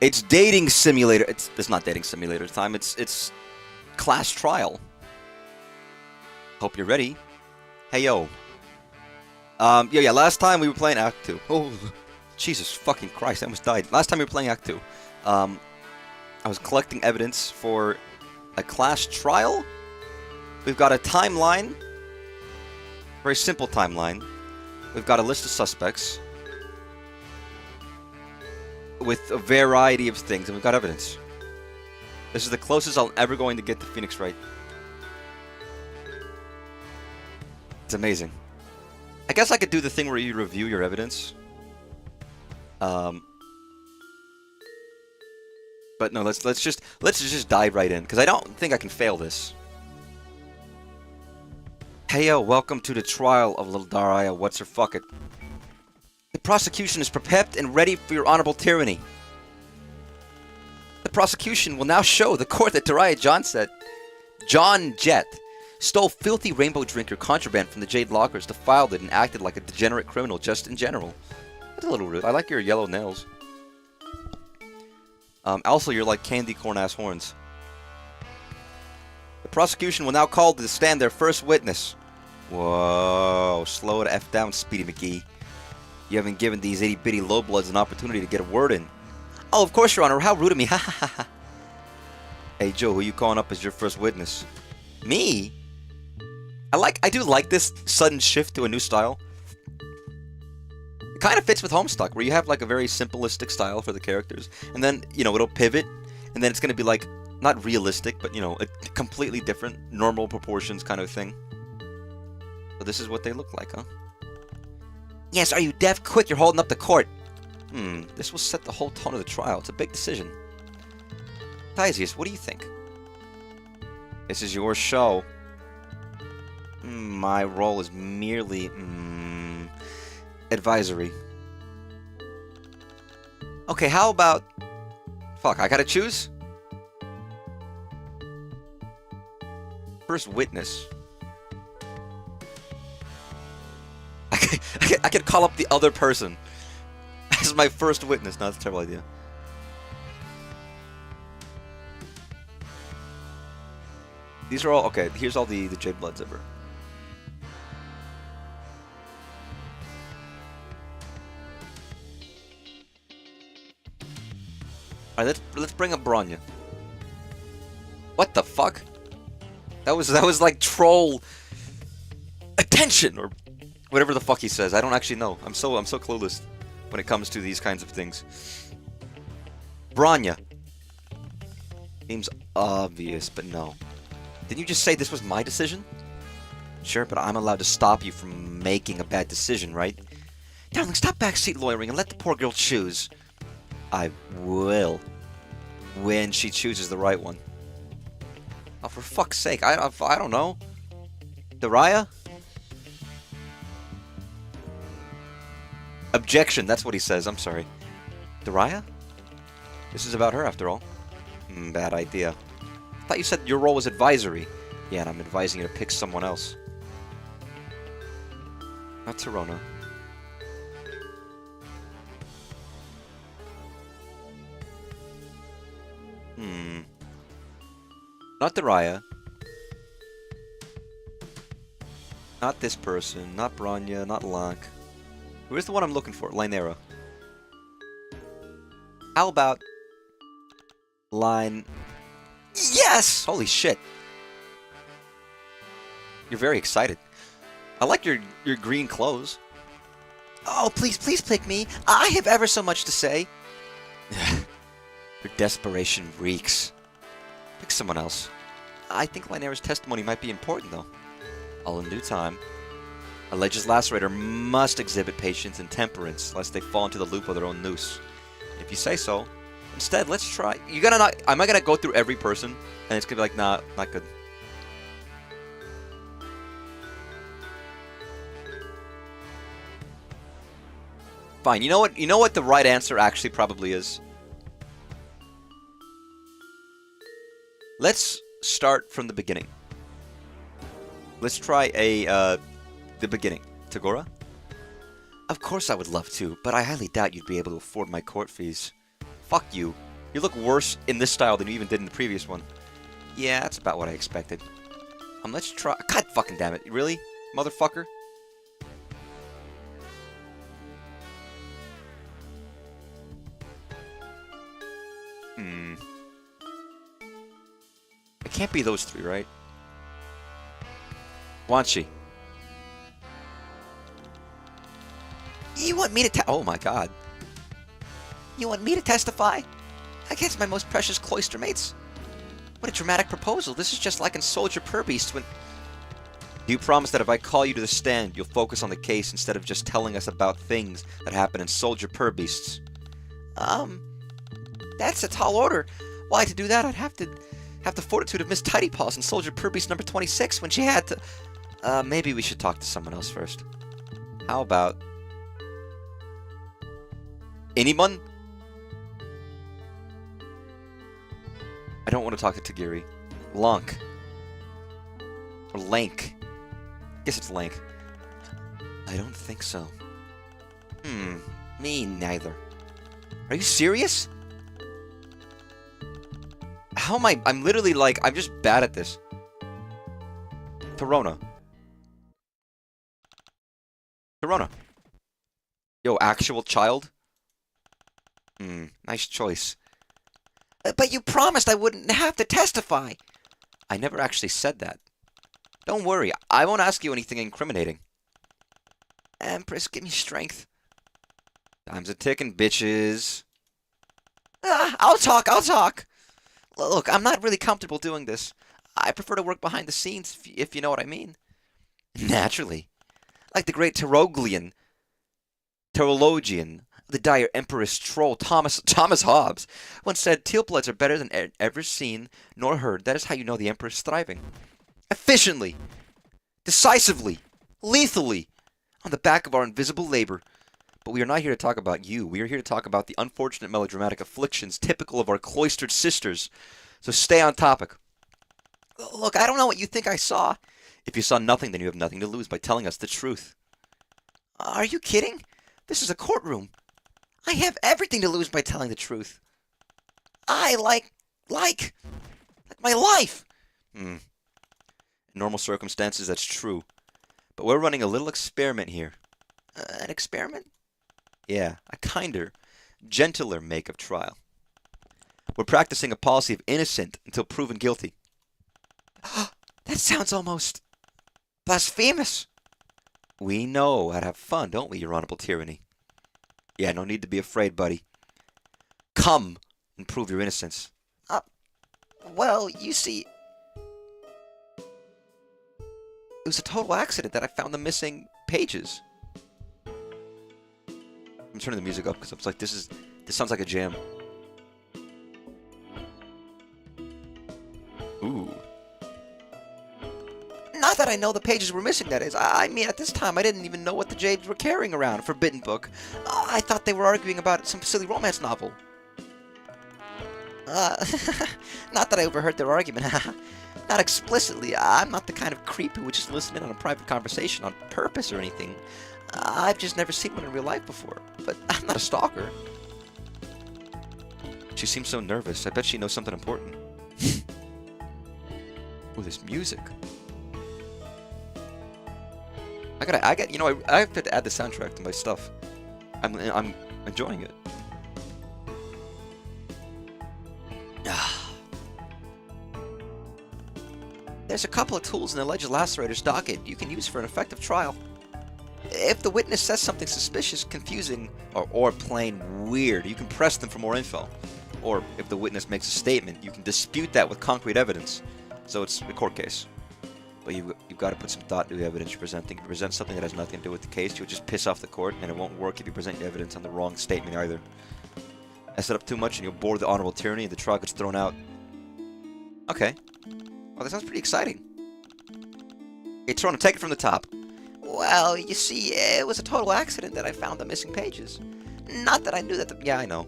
It's dating simulator. It's not dating simulator time. It's class trial. Hope you're ready. Hey yo. Yeah. Last time we were playing Act 2. Oh, Jesus fucking Christ! I almost died. Last time we were playing Act 2. I was collecting evidence for a class trial. We've got a timeline. Very simple timeline. We've got a list of suspects with a variety of things, and we've got evidence. This is the closest I'm ever going to get to Phoenix Wright. It's amazing. I guess I could do the thing where you review your evidence. But no, let's just dive right in, because I don't think I can fail this. Heyo, welcome to the trial of little Daria. What's her fuck it? The prosecution is prepared and ready for your honorable tyranny. The prosecution will now show the court that Daria John Jett stole filthy rainbow drinker contraband from the Jade lockers, defiled it, and acted like a degenerate criminal just in general. That's a little rude. I like your yellow nails. Also, you're like candy corn ass horns. The prosecution will now call to stand their first witness. Whoa, slow the F down, Speedy McGee. You haven't given these itty-bitty lowbloods an opportunity to get a word in. Oh, of course, Your Honor. How rude of me. Ha ha ha ha. Hey, Joe, who you calling up as your first witness? Me? I do like this sudden shift to a new style. It kind of fits with Homestuck, where you have like a very simplistic style for the characters, and then, you know, it'll pivot, and then it's going to be like, not realistic, but, you know, a completely different, normal proportions kind of thing. So this is what they look like, huh? Yes, are you deaf? Quick, you're holding up the court. This will set the whole tone of the trial. It's a big decision. Theisius, what do you think? This is your show. My role is merely, advisory. Okay, how about... Fuck, I gotta choose? First witness. I could call up the other person as my first witness. No, that's a terrible idea. These are all... Okay, here's all the Jade Bloods ever. Alright, let's bring up Bronya. What the fuck? That was like troll attention or whatever the fuck he says. I don't actually know. I'm so clueless when it comes to these kinds of things. Bronya. Seems obvious, but no. Didn't you just say this was my decision? Sure, but I'm allowed to stop you from making a bad decision, right? Darling, stop backseat lawyering and let the poor girl choose. I will. When she chooses the right one. Oh, for fuck's sake, I don't know. Daria? Objection, that's what he says, I'm sorry. Daria? This is about her, after all. Bad idea. I thought you said your role was advisory. Yeah, and I'm advising you to pick someone else. Not Torona. Not Daria. Not this person. Not Bronya. Not Lank. Where's the one I'm looking for? Lynera. How about... Line... Yes! Holy shit. You're very excited. I like your green clothes. Oh, please pick me. I have ever so much to say. Your desperation reeks. Pick someone else. I think Lynera's testimony might be important, though. All in due time. Alleged lacerator must exhibit patience and temperance, lest they fall into the loop of their own noose. If you say so. Instead, let's try... You gotta not... Am I gonna go through every person? And it's gonna be like, nah, not good. Fine, you know what? You know what the right answer actually probably is? Let's start from the beginning. Let's try the beginning. Tagora? Of course I would love to, but I highly doubt you'd be able to afford my court fees. Fuck you. You look worse in this style than you even did in the previous one. Yeah, that's about what I expected. Let's try... God fucking damn it. Really? Motherfucker? It can't be those three, right? Wanshi. You want me to oh my god. You want me to testify? Against my most precious cloister mates? What a dramatic proposal. This is just like in Soldier Purbeast when... Do you promise that if I call you to the stand, you'll focus on the case instead of just telling us about things that happen in Soldier Purbeasts? That's a tall order. Why, to do that, I'd have the fortitude of Miss Tidypaws in Soldier Purbeast number 26 when she had to... maybe we should talk to someone else first. How about... Anyone? I don't want to talk to Tagiri. Lonk. Or Lank. I guess it's Lank. I don't think so. Me neither. Are you serious? How am I? I'm literally like, I'm just bad at this. Torona. Torona. Yo, actual child? Nice choice. But you promised I wouldn't have to testify. I never actually said that. Don't worry, I won't ask you anything incriminating. Empress, give me strength. Time's a ticking, bitches. I'll talk. Look, I'm not really comfortable doing this. I prefer to work behind the scenes, if you know what I mean. Naturally. Like the great Terologian, the dire empress troll Thomas Hobbes once said, "Tealbloods are better than ever seen nor heard. That is how you know the emperor is thriving. Efficiently, decisively, lethally, on the back of our invisible labor. But we are not here to talk about you. We are here to talk about the unfortunate melodramatic afflictions typical of our cloistered sisters. So stay on topic. Look, I don't know what you think I saw. If you saw nothing, then you have nothing to lose by telling us the truth." Are you kidding? This is a courtroom. I have everything to lose by telling the truth. I like my life. In normal circumstances, that's true. But we're running a little experiment here. An experiment? Yeah, a kinder, gentler make of trial. We're practicing a policy of innocent until proven guilty. That sounds almost blasphemous. We know how to have fun, don't we, Your Honorable Tyranny? Yeah, no need to be afraid, buddy. Come and prove your innocence. Well, you see... It was a total accident that I found the missing pages. I'm turning the music up because I was like, this sounds like a jam. Ooh. Not that I know the pages were missing, that is. I mean, at this time, I didn't even know what the Jades were carrying around. A forbidden book. I thought they were arguing about some silly romance novel. Not that I overheard their argument. Not explicitly. I'm not the kind of creep who would just listen in on a private conversation on purpose or anything. I've just never seen one in real life before. But I'm not a stalker. She seems so nervous. I bet she knows something important. Ooh, this music. I have to add the soundtrack to my stuff. I'm enjoying it. There's a couple of tools in the alleged lacerator's docket you can use for an effective trial. If the witness says something suspicious, confusing, or plain weird, you can press them for more info. Or if the witness makes a statement, you can dispute that with concrete evidence. So it's a court case. But you've got to put some thought into the evidence you're presenting. If you present something that has nothing to do with the case, you'll just piss off the court, and it won't work if you present your evidence on the wrong statement either. Mess it up too much, and you'll bore the Honorable Tyranny, and the trial gets thrown out. Okay. Well, that sounds pretty exciting. Hey, Toronto, take it from the top. Well, you see, it was a total accident that I found the missing pages. Not that I knew that the... Yeah, I know.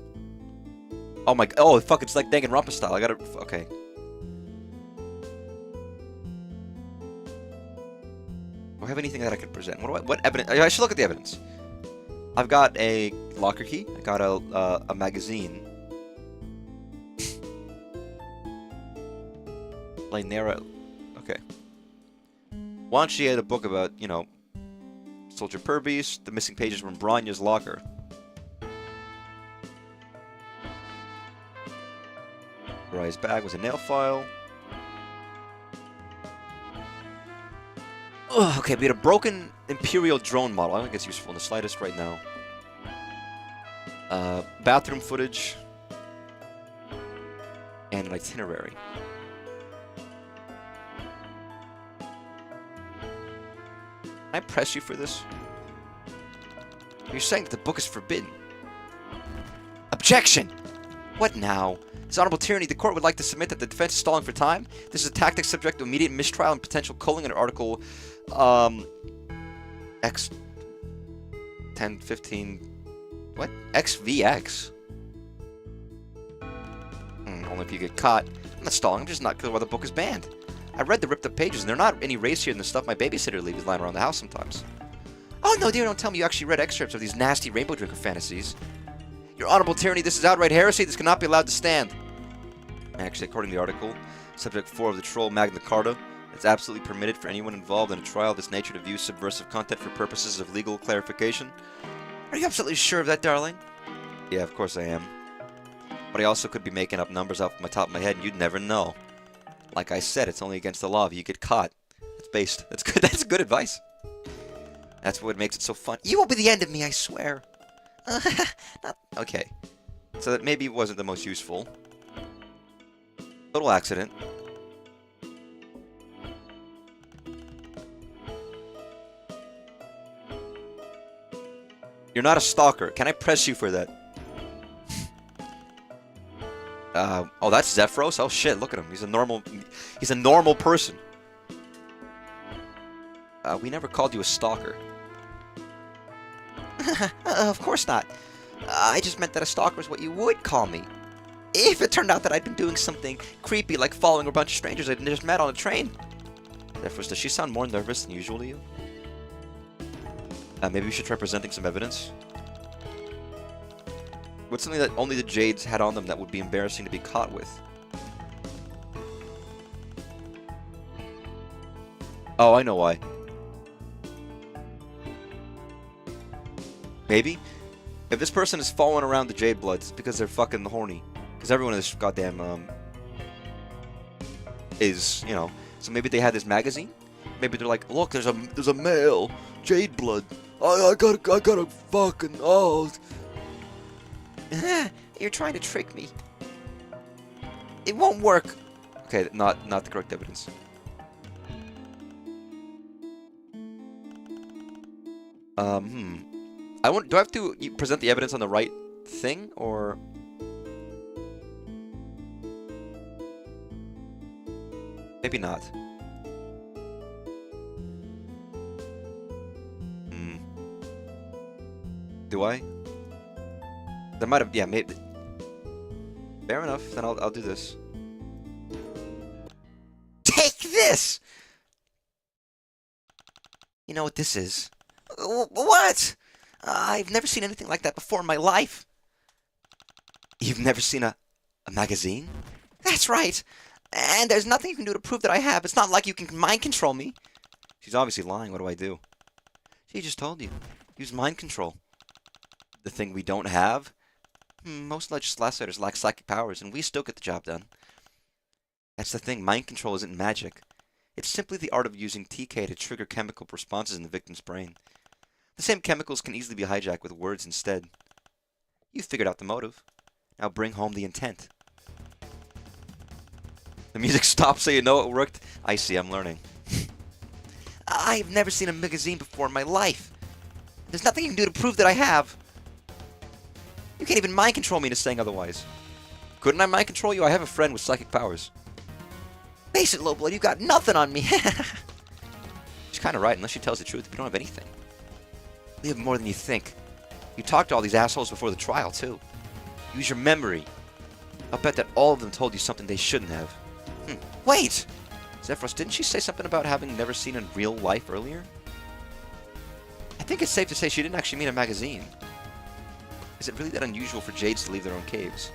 Oh my... Oh, fuck, it's like Danganronpa style. I gotta... Okay. Do I have anything that I could present? What evidence? I should look at the evidence. I've got a locker key. I got a magazine. Lynera. Okay. Once she had a book about, you know, Soldier Purvis. The missing pages from Branya's locker. Rai's bag was a nail file. Ugh, okay, we had a broken Imperial drone model. I don't think it's useful in the slightest right now. Bathroom footage. And an itinerary. Can I press you for this? You're saying that the book is forbidden. Objection! What now? His Honorable Tyranny, the court would like to submit that the defense is stalling for time. This is a tactic subject to immediate mistrial and potential culling under Article, X... 10, 15... What? XVX? Only if you get caught. I'm not stalling, I'm just not clear why the book is banned. I read the ripped up pages, and they're not any racier than the stuff my babysitter leaves lying around the house sometimes. Oh no, dear, don't tell me you actually read excerpts of these nasty Rainbow Drinker fantasies. Your Honorable Tyranny, this is outright heresy. This cannot be allowed to stand. Actually, according to the article, Subject 4 of the Troll Magna Carta, it's absolutely permitted for anyone involved in a trial of this nature to view subversive content for purposes of legal clarification. Are you absolutely sure of that, darling? Yeah, of course I am. But I also could be making up numbers off the top of my head, and you'd never know. Like I said, it's only against the law if you get caught. That's based. That's good. That's good advice. That's what makes it so fun. You will be the end of me, I swear. Okay. So that maybe wasn't the most useful. Total accident. You're not a stalker. Can I press you for that? Oh, that's Zephyros? Oh shit, look at him. He's a normal person. We never called you a stalker. Of course not. I just meant that a stalker is what you would call me. If it turned out that I'd been doing something creepy, like following a bunch of strangers I'd just met on a train. Zephyros, does she sound more nervous than usual to you? Maybe we should try presenting some evidence. What's something that only the Jades had on them that would be embarrassing to be caught with? Oh, I know why. Maybe? If this person is following around the Jade Bloods, it's because they're fucking horny. Because everyone in this goddamn, is, you know... So maybe they had this magazine? Maybe they're like, look, there's a male Jade Blood. I gotta fucking... Oh... You're trying to trick me. It won't work. Okay, not the correct evidence. Do I have to present the evidence on the right thing, or... Maybe not. Do I? That might have... Yeah, maybe... Fair enough, then I'll do this. Take this! You know what this is? What? I've never seen anything like that before in my life. You've never seen a magazine? That's right. And there's nothing you can do to prove that I have. It's not like you can mind control me. She's obviously lying. What do? She just told you. Use mind control. The thing we don't have? Most legislators lack psychic powers, and we still get the job done. That's the thing. Mind control isn't magic. It's simply the art of using TK to trigger chemical responses in the victim's brain. The same chemicals can easily be hijacked with words instead. You figured out the motive. Now bring home the intent. The music stops so you know it worked. I see, I'm learning. I've never seen a magazine before in my life. There's nothing you can do to prove that I have. You can't even mind control me into saying otherwise. Couldn't I mind control you? I have a friend with psychic powers. Face it, Lowblood, you got nothing on me. She's kind of right, unless she tells the truth. We don't have anything. We have more than you think. You talked to all these assholes before the trial, too. Use your memory. I'll bet that all of them told you something they shouldn't have. Wait! Zephyros, didn't she say something about having never seen in real life earlier? I think it's safe to say she didn't actually mean a magazine. Is it really that unusual for Jades to leave their own caves?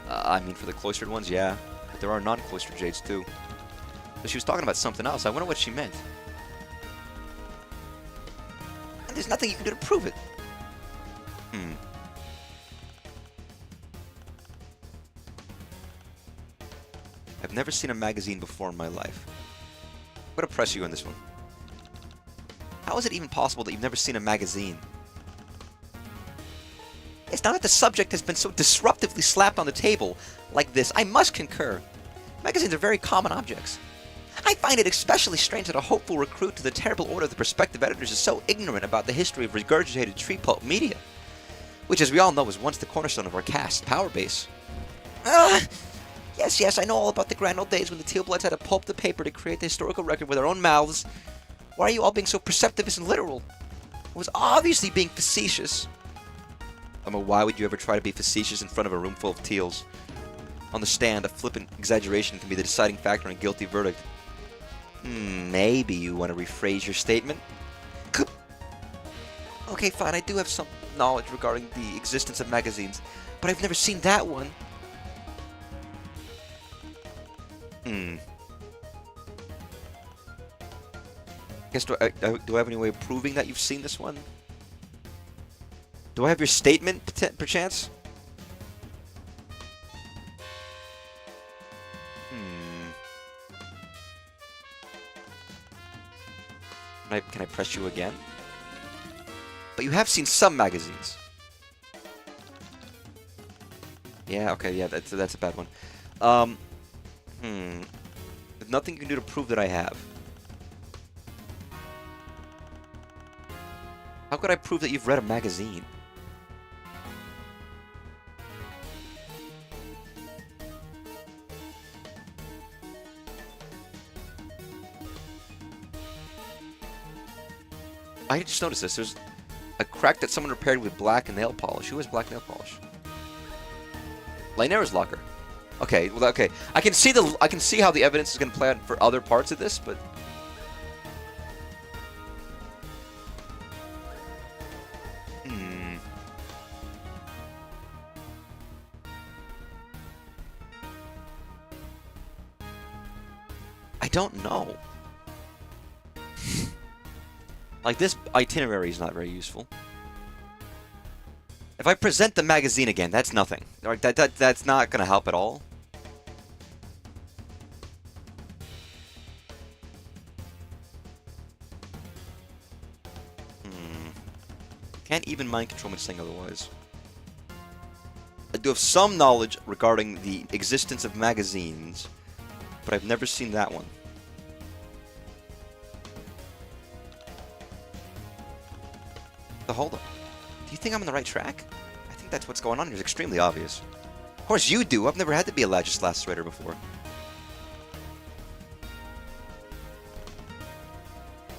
I mean, for the cloistered ones, yeah. But there are non-cloistered Jades, too. So she was talking about something else. I wonder what she meant. And there's nothing you can do to prove it. I've never seen a magazine before in my life. I'm going to press you on this one. How is it even possible that you've never seen a magazine? It's not that the subject has been so disruptively slapped on the table like this. I must concur. Magazines are very common objects. I find it especially strange that a hopeful recruit to the terrible order of the prospective editors is so ignorant about the history of regurgitated tree pulp media, which, as we all know, was once the cornerstone of our caste power base. Yes, I know all about the grand old days when the Tealbloods had to pulp the paper to create the historical record with their own mouths. Why are you all being so perceptivist and literal? It was obviously being facetious. Why would you ever try to be facetious in front of a room full of teals? On the stand, a flippant exaggeration can be the deciding factor in a guilty verdict. Maybe you want to rephrase your statement? Okay, fine, I do have some knowledge regarding the existence of magazines, but I've never seen that one. Guess do I have any way of proving that you've seen this one? Do I have your statement, perchance? Can I press you again? But you have seen some magazines. Yeah, okay, yeah, that's a bad one. There's nothing you can do to prove that I have. How could I prove that you've read a magazine? I just noticed this. There's a crack that someone repaired with black nail polish. Who has black nail polish? Lynera's locker. Okay, well, okay. I can see how the evidence is going to play out for other parts of this, but I don't know. Like, this itinerary is not very useful. If I present the magazine again, that's nothing. Like, that's not going to help at all. Can't even mind control me saying otherwise. I do have some knowledge regarding the existence of magazines, but I've never seen that one. So hold on. Do you think I'm on the right track? I think that's what's going on here. It's extremely obvious. Of course you do. I've never had to be a legislator before.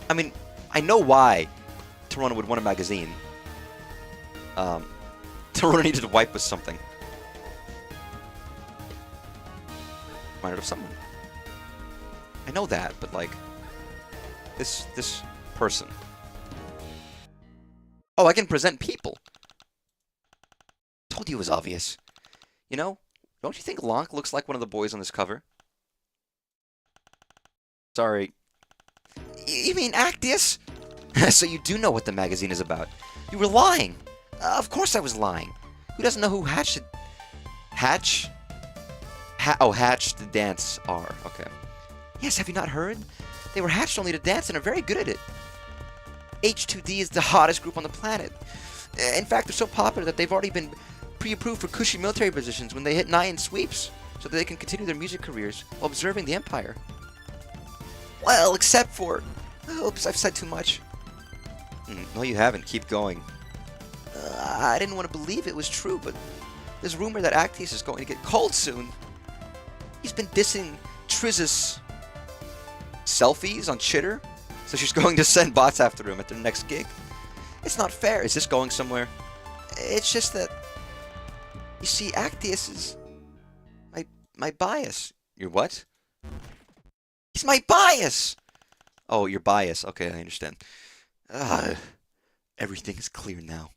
I mean, I know why Toronto would want a magazine. Toronto needed to wipe with something. Reminded of someone. I know that, but like, this person. Oh, I can present people. Told you it was obvious. You know, don't you think Lonk looks like one of the boys on this cover? Sorry. You mean Actius? So you do know what the magazine is about. You were lying. Of course I was lying. Who doesn't know who Hatch the Dance are. Okay. Yes, have you not heard? They were hatched only to dance and are very good at it. H2D is the hottest group on the planet. In fact, they're so popular that they've already been pre-approved for cushy military positions when they hit 9 sweeps, so that they can continue their music careers while observing the Empire. Well, except for... Oops, I've said too much. No, you haven't. Keep going. I didn't want to believe it was true, but there's rumor that Actius is going to get cold soon. He's been dissing Triz's selfies on Chitter, so she's going to send bots after him at their next gig. It's not fair. Is this going somewhere? It's just that... You see, Actius is... My bias. Your what? He's my bias! Oh, your bias. Okay, I understand. Everything is clear now.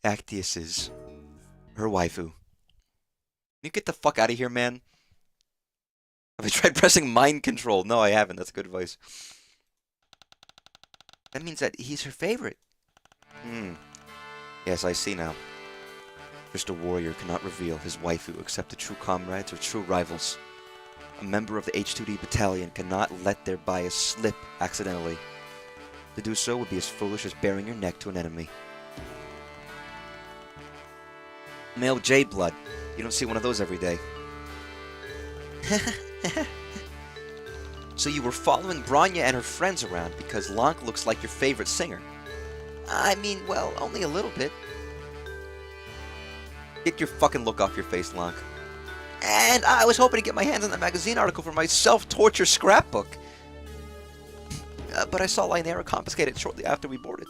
Actius is... her waifu. Can you get the fuck out of here, man? Have I tried pressing mind control? No, I haven't. That's good advice. That means that he's her favorite. Yes, I see now. Just a warrior cannot reveal his waifu except to true comrades or true rivals. A member of the H2D battalion cannot let their bias slip accidentally. To do so would be as foolish as baring your neck to an enemy. Male jade blood. You don't see one of those every day. So you were following Bronya and her friends around because Lank looks like your favorite singer. I mean, well, only a little bit. Get your fucking look off your face, Lank. And I was hoping to get my hands on that magazine article for my self-torture scrapbook. But I saw Lynera confiscate it shortly after we boarded.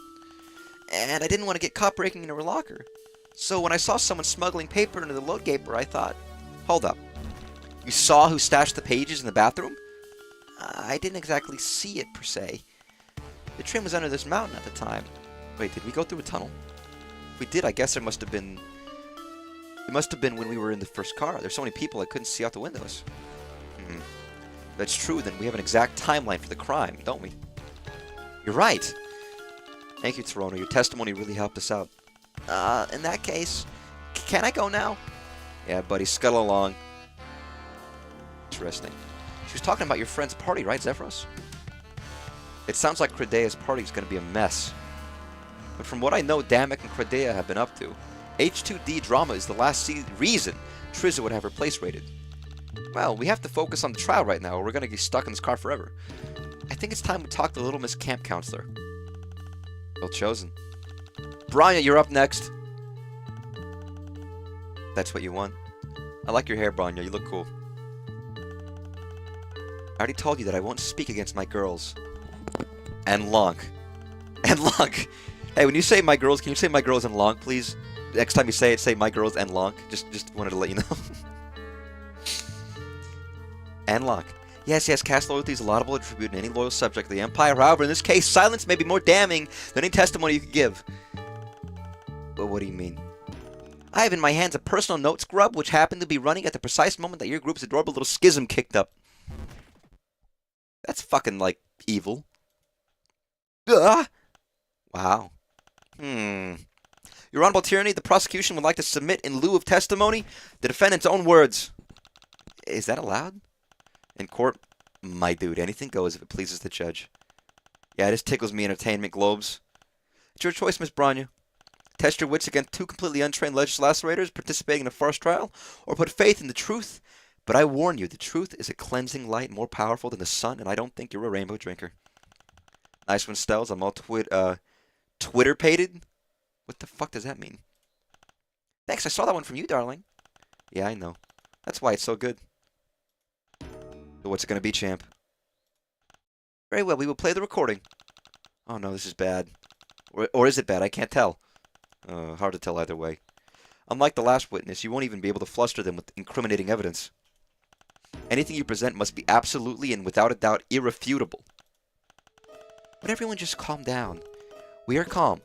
And I didn't want to get caught breaking into her locker. So when I saw someone smuggling paper into the load gaper, I thought, hold up. You saw who stashed the pages in the bathroom? I didn't exactly see it, per se. The train was under this mountain at the time. Wait, did we go through a tunnel? If we did, I guess there must have been... It must have been when we were in the first car. There's so many people I couldn't see out the windows. If that's true, then we have an exact timeline for the crime, don't we? You're right. Thank you, Toronto. Your testimony really helped us out. In that case, can I go now? Yeah, buddy, scuttle along. Interesting. She was talking about your friend's party, right, Zephyros? It sounds like Credea's party is going to be a mess. But from what I know Damek and Credea have been up to, H2D drama is the last reason Trizza would have her place rated. Well, we have to focus on the trial right now, or we're going to get stuck in this car forever. I think it's time we talk to Little Miss Camp Counselor. Well chosen. Bronya, you're up next. That's what you want. I like your hair, Bronya. You look cool. I already told you that I won't speak against my girls. And Lank. And Lank. Hey, when you say my girls, can you say my girls and Lank, please? Next time you say it, say my girls and Lank. Just wanted to let you know. And Lank. Yes, caste loyalty is a laudable attribute in any loyal subject of the Empire. However, in this case, silence may be more damning than any testimony you could give. Well, what do you mean? I have in my hands a personal note scrub which happened to be running at the precise moment that your group's adorable little schism kicked up. That's fucking, like, evil. Ugh! Wow. Your Honorable Tyranny, the prosecution would like to submit in lieu of testimony the defendant's own words. Is that allowed? In court, my dude, anything goes if it pleases the judge. Yeah, this tickles me entertainment globes. It's your choice, Miss Bronya. Test your wits against two completely untrained legislators participating in a farce trial, or put faith in the truth. But I warn you, the truth is a cleansing light more powerful than the sun, and I don't think you're a rainbow drinker. Nice one, Stells. I'm all Twitter-pated? What the fuck does that mean? Thanks, I saw that one from you, darling. Yeah, I know. That's why it's so good. So what's it going to be, champ? Very well, we will play the recording. Oh no, this is bad. Or is it bad? I can't tell. Hard to tell either way. Unlike the last witness, you won't even be able to fluster them with incriminating evidence. Anything you present must be absolutely and without a doubt irrefutable. But everyone just calm down. We are calm.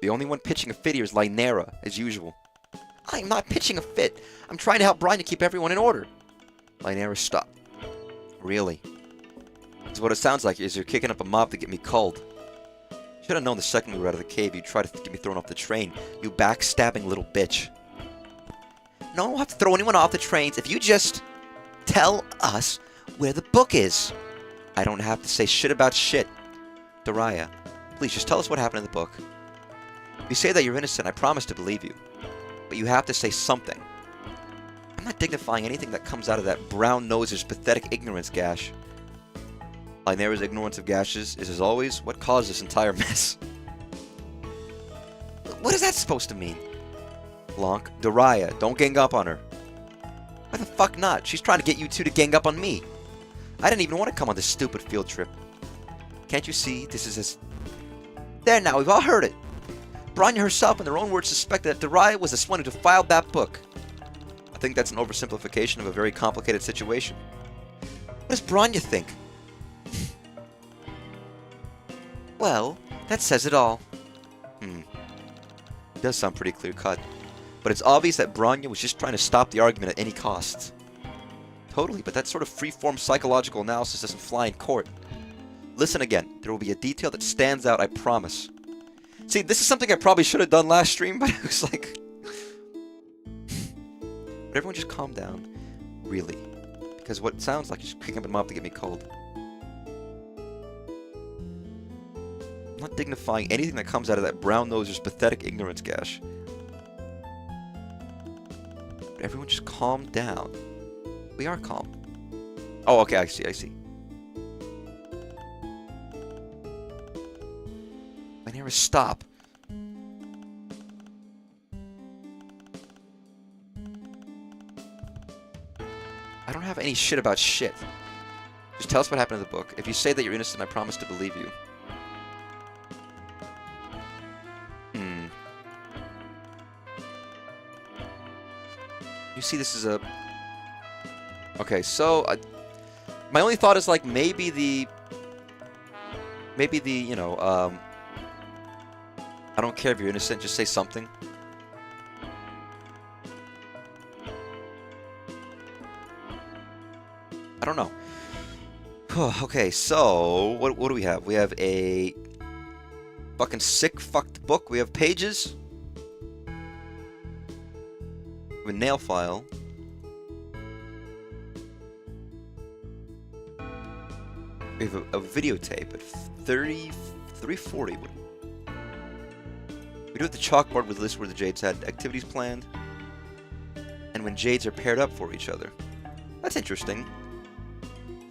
The only one pitching a fit here is Lynera, as usual. I am not pitching a fit. I'm trying to help Brian to keep everyone in order. Lynera, stop. Really? That's what it sounds like, is you're kicking up a mob to get me culled. Should have known the second we were out of the cave you'd try to get me thrown off the train, you backstabbing little bitch. No one will have to throw anyone off the trains if you just tell us where the book is. I don't have to say shit about shit. Daraya, please just tell us what happened in the book. If you say that you're innocent, I promise to believe you. But you have to say something. I'm not dignifying anything that comes out of that brown noser's pathetic ignorance, Gash. Lynera's ignorance of Gash's is, as always, what caused this entire mess. What is that supposed to mean? Lank, Daraya, don't gang up on her. Why the fuck not? She's trying to get you two to gang up on me. I didn't even want to come on this stupid field trip. Can't you see? This is as... There now, we've all heard it. Bronya herself, in their own words, suspected that Daraya was the one who defiled that book. I think that's an oversimplification of a very complicated situation. What does Bronya think? Well, that says it all. It does sound pretty clear-cut. But it's obvious that Bronya was just trying to stop the argument at any cost. Totally, but that sort of free-form psychological analysis doesn't fly in court. Listen again. There will be a detail that stands out, I promise. See, this is something I probably should have done last stream, but it was like... But everyone just calm down. Really. Because what it sounds like is just picking up a mop to get me cold. I'm not dignifying anything that comes out of that brown noser's pathetic ignorance gash. But everyone just calm down. We are calm. Oh, okay, I see. Lynera, stop. I don't have any shit about shit. Just tell us what happened in the book. If you say that you're innocent, I promise to believe you. You see, this is a... Okay, so... my only thought is, like, maybe the, you know, I don't care if you're innocent, just say something. I don't know. Okay, so, what do we have? We have a fucking sick, fucked book. We have pages. A nail file. We have a videotape at 340. We do have the chalkboard with a list where the Jades had activities planned, and when Jades are paired up for each other. That's interesting.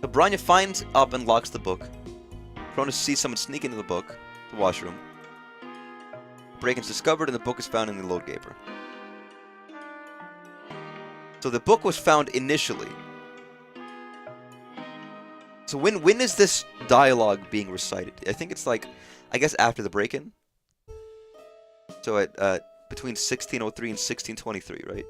So Branya finds up and locks the book. Cronus sees someone sneak into the book, the washroom. Break-in's discovered, and the book is found in the load gaper. So the book was found initially. So when is this dialogue being recited? I think it's like, I guess after the break-in. So at between 1603 and 1623, right?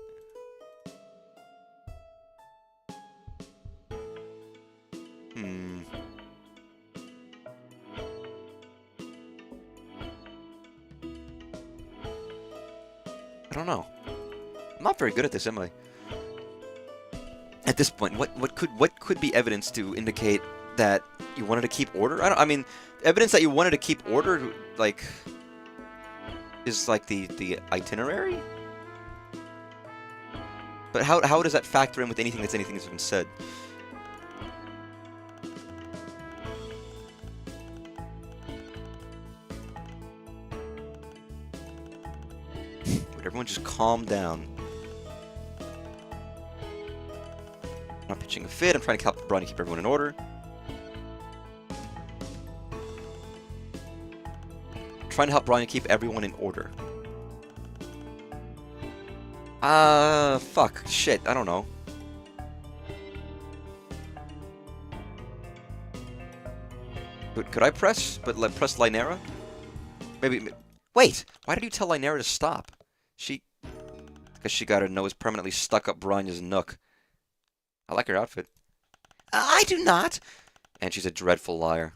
I don't know. I'm not very good at this, am I? At this point, what could be evidence to indicate that you wanted to keep order? I mean, evidence that you wanted to keep order, like, is like the itinerary. But how does that factor in with anything that's been said? Would everyone just calm down? I'm not pitching a fit. I'm trying to help Branya keep everyone in order. I'm trying to help Branya keep everyone in order. Fuck. Shit. I don't know. Could I press? But press Lynera? Maybe. Wait! Why did you tell Lynera to stop? Because she got her nose permanently stuck up Branya's nook. I like her outfit. I do not! And she's a dreadful liar.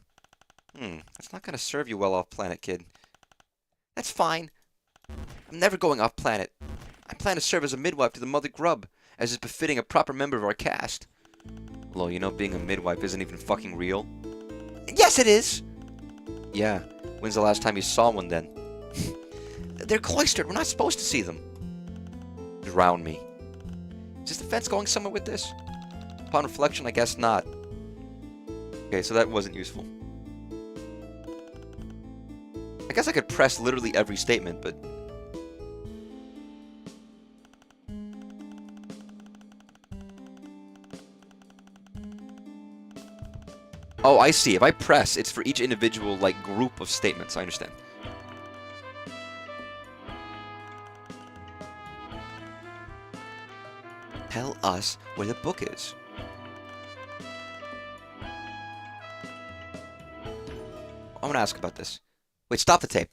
That's not gonna serve you well off-planet, kid. That's fine. I'm never going off-planet. I plan to serve as a midwife to the Mother Grub, as is befitting a proper member of our caste. Although, you know, being a midwife isn't even fucking real. Yes, it is! Yeah. When's the last time you saw one, then? They're cloistered. We're not supposed to see them. Drown me. Is this defense going somewhere with this? Upon reflection, I guess not. Okay, so that wasn't useful. I guess I could press literally every statement, but... Oh, I see. If I press, it's for each individual, like, group of statements. I understand. Tell us where the book is. I want to ask about this. Wait, stop the tape.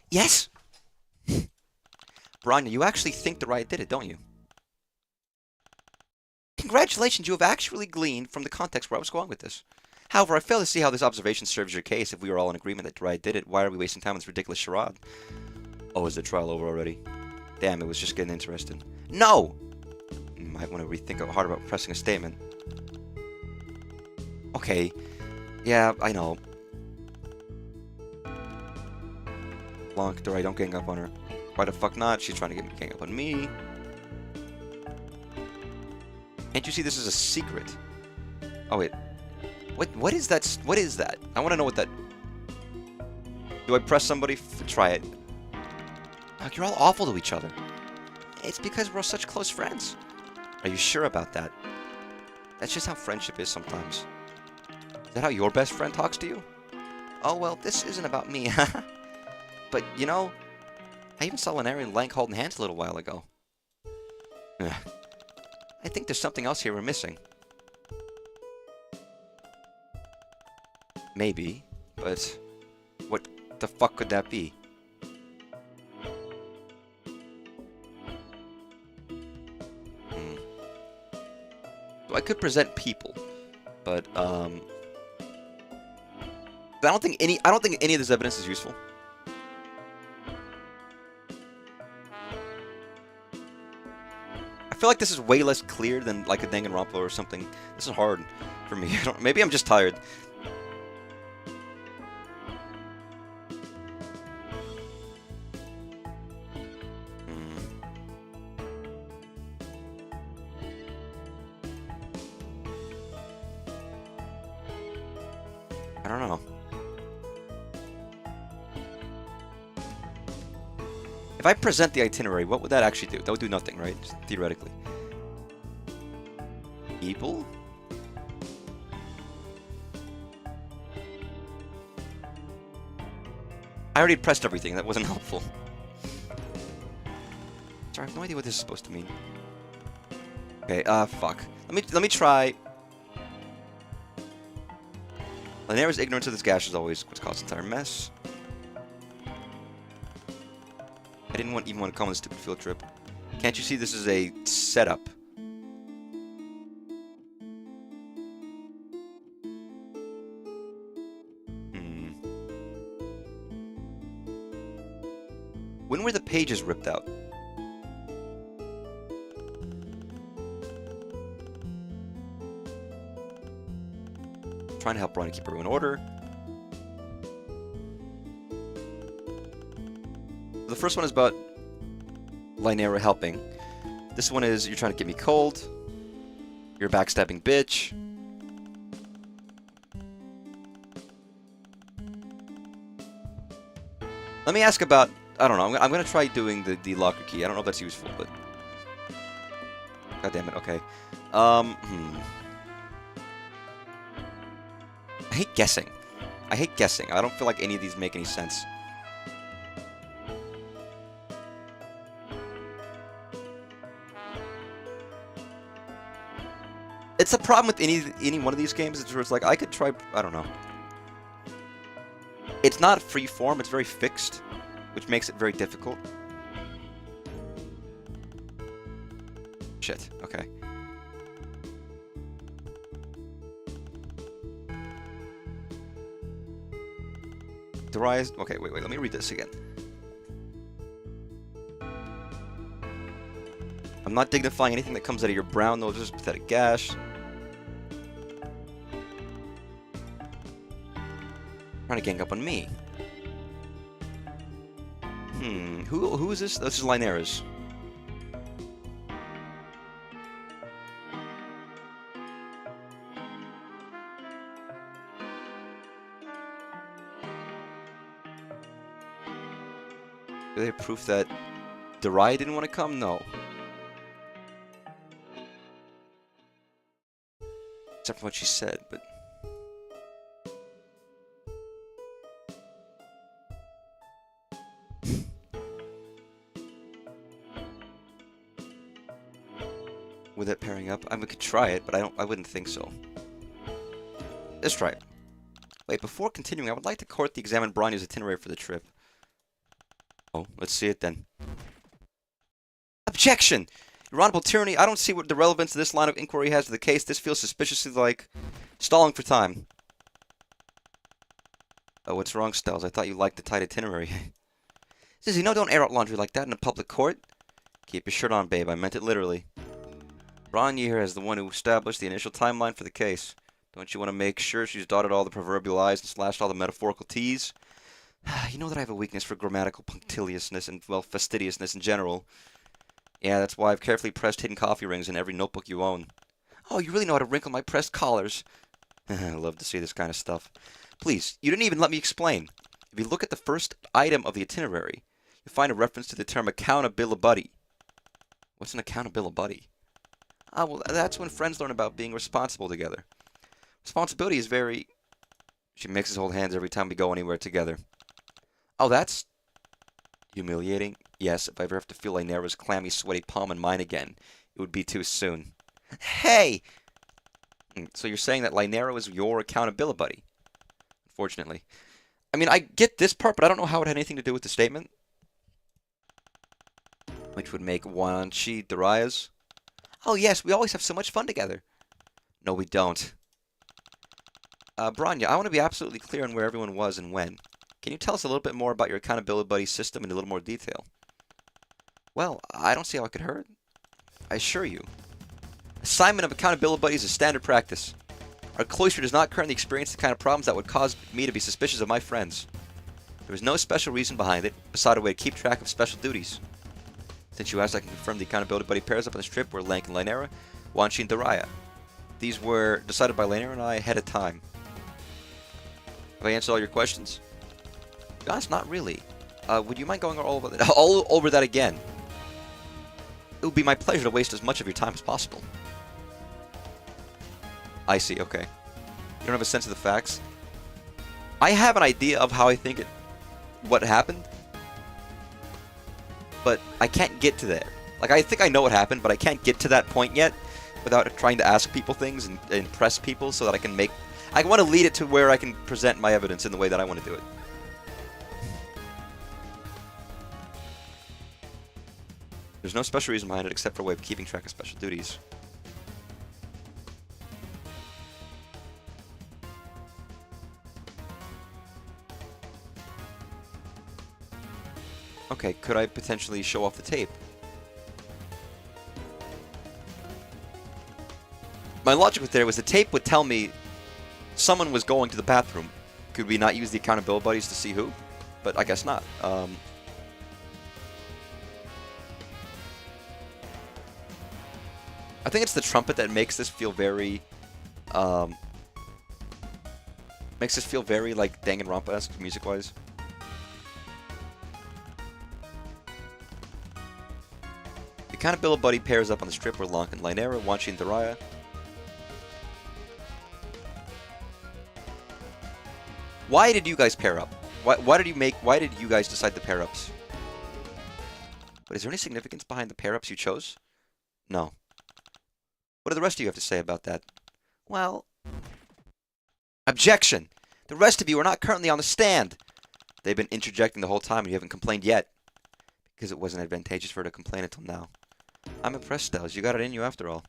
Yes? Branya, you actually think the riot did it, don't you? Congratulations, you have actually gleaned from the context where I was going with this. However, I fail to see how this observation serves your case. If we were all in agreement that Riot did it, why are we wasting time on this ridiculous charade? Oh, is the trial over already? Damn, it was just getting interesting. No! Might want to rethink hard about pressing a statement. Okay. Yeah, I know. Locked, or I don't gang up on her. Why the fuck not? She's trying to get me to gang up on me. Can't you see this is a secret? Oh, wait. What is that? What is that? I want to know what that... Do I press somebody? Try it. Like, you're all awful to each other. It's because we're such close friends. Are you sure about that? That's just how friendship is sometimes. Is that how your best friend talks to you? Oh, well, this isn't about me. But, you know, I even saw Lanari and Lank holding hands a little while ago. Ugh. I think there's something else here we're missing. Maybe, but what the fuck could that be? So I could present people, but I don't think any of this evidence is useful. I feel like this is way less clear than like a Danganronpa or something. This is hard for me. Maybe I'm just tired. I don't know. If I present the itinerary, what would that actually do? That would do nothing, right? Just theoretically. People? I already pressed everything. That wasn't helpful. Sorry, I have no idea what this is supposed to mean. Okay, fuck. Let me try. Lanera's ignorance of this gash is always what's caused the entire mess. I didn't even want to come on this stupid field trip. Can't you see this is a setup? When were the pages ripped out? Trying to help Ronnie keep everyone in order. The first one is about Lynera helping. This one is, you're trying to get me cold. You're a backstabbing bitch. Let me ask about, I don't know, I'm going to try doing the locker key. I don't know if that's useful, but... God damn it, okay. I hate guessing. I hate guessing. I don't feel like any of these make any sense. It's a problem with any one of these games. It's like, I could try... I don't know. It's not free form. It's very fixed, which makes it very difficult. Shit. Okay. Darius... Okay, wait. Let me read this again. I'm not dignifying anything that comes out of your brown nose, pathetic gash. Trying to gang up on me. Who is this? This is Lynera's. Do they have proof that Darai didn't want to come? No. Except for what she said, but... With it pairing up? I mean, we could try it, but I wouldn't think so. Let's try it. Wait, before continuing, I would like to court the examine Bronny's itinerary for the trip. Oh, let's see it then. Objection! Your Honorable Tyranny, I don't see what the relevance of this line of inquiry has to the case. This feels suspiciously like stalling for time. Oh, what's wrong, Stells? I thought you liked the tight itinerary. Sissy, no, don't air out laundry like that in a public court. Keep your shirt on, babe. I meant it literally. Branya here is the one who established the initial timeline for the case. Don't you want to make sure she's dotted all the proverbial I's and slashed all the metaphorical T's? You know that I have a weakness for grammatical punctiliousness and, well, fastidiousness in general. Yeah, that's why I've carefully pressed hidden coffee rings in every notebook you own. Oh, you really know how to wrinkle my pressed collars. I love to see this kind of stuff. Please, you didn't even let me explain. If you look at the first item of the itinerary, you'll find a reference to the term accountability. What's an accountability? Ah, well, that's when friends learn about being responsible together. Responsibility is very... She mixes hold hands every time we go anywhere together. Oh, that's... humiliating? Yes, if I ever have to feel Lynera's clammy, sweaty palm in mine again, it would be too soon. Hey! So you're saying that Lynera is your accountability buddy? Unfortunately. I mean, I get this part, but I don't know how it had anything to do with the statement. Which would make Wanshi Daria's. Oh yes, we always have so much fun together. No, we don't. Branya, I want to be absolutely clear on where everyone was and when. Can you tell us a little bit more about your accountability buddy system in a little more detail? Well, I don't see how it could hurt. I assure you. Assignment of accountability buddies is standard practice. Our cloister does not currently experience the kind of problems that would cause me to be suspicious of my friends. There is no special reason behind it, beside a way to keep track of special duties. Since you asked, I can confirm the accountability buddy pairs up on this trip were Lank and Lynera, Wanshi and Daria. These were decided by Lynera and I ahead of time. Have I answered all your questions? To be honest, not really. Would you mind going all over that again? It would be my pleasure to waste as much of your time as possible. I see, okay. You don't have a sense of the facts? I have an idea of how I think what happened, but I can't get to there. Like, I think I know what happened, but I can't get to that point yet without trying to ask people things and press people so that I can make... I want to lead it to where I can present my evidence in the way that I want to do it. There's no special reason behind it except for a way of keeping track of special duties. Okay, could I potentially show off the tape? My logic with there was the tape would tell me someone was going to the bathroom. Could we not use the accountability buddies to see who? But I guess not. I think it's the trumpet that makes this feel very, like Danganronpa-esque music-wise. The accountability buddy pairs up on the strip where Lank and Lynera, Wanshi and Daria. Why did you guys pair up? Why did you guys decide the pair ups? But is there any significance behind the pair ups you chose? No. What do the rest of you have to say about that? Well... Objection! The rest of you are not currently on the stand! They've been interjecting the whole time and you haven't complained yet. Because it wasn't advantageous for her to complain until now. I'm impressed, Stells. You got it in you after all.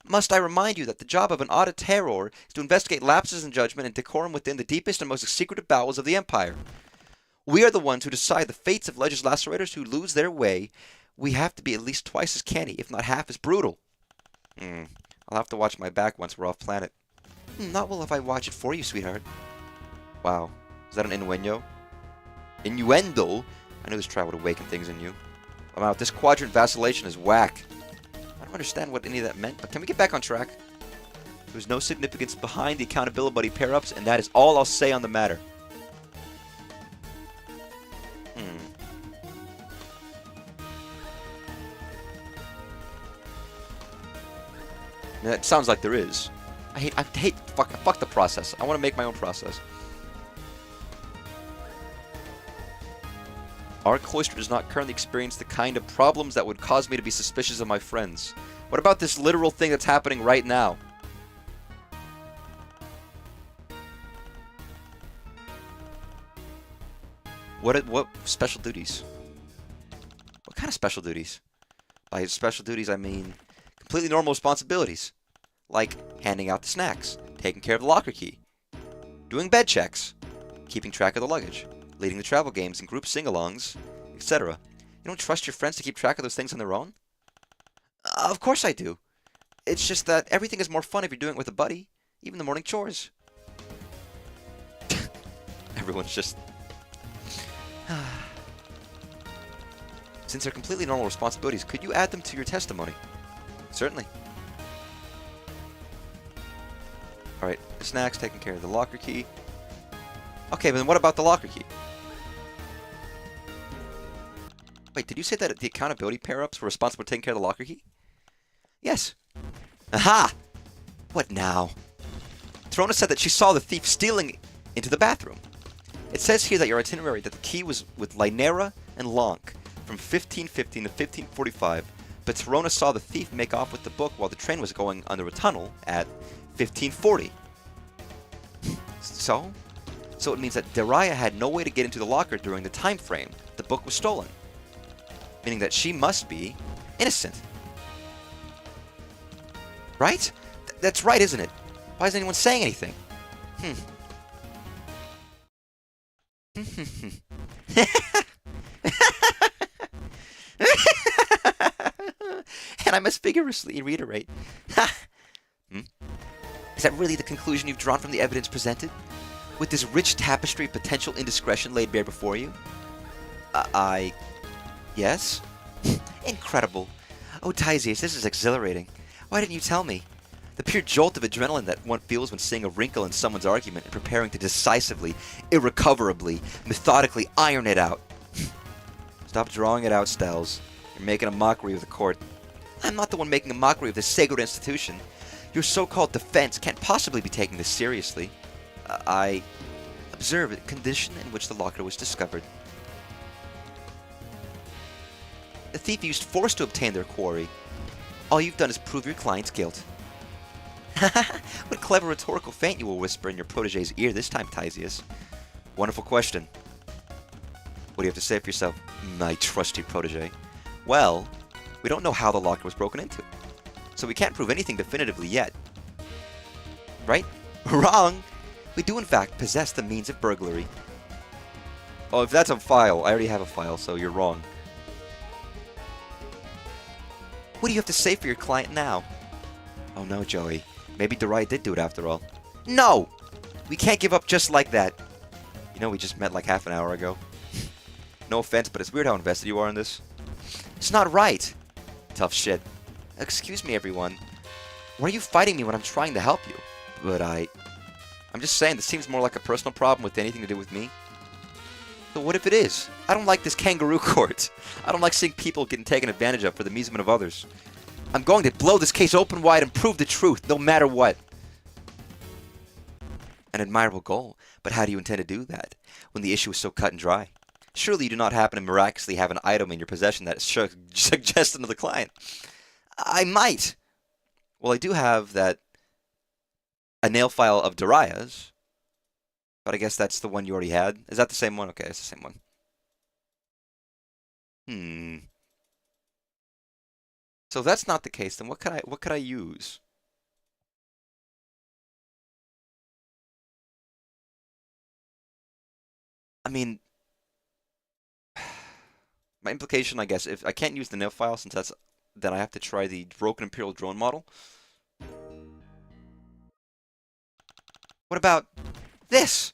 Must I remind you that the job of an auditor is to investigate lapses in judgment and decorum within the deepest and most secretive bowels of the Empire. We are the ones who decide the fates of legislators who lose their way. We have to be at least twice as canny, if not half as brutal. I'll have to watch my back once we're off planet. Not well if I watch it for you, sweetheart. Wow. Is that an innuendo? Innuendo? I knew this trial would awaken things in you. I'm out. This quadrant vacillation is whack. I don't understand what any of that meant, but can we get back on track? There's no significance behind the accountability buddy pair-ups, and that is all I'll say on the matter. It sounds like there is. Fuck the process. I want to make my own process. Our cloister does not currently experience the kind of problems that would cause me to be suspicious of my friends. What about this literal thing that's happening right now? What special duties? What kind of special duties? By special duties, I mean completely normal responsibilities. Like handing out the snacks, taking care of the locker key, doing bed checks, keeping track of the luggage, leading the travel games and group sing-alongs, etc. You don't trust your friends to keep track of those things on their own? Of course I do. It's just that everything is more fun if you're doing it with a buddy. Even the morning chores. Everyone's just... Since they're completely normal responsibilities, could you add them to your testimony? Certainly. Alright, snacks taken care of. The locker key. Okay, but then what about the locker key? Wait, did you say that the accountability pair-ups were responsible for taking care of the locker key? Yes. Aha! What now? Torona said that she saw the thief stealing into the bathroom. It says here that your itinerary that the key was with Lynera and Lonk from 1515 to 1545, but Torona saw the thief make off with the book while the train was going under a tunnel at 1540. So it means that Daria had no way to get into the locker during the time frame the book was stolen, meaning that she must be innocent. Right? That's right, isn't it? Why isn't anyone saying anything? And I must vigorously reiterate. Is that really the conclusion you've drawn from the evidence presented? With this rich tapestry of potential indiscretion laid bare before you? Yes? Incredible. Oh, Tysius, this is exhilarating. Why didn't you tell me? The pure jolt of adrenaline that one feels when seeing a wrinkle in someone's argument and preparing to decisively, irrecoverably, methodically iron it out. Stop drawing it out, Stells. You're making a mockery of the court. I'm not the one making a mockery of this sacred institution. Your so-called defense can't possibly be taking this seriously. I observe the condition in which the locker was discovered. The thief used force to obtain their quarry. All you've done is prove your client's guilt. What clever rhetorical feint you will whisper in your protege's ear this time, Tysius. Wonderful question. What do you have to say for yourself, my trusty protege? Well, we don't know how the locker was broken into, so we can't prove anything definitively yet. Right? Wrong! We do in fact possess the means of burglary. Oh, if that's a file, I already have a file, so you're wrong. What do you have to say for your client now? Oh no, Joey. Maybe Darai did do it after all. No! We can't give up just like that. You know, we just met like half an hour ago. No offense, but it's weird how invested you are in this. It's not right. Tough shit. Excuse me, everyone. Why are you fighting me when I'm trying to help you? But I'm just saying, this seems more like a personal problem with anything to do with me. So what if it is? I don't like this kangaroo court. I don't like seeing people getting taken advantage of for the amusement of others. I'm going to blow this case open wide and prove the truth, no matter what. An admirable goal, but how do you intend to do that, when the issue is so cut and dry? Surely you do not happen to miraculously have an item in your possession that suggests to the client. I might. Well, I do have a nail file of Daria's, but I guess that's the one you already had. Is that the same one? Okay, it's the same one. So if that's not the case, then what could I use? I mean, my implication, I guess, if I can't use the nail file since then I have to try the broken Imperial drone model. What about this?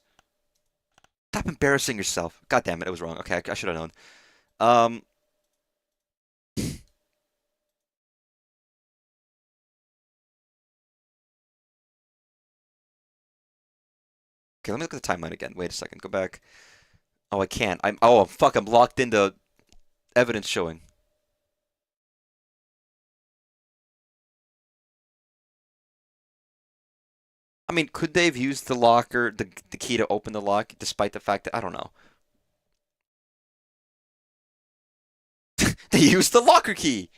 Stop embarrassing yourself. God damn it, it was wrong. Okay, I should have known. Okay, let me look at the timeline again. Wait a second. Go back. Oh, I can't. Oh, fuck, I'm locked into evidence showing. I mean, could they have used the locker, the key to open the lock, despite the fact that, I don't know. They used the locker key!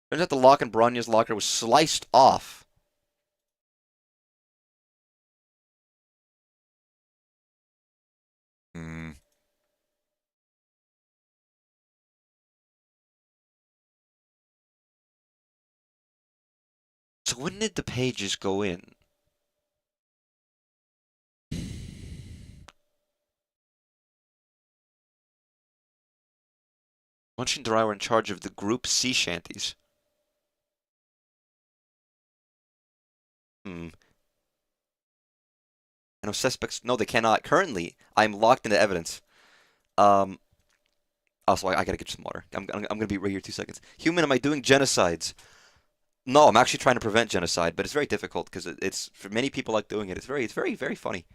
Turns out the lock in Bronya's locker was sliced off. So when did the pages go in? Munch and Darai were in charge of the group sea shanties. Hmm. I know suspects. No, they cannot. Currently, I'm locked into evidence. Um. Also, I gotta get some water. I'm gonna be right here 2 seconds. Human, am I doing genocides? No, I'm actually trying to prevent genocide, but it's very difficult because it's for many people like doing it. Very funny.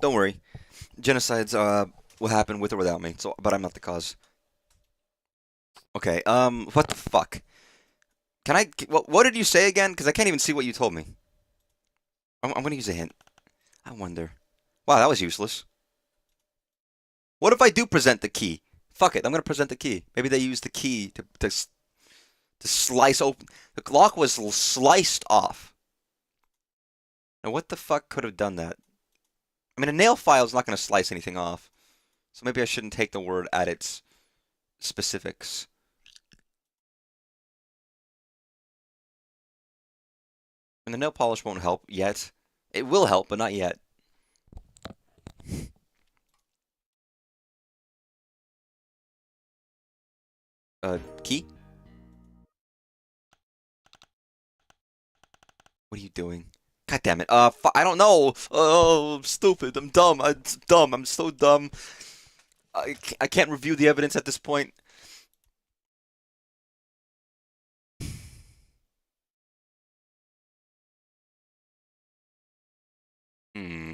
Don't worry, genocides will happen with or without me. So, but I'm not the cause. Okay. What the fuck? Can I? What did you say again? Because I can't even see what you told me. I'm gonna use a hint. I wonder. Wow, that was useless. What if I do present the key? Fuck it, I'm gonna present the key. Maybe they use the key to slice open. The lock was sliced off. Now, what the fuck could have done that? I mean, a nail file is not gonna slice anything off, so maybe I shouldn't take the word at its specifics. And the nail polish won't help yet. It will help, but not yet. Key? What are you doing? God damn it. I don't know. Oh, I'm stupid. I'm dumb. I'm dumb. I'm so dumb. I can't review the evidence at this point. Hmm.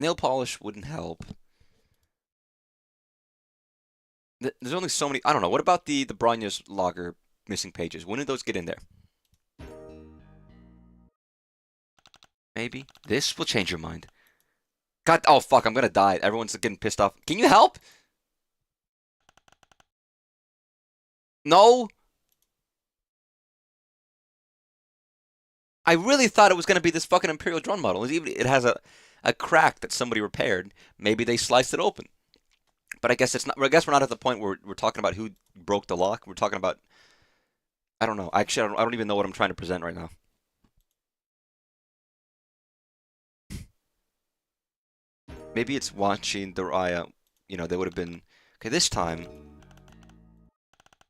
Nail polish wouldn't help. There's only so many. I don't know. What about the Branyas logger missing pages? When did those get in there? Maybe. This will change your mind. God. Oh, fuck. I'm gonna die. Everyone's getting pissed off. Can you help? No? I really thought it was gonna be this fucking Imperial drone model. It has a crack that somebody repaired. Maybe they sliced it open. But I guess it's not. I guess we're not at the point where we're talking about who broke the lock. We're talking about. I don't know. Actually, I don't even know what I'm trying to present right now. Maybe it's watching the Raya. You know, they would have been. Okay, this time.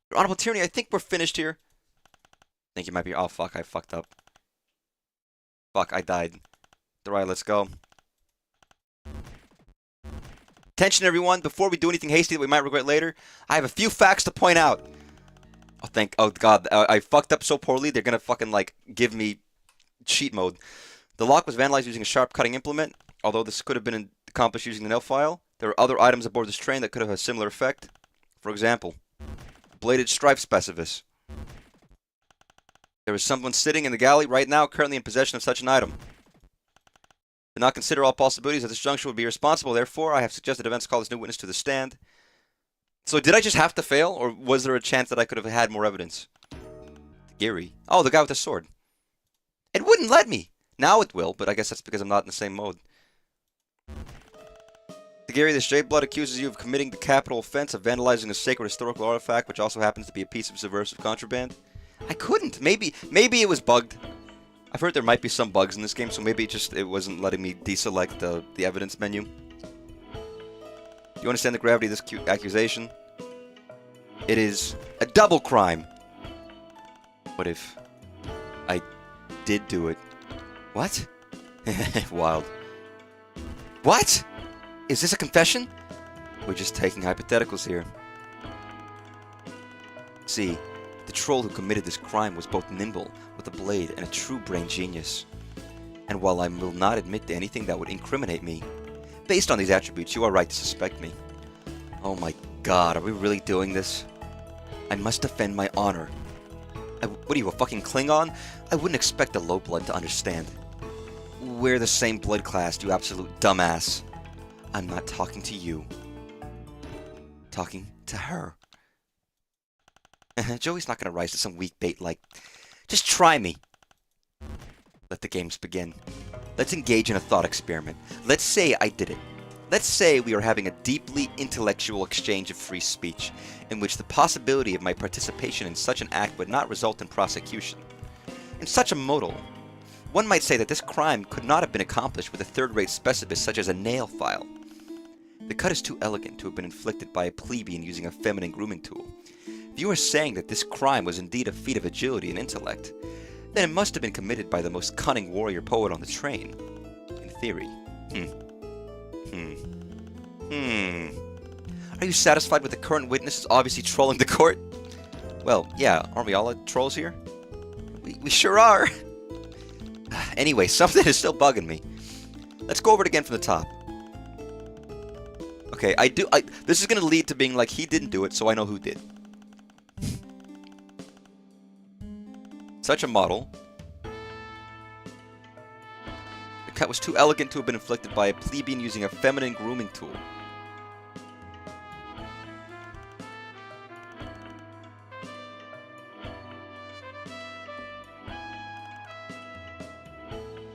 Your Honorable Tyranny, I think we're finished here. I think you might be. Oh, fuck. I fucked up. Fuck, I died. Raya, let's go. Attention, everyone. Before we do anything hasty that we might regret later, I have a few facts to point out. Oh, God. I fucked up so poorly, they're gonna fucking, like, give me cheat mode. The lock was vandalized using a sharp cutting implement. Although this could have been accomplished using the nail file, there are other items aboard this train that could have a similar effect. For example, bladed stripe specifics. There is someone sitting in the galley right now currently in possession of such an item. Do not consider all possibilities at this juncture would be irresponsible. Therefore, I have suggested events call this new witness to the stand. So did I just have to fail, or was there a chance that I could have had more evidence? Gary. Oh, the guy with the sword. It wouldn't let me. Now it will, but I guess that's because I'm not in the same mode. Gary, this J-Blood accuses you of committing the capital offense of vandalizing a sacred historical artifact, which also happens to be a piece of subversive contraband. I couldn't. Maybe it was bugged. I've heard there might be some bugs in this game, so maybe it wasn't letting me deselect the evidence menu. Do you understand the gravity of this accusation? It is a double crime. What if I did do it? What? Wild. What? Is this a confession? We're just taking hypotheticals here. See, the troll who committed this crime was both nimble with a blade and a true brain genius. And while I will not admit to anything that would incriminate me, based on these attributes, you are right to suspect me. Oh my God, are we really doing this? I must defend my honor. What are you, a fucking Klingon? I wouldn't expect a low blood to understand. We're the same blood class, you absolute dumbass. I'm not talking to you. talking to her. Joey's not going to rise to some weak bait like, just try me. Let the games begin. Let's engage in a thought experiment. Let's say I did it. Let's say we are having a deeply intellectual exchange of free speech, in which the possibility of my participation in such an act would not result in prosecution. In such a modal, one might say that this crime could not have been accomplished with a third-rate specimen such as a nail file. The cut is too elegant to have been inflicted by a plebeian using a feminine grooming tool. If you are saying that this crime was indeed a feat of agility and intellect, then it must have been committed by the most cunning warrior poet on the train. In theory. Are you satisfied with the current witnesses obviously trolling the court? Well, yeah, aren't we all trolls here? We sure are! Anyway, something is still bugging me. Let's go over it again from the top. Okay, this is gonna lead to being like, he didn't do it, so I know who did. Such a model. The cut was too elegant to have been inflicted by a plebeian using a feminine grooming tool.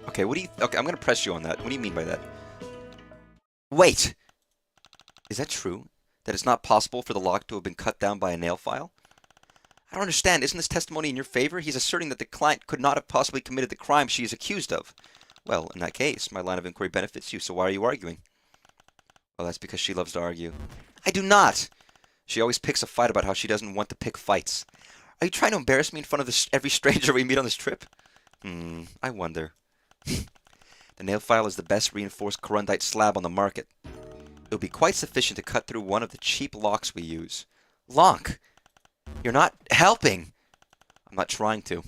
Okay, okay, I'm gonna press you on that. What do you mean by that? Wait! Is that true? That it's not possible for the lock to have been cut down by a nail file? I don't understand. Isn't this testimony in your favor? He's asserting that the client could not have possibly committed the crime she is accused of. Well, in that case, my line of inquiry benefits you, so why are you arguing? Well, that's because she loves to argue. I do not! She always picks a fight about how she doesn't want to pick fights. Are you trying to embarrass me in front of every stranger we meet on this trip? I wonder. The nail file is the best reinforced corundite slab on the market. It will be quite sufficient to cut through one of the cheap locks we use. Lonk! You're not helping! I'm not trying to.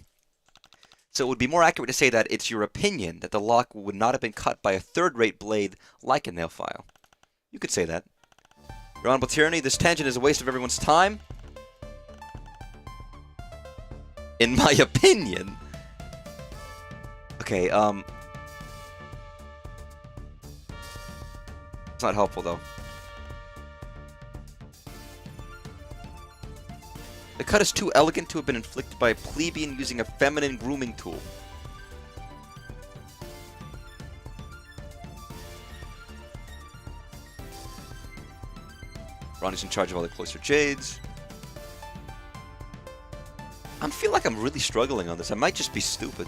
So it would be more accurate to say that it's your opinion that the lock would not have been cut by a third-rate blade like a nail file. You could say that. Your Honorable Tyranny, this tangent is a waste of everyone's time. In my opinion. Okay, it's not helpful, though. The cut is too elegant to have been inflicted by a plebeian using a feminine grooming tool. Ronnie's in charge of all the cloister jades. I feel like I'm really struggling on this. I might just be stupid.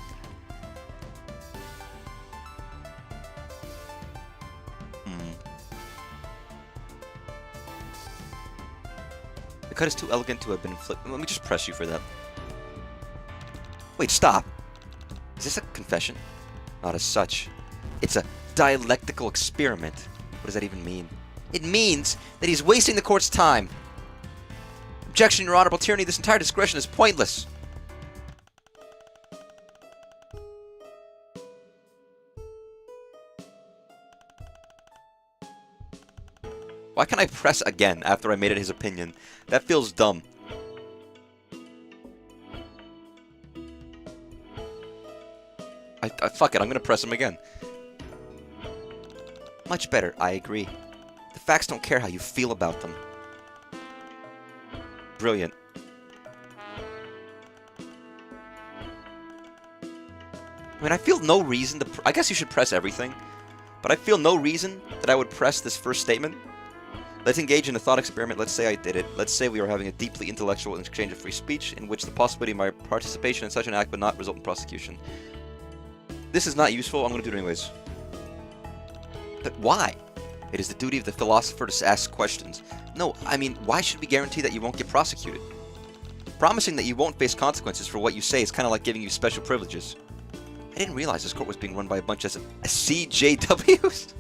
The cut is too elegant to have been inflicted. Let me just press you for that. Wait, stop! Is this a confession? Not as such. It's a dialectical experiment. What does that even mean? It means that he's wasting the court's time. Objection, Your Honorable Tyranny. This entire discretion is pointless. Why can't I press again after I made it his opinion? That feels dumb. Fuck it, I'm gonna press him again. Much better, I agree. The facts don't care how you feel about them. Brilliant. I mean, I feel no reason to... I guess you should press everything. But I feel no reason that I would press this first statement. Let's engage in a thought experiment. Let's say I did it. Let's say we are having a deeply intellectual exchange of free speech in which the possibility of my participation in such an act would not result in prosecution. This is not useful. I'm going to do it anyways. But why? It is the duty of the philosopher to ask questions. No, I mean, why should we guarantee that you won't get prosecuted? Promising that you won't face consequences for what you say is kind of like giving you special privileges. I didn't realize this court was being run by a bunch of CJWs.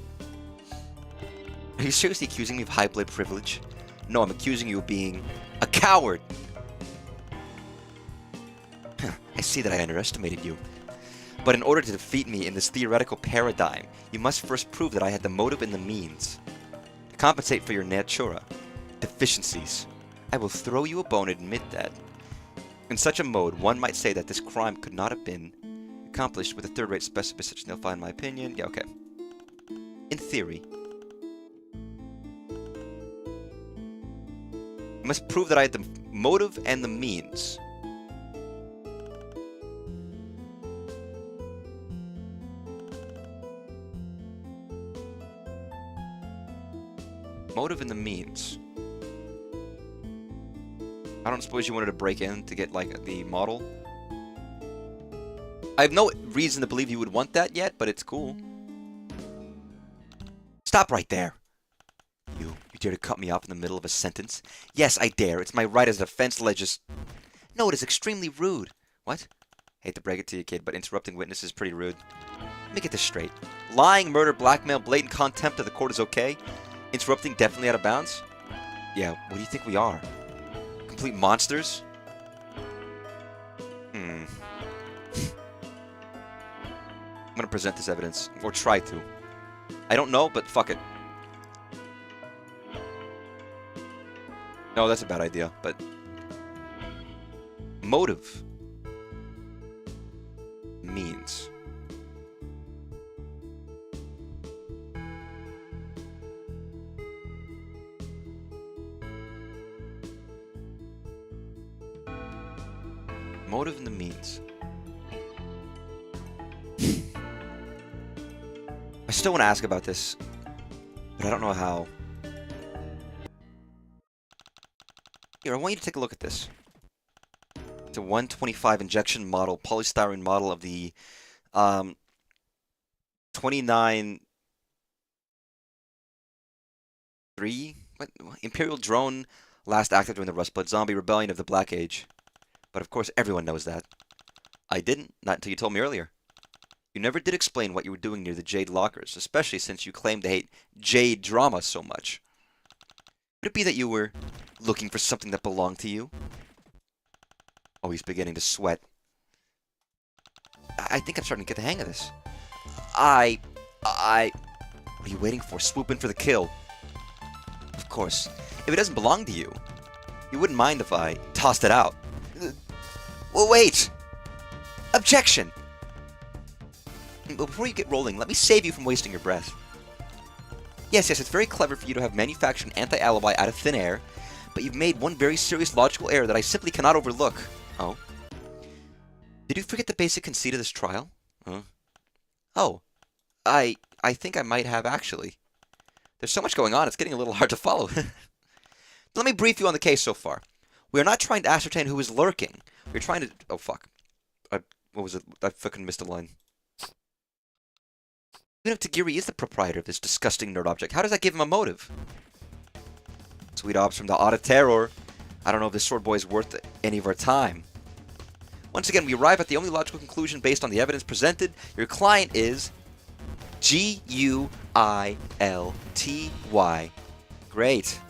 Are you seriously accusing me of high blood privilege? No, I'm accusing you of being a coward. I see that I underestimated you. But in order to defeat me in this theoretical paradigm, you must first prove that I had the motive and the means. To compensate for your natura deficiencies, I will throw you a bone and admit that. In such a mode, one might say that this crime could not have been accomplished with a third-rate specimen such as nail file, in my opinion. Yeah, okay. In theory. You must prove that I had the motive and the means. Motive and the means. I don't suppose you wanted to break in to get, like, the model? I have no reason to believe you would want that yet, but it's cool. Stop right there. You dare to cut me off in the middle of a sentence? Yes, I dare. It's my right as a defense legis... No, it is extremely rude. What? Hate to break it to you, kid, but interrupting witnesses is pretty rude. Let me get this straight. Lying, murder, blackmail, blatant contempt of the court is okay? Interrupting definitely out of bounds? Yeah, what do you think we are? Complete monsters? I'm gonna present this evidence. Or try to. I don't know, but fuck it. No, that's a bad idea, but... Motive. Means. Motive and the means. I still want to ask about this, but I don't know how. Here, I want you to take a look at this. It's a 125 injection model, polystyrene model of the 29-3 what? Imperial drone last active during the Rust Blood Zombie Rebellion of the Black Age. But of course, everyone knows that. I didn't, not until you told me earlier. You never did explain what you were doing near the Jade Lockers, especially since you claim to hate Jade drama so much. Could it be that you were looking for something that belonged to you? Oh, he's beginning to sweat. I think I'm starting to get the hang of this. What are you waiting for? Swoop in for the kill. Of course. If it doesn't belong to you, you wouldn't mind if I tossed it out. Well, wait! Objection! But before you get rolling, let me save you from wasting your breath. Yes, it's very clever for you to have manufactured an anti-alibi out of thin air, but you've made one very serious logical error that I simply cannot overlook. Oh? Did you forget the basic conceit of this trial? Huh? Oh. I think I might have, actually. There's so much going on, it's getting a little hard to follow. Let me brief you on the case so far. We are not trying to ascertain who is lurking. We're trying to... Oh, fuck. What was it? I fucking missed a line. Even if Tagiri is the proprietor of this disgusting nerd object, how does that give him a motive? Sweet obs from the Auto Terror. I don't know if this sword boy is worth any of our time. Once again, we arrive at the only logical conclusion based on the evidence presented. Your client is... G-U-I-L-T-Y. Great.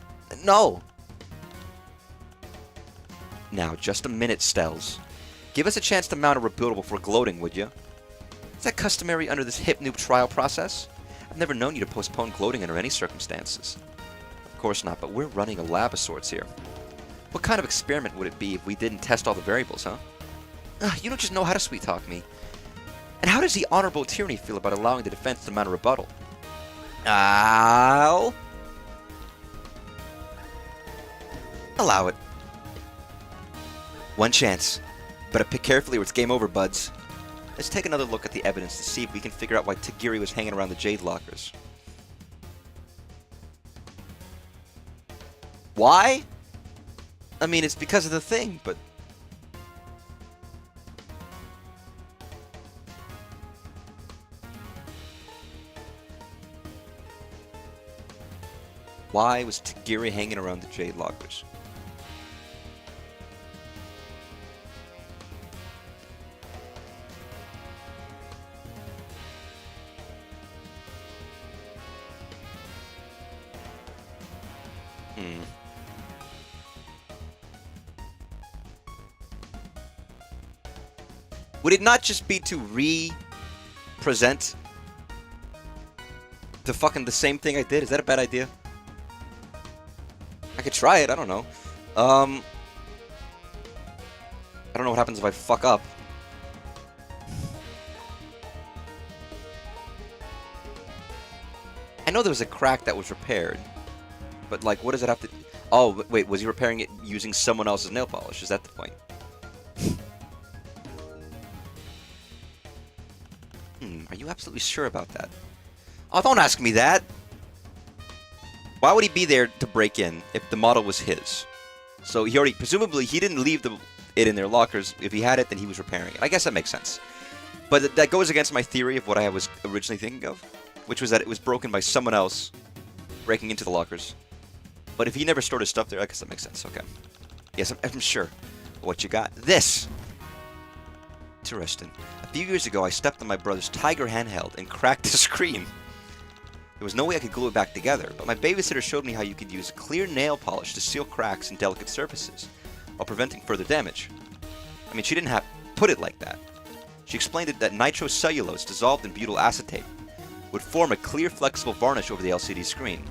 No! Now, just a minute, Stells. Give us a chance to mount a rebuttal before gloating, would you? Is that customary under this hip noob trial process? I've never known you to postpone gloating under any circumstances. Of course not, but we're running a lab of sorts here. What kind of experiment would it be if we didn't test all the variables, huh? You don't just know how to sweet-talk me. And how does the Honorable Tyranny feel about allowing the defense to mount a rebuttal? I'll... allow it. One chance. Better pick carefully or it's game over, buds. Let's take another look at the evidence to see if we can figure out why Tagiri was hanging around the Jade Lockers. Why? I mean, it's because of the thing, but... Why was Tagiri hanging around the Jade Lockers? Would it not just be to re-present the fucking the same thing I did? Is that a bad idea? I could try it, I don't know. I don't know what happens if I fuck up. I know there was a crack that was repaired, but like, what does it have to... Oh, wait, was he repairing it using someone else's nail polish? Is that the point? Are you absolutely sure about that? Oh, don't ask me that! Why would he be there to break in if the model was his? So he already... Presumably, he didn't leave it in their lockers. If he had it, then he was repairing it. I guess that makes sense. But that goes against my theory of what I was originally thinking of, which was that it was broken by someone else breaking into the lockers. But if he never stored his stuff there, I guess that makes sense. Okay. Yes, I'm sure. What you got? This! Interesting. A few years ago, I stepped on my brother's Tiger handheld and cracked the screen. There was no way I could glue it back together, but my babysitter showed me how you could use clear nail polish to seal cracks in delicate surfaces, while preventing further damage. I mean, she didn't have put it like that. She explained it that nitrocellulose dissolved in butyl acetate would form a clear, flexible varnish over the LCD screen.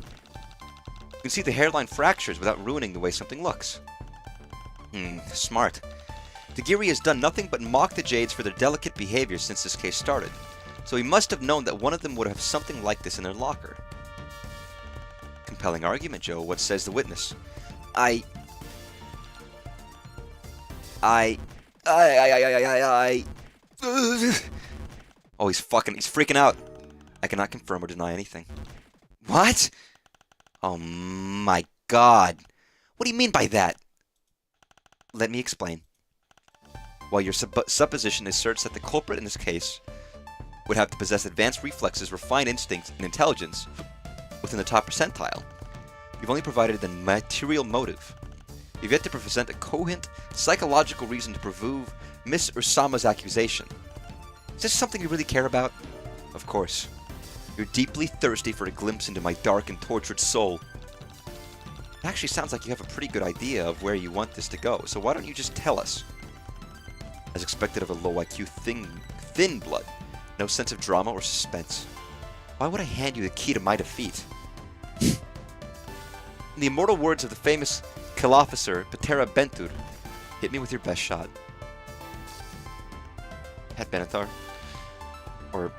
You can see the hairline fractures without ruining the way something looks. Smart. Dagiri has done nothing but mock the Jades for their delicate behavior since this case started, so he must have known that one of them would have something like this in their locker. Compelling argument, Joe. What says the witness? Oh, he's freaking out. I cannot confirm or deny anything. What? Oh my god. What do you mean by that? Let me explain. While your supposition asserts that the culprit in this case would have to possess advanced reflexes, refined instincts, and intelligence within the top percentile, you've only provided the material motive. You've yet to present a coherent, psychological reason to prove Miss Ursama's accusation. Is this something you really care about? Of course. You're deeply thirsty for a glimpse into my dark and tortured soul. It actually sounds like you have a pretty good idea of where you want this to go, so why don't you just tell us? As expected of a low IQ thin blood, no sense of drama or suspense. Why would I hand you the key to my defeat? In the immortal words of the famous kill officer Patera Bentur, hit me with your best shot. Pat Benathar. Or...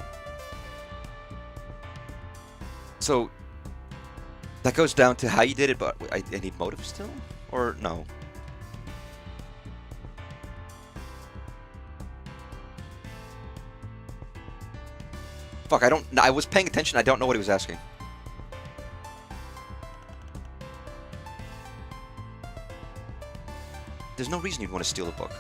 So, that goes down to how you did it, but I need motive still? Or no? Fuck, I was paying attention, I don't know what he was asking. There's no reason you'd want to steal the book.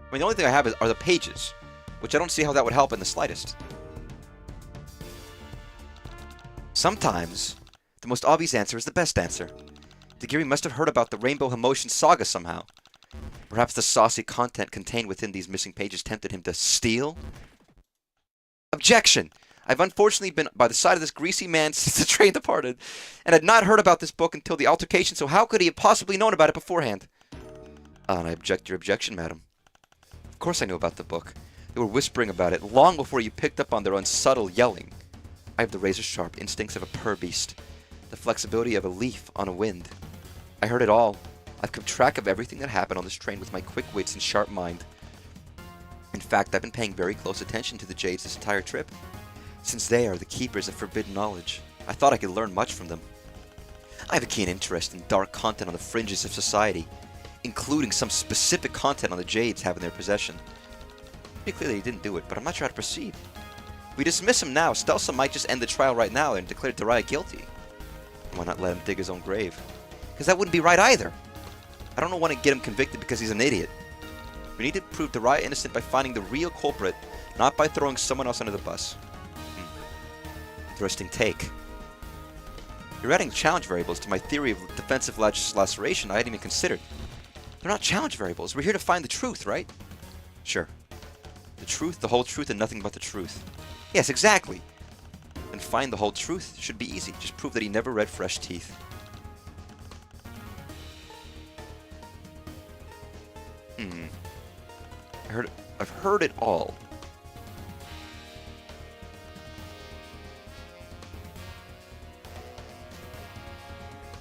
I mean, the only thing I have are the pages, which I don't see how that would help in the slightest. Sometimes, the most obvious answer is the best answer. Dagiri must have heard about the Rainbow Emotion saga somehow. Perhaps the saucy content contained within these missing pages tempted him to steal? Objection! I've unfortunately been by the side of this greasy man since the train departed, and had not heard about this book until the altercation, so how could he have possibly known about it beforehand? And I object your objection, madam. Of course I knew about the book. They were whispering about it long before you picked up on their unsubtle yelling. I have the razor-sharp instincts of a purr beast, the flexibility of a leaf on a wind. I heard it all. I've kept track of everything that happened on this train with my quick wits and sharp mind. In fact, I've been paying very close attention to the Jades this entire trip. Since they are the keepers of forbidden knowledge, I thought I could learn much from them. I have a keen interest in dark content on the fringes of society, including some specific content on the Jades have in their possession. Pretty clearly he didn't do it, but I'm not sure how to proceed. If we dismiss him now, Stelsa might just end the trial right now and declare Daria guilty. Why not let him dig his own grave? Because that wouldn't be right either. I don't want to get him convicted because he's an idiot. We need to prove Daria innocent by finding the real culprit, not by throwing someone else under the bus. Interesting take. You're adding challenge variables to my theory of defensive laceration I hadn't even considered. They're not challenge variables. We're here to find the truth, right? Sure. The truth, the whole truth, and nothing but the truth. Yes, exactly. And find the whole truth should be easy. Just prove that he never read Fresh Teeth. I've heard it all.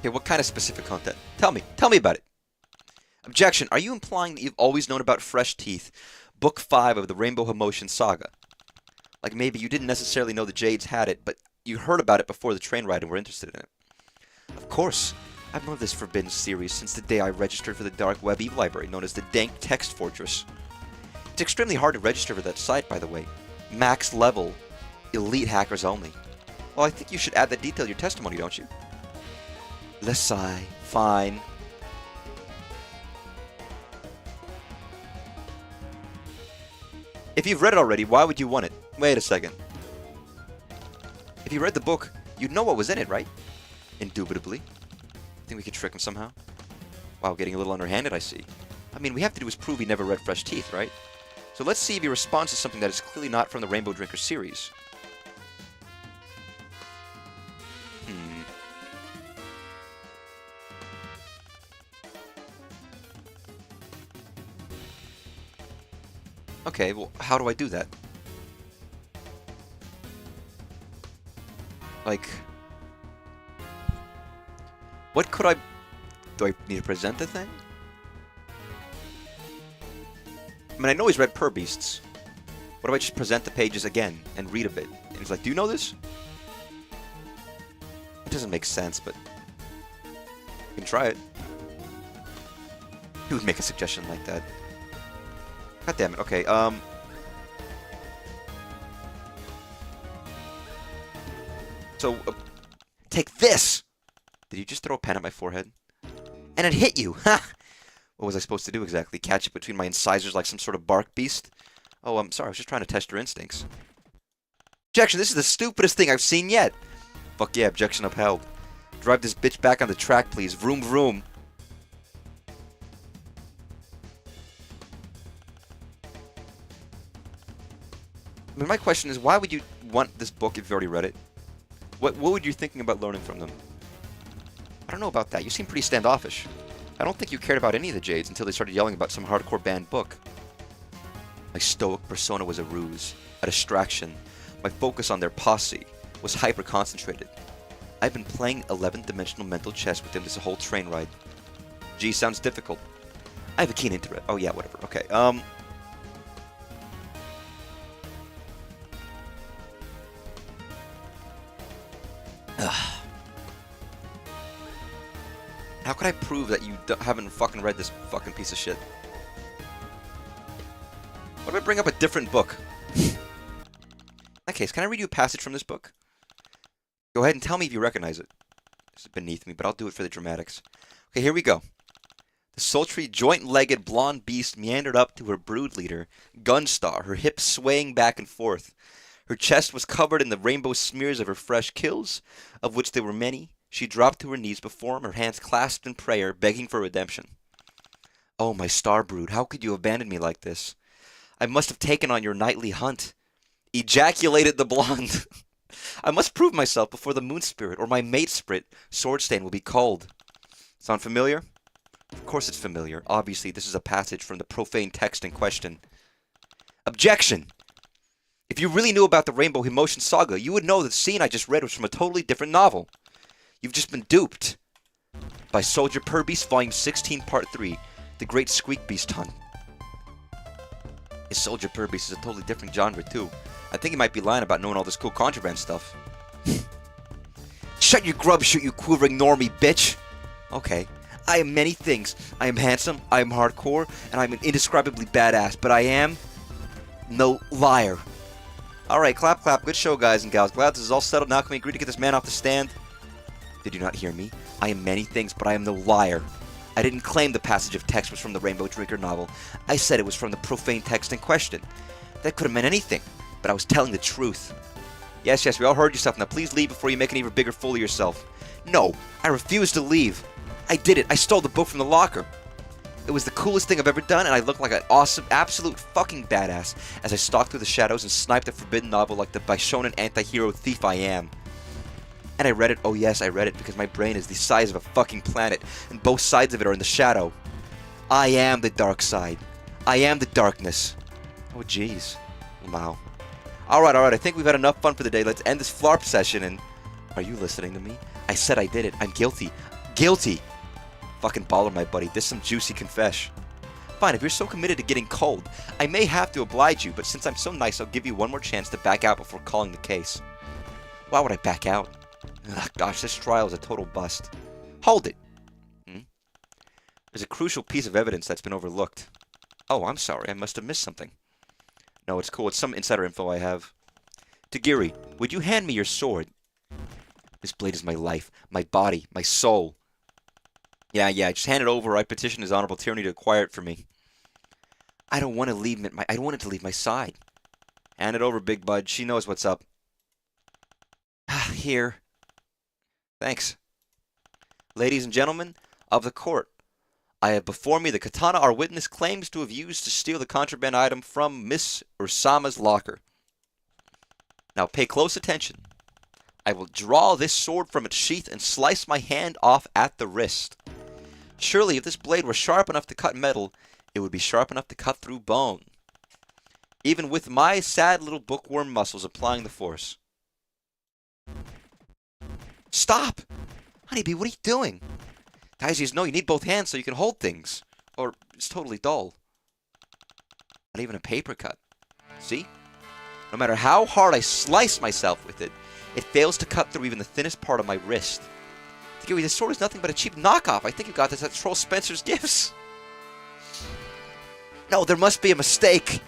Okay, what kind of specific content? Tell me about it. Objection, are you implying that you've always known about Fresh Teeth, Book 5 of the Rainbow Emotion Saga? Like maybe you didn't necessarily know the Jades had it, but you heard about it before the train ride and were interested in it. Of course. I've known this Forbidden series since the day I registered for the dark web e-library known as the Dank Text Fortress. It's extremely hard to register for that site, by the way. Max level, elite hackers only. Well, I think you should add that detail to your testimony, don't you? Let's sigh. Fine. If you've read it already, why would you want it? Wait a second. If you read the book, you'd know what was in it, right? Indubitably. Think we could trick him somehow? Wow, getting a little underhanded, I see. I mean, we have to do is prove he never read Fresh Teeth, right? So let's see if he responds to something that is clearly not from the Rainbow Drinker series. Okay, well, how do I do that? Like, what could I... Do I need to present the thing? I mean, I know he's read Per Beasts. What if I just present the pages again and read a bit? And he's like, do you know this? It doesn't make sense, but... you can try it. Who would make a suggestion like that? God damn it, okay, So, take this! Did you just throw a pen at my forehead? And it hit you! Ha! What was I supposed to do exactly? Catch it between my incisors like some sort of bark beast? Oh, I'm sorry, I was just trying to test your instincts. Objection, this is the stupidest thing I've seen yet! Fuck yeah, objection upheld. Drive this bitch back on the track, please. Vroom vroom. I mean, my question is, why would you want this book if you've already read it? What would you thinking about learning from them? I don't know about that. You seem pretty standoffish. I don't think you cared about any of the Jades until they started yelling about some hardcore banned book. My stoic persona was a ruse, a distraction. My focus on their posse was hyper-concentrated. I've been playing 11th dimensional mental chess with them this whole train ride. Gee, sounds difficult. I have a keen interest. Oh yeah, whatever. Okay, How could I prove that you haven't fucking read this fucking piece of shit? What if I bring up a different book? In that case, can I read you a passage from this book? Go ahead and tell me if you recognize it. This is beneath me, but I'll do it for the dramatics. Okay, here we go. The sultry, joint-legged blonde beast meandered up to her brood leader, Gunstar, her hips swaying back and forth. Her chest was covered in the rainbow smears of her fresh kills, of which there were many. She dropped to her knees before him, her hands clasped in prayer, begging for redemption. Oh, my star brood, how could you abandon me like this? I must have taken on your nightly hunt. Ejaculated the blonde. I must prove myself before the moon spirit, or my mate spirit, Swordstain, will be called. Sound familiar? Of course it's familiar. Obviously, this is a passage from the profane text in question. Objection! If you really knew about the Rainbow Emotion Saga, you would know that the scene I just read was from a totally different novel. You've just been duped by Soldier Per Beast, Volume 16, Part 3, The Great Squeak Beast Hunt. His Soldier Per Beast is a totally different genre, too. I think he might be lying about knowing all this cool contraband stuff. Shut your grub shoot, you quivering normie, bitch! Okay. I am many things. I am handsome, I am hardcore, and I am an indescribably badass, but I am no liar. Alright, clap clap. Good show, guys and gals. Glad this is all settled now. Can we agree to get this man off the stand? Did you not hear me? I am many things, but I am no liar. I didn't claim the passage of text was from the Rainbow Drinker novel. I said it was from the profane text in question. That could have meant anything, but I was telling the truth. Yes, we all heard yourself. Now please leave before you make an even bigger fool of yourself. No, I refuse to leave. I did it. I stole the book from the locker. It was the coolest thing I've ever done, and I looked like an awesome, absolute fucking badass as I stalked through the shadows and sniped the forbidden novel like the Bishonen anti-hero thief I am. And I read it, oh yes, I read it, because my brain is the size of a fucking planet, and both sides of it are in the shadow. I am the dark side. I am the darkness. Oh jeez. Wow. Alright, I think we've had enough fun for the day. Let's end this flarp session, and... Are you listening to me? I said I did it. I'm guilty. Guilty. Fucking baller, my buddy. This some juicy confesh. Fine, if you're so committed to getting cold, I may have to oblige you, but since I'm so nice, I'll give you one more chance to back out before calling the case. Why would I back out? Ugh, gosh, this trial is a total bust. Hold it! There's a crucial piece of evidence that's been overlooked. Oh, I'm sorry, I must have missed something. No, it's cool, it's some insider info I have. Tagiri, would you hand me your sword? This blade is my life, my body, my soul. Yeah, just hand it over. I petition His Honorable Tyranny to acquire it for me. I don't want to leave it. I don't want it to leave my side. Hand it over, big bud. She knows what's up. Here. Thanks. Ladies and gentlemen of the court, I have before me the katana our witness claims to have used to steal the contraband item from Miss Ursama's locker. Now pay close attention. I will draw this sword from its sheath and slice my hand off at the wrist. Surely, if this blade were sharp enough to cut metal, it would be sharp enough to cut through bone. Even with my sad little bookworm muscles applying the force. Stop! Honeybee, what are you doing? Daisies, no, you need both hands so you can hold things. Or it's totally dull. Not even a paper cut. See? No matter how hard I slice myself with it, it fails to cut through even the thinnest part of my wrist. Tagiri, this sword is nothing but a cheap knockoff. I think you got this at Troll Spencer's Gifts. No, there must be a mistake.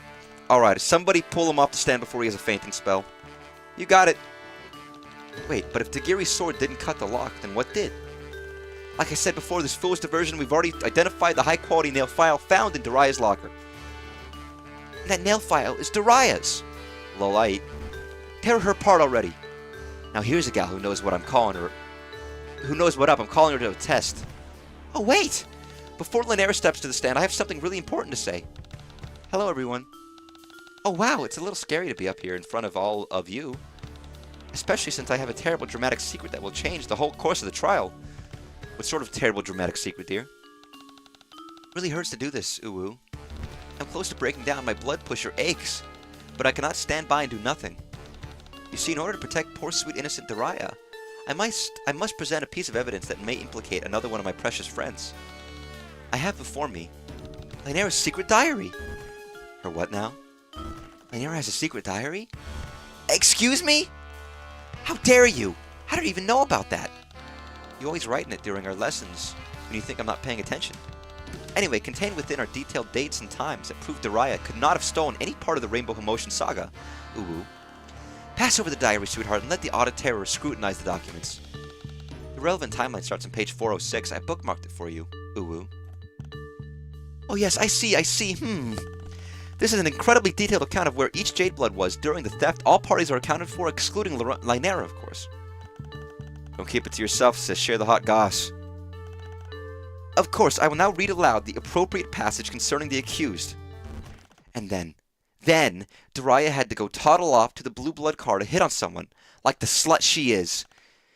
Alright, somebody pull him off the stand before he has a fainting spell. You got it. Wait, but if Tagiri's sword didn't cut the lock, then what did? Like I said before, this foolish diversion, we've already identified the high-quality nail file found in Daria's locker. And that nail file is Daria's. Lolite. Tear her apart already. Now here's a gal who knows what I'm calling her. Who knows what up? I'm calling her to a test. Oh, wait! Before Llanera steps to the stand, I have something really important to say. Hello, everyone. Oh, wow, it's a little scary to be up here in front of all of you. Especially since I have a terrible dramatic secret that will change the whole course of the trial. What sort of terrible dramatic secret, dear? Really hurts to do this, Uwu. I'm close to breaking down. My blood pusher aches. But I cannot stand by and do nothing. You see, in order to protect poor sweet innocent Daria, I must present a piece of evidence that may implicate another one of my precious friends. I have before me Llanera's secret diary. Her what now? Llanera has a secret diary? Excuse me? How dare you? How did you even know about that? You always write in it during our lessons when you think I'm not paying attention. Anyway, contained within are detailed dates and times that prove Daria could not have stolen any part of the Rainbow Commotion saga. Uwu. Pass over the diary, sweetheart, and let the audit terror scrutinize the documents. The relevant timeline starts on page 406. I bookmarked it for you, Uwu. Oh yes, I see. This is an incredibly detailed account of where each Jade Blood was during the theft. All parties are accounted for, excluding Llanera, of course. Don't keep it to yourself, sis. Share the hot goss. Of course, I will now read aloud the appropriate passage concerning the accused. And then, Daria had to go toddle off to the Blue Blood car to hit on someone, like the slut she is.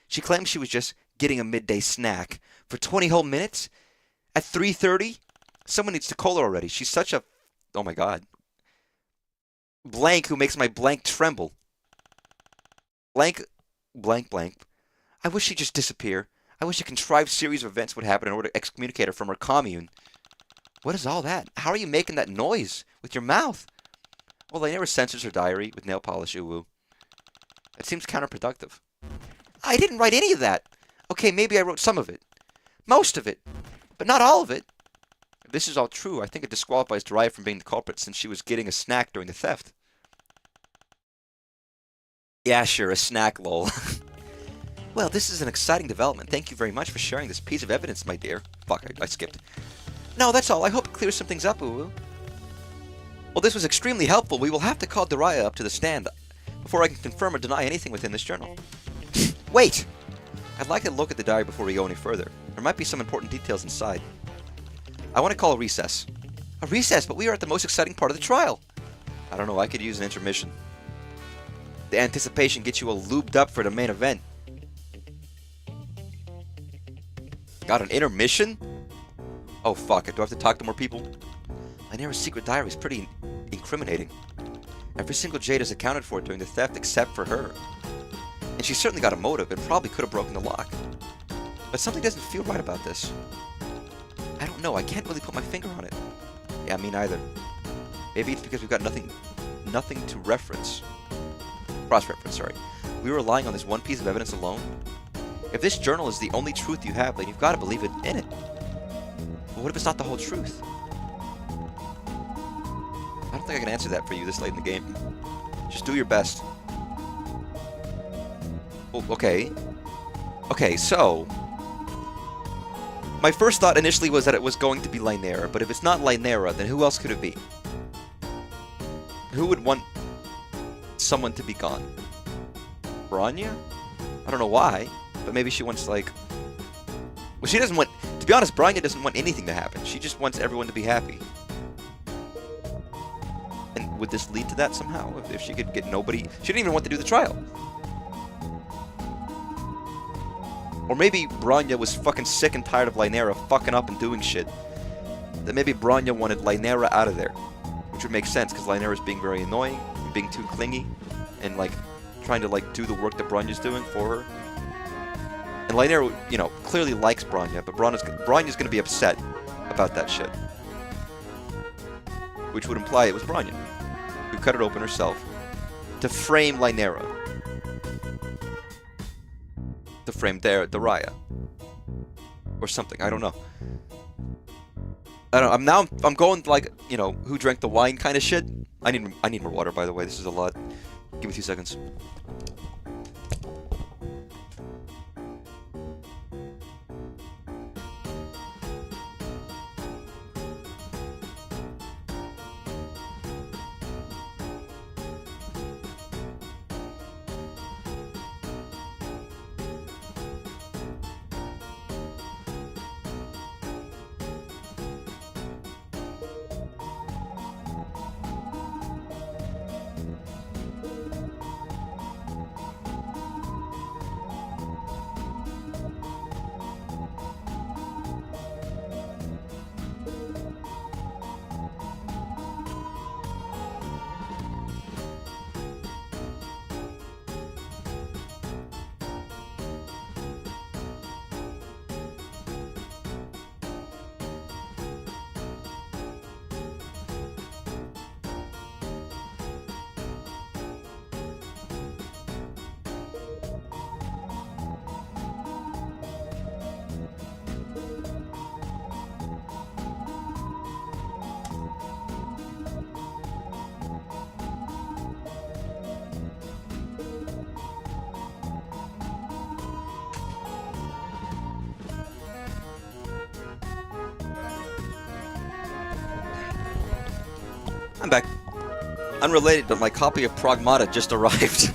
She claims she was just getting a midday snack. For 20 whole minutes? At 3:30? Someone needs to call her already. She's such a... Oh my god. Blank who makes my blank tremble. Blank. I wish she'd just disappear. I wish a contrived series of events would happen in order to excommunicate her from her commune. What is all that? How are you making that noise? With your mouth? Well, Llanera censors her diary with nail polish, Uwu. It seems counterproductive. I didn't write any of that. Okay, maybe I wrote some of it. Most of it. But not all of it. If this is all true, I think it disqualifies Daria from being the culprit since she was getting a snack during the theft. Yeah, sure, a snack, lol. Well, this is an exciting development. Thank you very much for sharing this piece of evidence, my dear. Fuck, I skipped. No, that's all. I hope it clears some things up, Uwu. Well, this was extremely helpful. We will have to call Daria up to the stand before I can confirm or deny anything within this journal. Wait! I'd like to look at the diary before we go any further. There might be some important details inside. I want to call a recess. A recess? But we are at the most exciting part of the trial. I don't know. I could use an intermission. The anticipation gets you all lubed up for the main event. Got an intermission? Oh, fuck it. Do I have to talk to more people? Llanera's secret diary is pretty incriminating. Every single Jade is accounted for during the theft except for her. And she certainly got a motive and probably could have broken the lock. But something doesn't feel right about this. I don't know. I can't really put my finger on it. Yeah, me neither. Maybe it's because we've got nothing to reference. Cross-reference, sorry. We were relying on this one piece of evidence alone. If this journal is the only truth you have, then you've got to believe it in it. But what if it's not the whole truth? I don't think I can answer that for you this late in the game. Just do your best. Oh, okay. Okay, so... my first thought initially was that it was going to be Lynera, but if it's not Lynera, then who else could it be? Who would want someone to be gone? Bronya? I don't know why, but maybe she wants, like... well, she doesn't want... to be honest, Bronya doesn't want anything to happen. She just wants everyone to be happy. And would this lead to that somehow? If she could get nobody... she didn't even want to do the trial. Or maybe Bronya was fucking sick and tired of Lynera fucking up and doing shit. That maybe Bronya wanted Lynera out of there. Which would make sense, because Lynera's being very annoying, and being too clingy, and, like, trying to, like, do the work that Bronya's doing for her. And Lynera, you know, clearly likes Bronya, but Bronya's gonna be upset about that shit. Which would imply it was Bronya, who cut it open herself to frame Lynera. To frame Raya. Or something, I don't know. I don't know, I'm going like, you know, who drank the wine kind of shit. I need more water, by the way, this is a lot. Give me 2 seconds. I'm back. Unrelated, but my copy of Pragmata just arrived.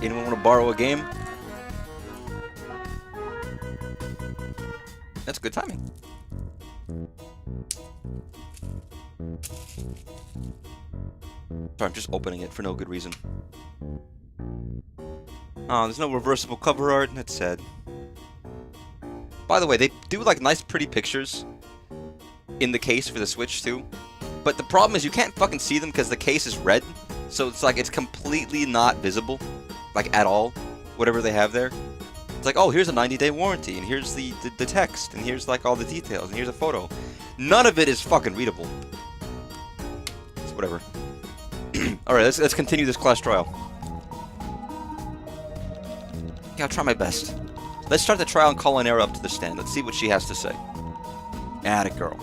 Anyone want to borrow a game? That's good timing. Sorry, I'm just opening it for no good reason. Oh, there's no reversible cover art. That's sad. By the way, they do like nice pretty pictures in the case for the Switch too. But the problem is you can't fucking see them because the case is red. So it's like it's completely not visible. Like at all. Whatever they have there. It's like, oh, here's a 90-day warranty, and here's the text, and here's like all the details, and here's a photo. None of it is fucking readable. So whatever. Alright, let's continue this class trial. Yeah, I'll try my best. Let's start the trial and call Lynera up to the stand. Let's see what she has to say. Atta girl.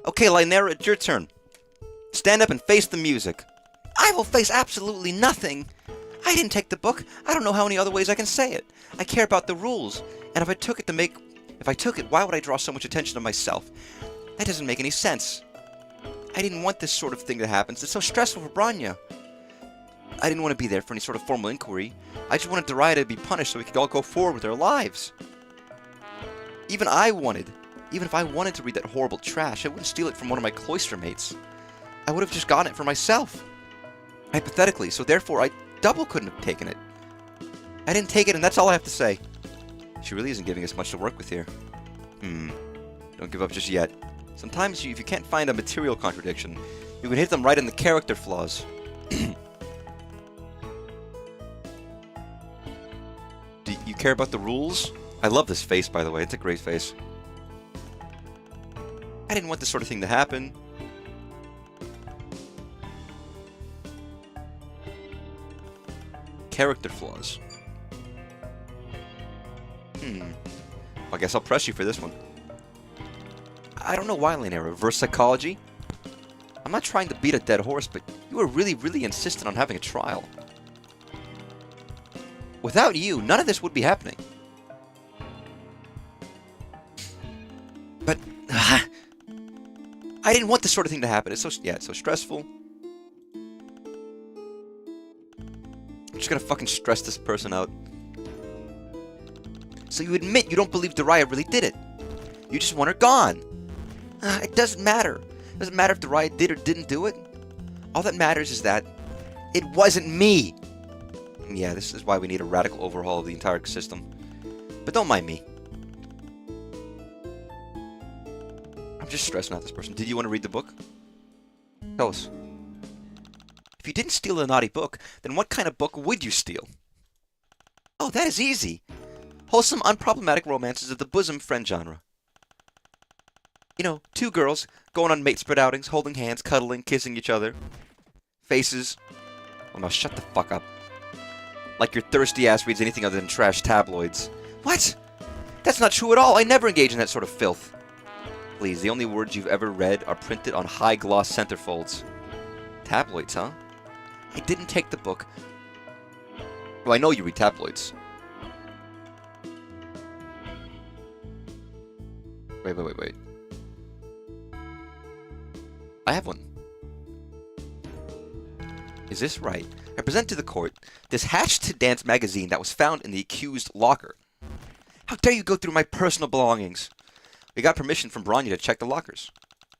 Okay, Lynera, it's your turn. Stand up and face the music. I will face absolutely nothing. I didn't take the book. I don't know how many other ways I can say it. I care about the rules. And if I took it, why would I draw so much attention to myself? That doesn't make any sense. I didn't want this sort of thing to happen. It's so stressful for Bronya. I didn't want to be there for any sort of formal inquiry. I just wanted Raya to be punished so we could all go forward with our lives. Even if I wanted to read that horrible trash, I wouldn't steal it from one of my cloister mates. I would have just gotten it for myself. Hypothetically, so therefore I double couldn't have taken it. I didn't take it, and that's all I have to say. She really isn't giving us much to work with here. Don't give up just yet. Sometimes if you can't find a material contradiction, you can hit them right in the character flaws. care about the rules? I love this face, by the way. It's a great face. I didn't want this sort of thing to happen. Character flaws. I guess I'll press you for this one. I don't know why, Linnea. Reverse psychology? I'm not trying to beat a dead horse, but you were really, really insistent on having a trial. Without you, none of this would be happening. But I didn't want this sort of thing to happen. It's so stressful. I'm just gonna fucking stress this person out. So you admit you don't believe Dariah really did it. You just want her gone. It doesn't matter. It doesn't matter if Dariah did or didn't do it. All that matters is that it wasn't me. Yeah, this is why we need a radical overhaul of the entire system. But don't mind me. I'm just stressing out this person. Did you want to read the book? Tell us. If you didn't steal a naughty book, then what kind of book would you steal? Oh, that is easy. Wholesome, unproblematic romances of the bosom friend genre. You know, two girls going on mate spread outings, holding hands, cuddling, kissing each other. Faces. Oh, now shut the fuck up. Like your thirsty ass reads anything other than trash tabloids. What? That's not true at all. I never engage in that sort of filth. Please, the only words you've ever read are printed on high-gloss centerfolds. Tabloids, huh? I didn't take the book. Well, I know you read tabloids. Wait. I have one. Is this right? I present to the court this Hatched to Dance magazine that was found in the accused locker. How dare you go through my personal belongings? We got permission from Bronya to check the lockers.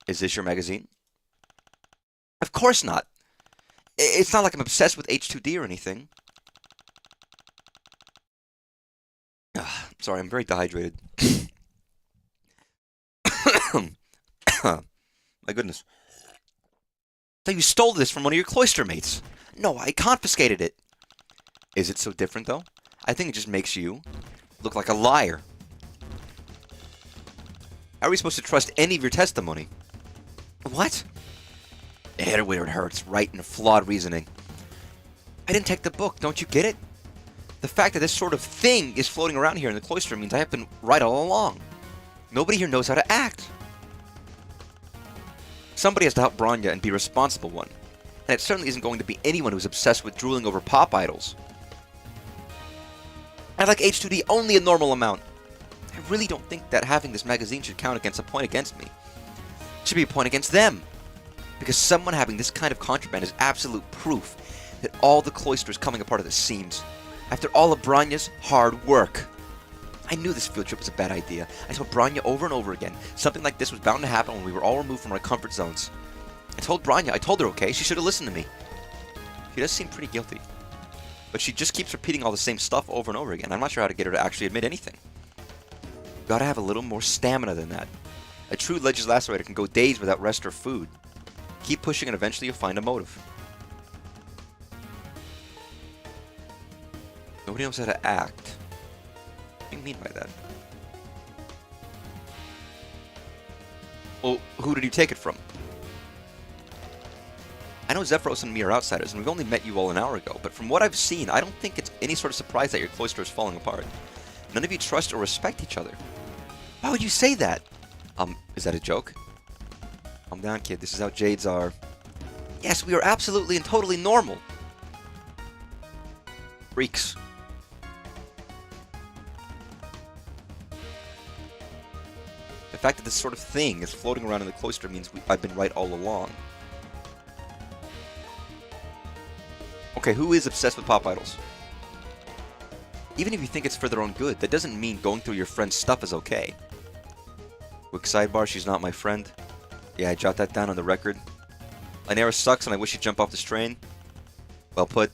Is this your magazine? Of course not. It's not like I'm obsessed with H2D or anything. Sorry, I'm very dehydrated. My goodness. So you stole this from one of your cloister mates. No, I confiscated it. Is it so different, though? I think it just makes you look like a liar. How are we supposed to trust any of your testimony? What? Hit it where it hurts, right and flawed reasoning. I didn't take the book, don't you get it? The fact that this sort of thing is floating around here in the cloister means I have been right all along. Nobody here knows how to act. Somebody has to help Bronya and be a responsible one. And it certainly isn't going to be anyone who's obsessed with drooling over pop idols. I like H2D only a normal amount. I really don't think that having this magazine should count against a point against me. It should be a point against them. Because someone having this kind of contraband is absolute proof that all the cloister is coming apart at the seams. After all of Bronya's hard work. I knew this field trip was a bad idea. I told Bronya over and over again. Something like this was bound to happen when we were all removed from our comfort zones. I told Bronya, I told her, okay? She should have listened to me. She does seem pretty guilty. But she just keeps repeating all the same stuff over and over again. I'm not sure how to get her to actually admit anything. You gotta have a little more stamina than that. A true legislator can go days without rest or food. Keep pushing and eventually you'll find a motive. Nobody knows how to act. What do you mean by that? Well, who did you take it from? I know Zephyros and me are outsiders, and we've only met you all an hour ago, but from what I've seen, I don't think it's any sort of surprise that your cloister is falling apart. None of you trust or respect each other. Why would you say that? Is that a joke? Calm down, kid. This is how Jades are. Yes, we are absolutely and totally normal. Freaks. The fact that this sort of thing is floating around in the cloister means I've been right all along. Okay, who is obsessed with pop idols? Even if you think it's for their own good, that doesn't mean going through your friend's stuff is okay. Quick sidebar, she's not my friend. Yeah, I jot that down on the record. Linnea sucks and I wish she'd jump off this train. Well put.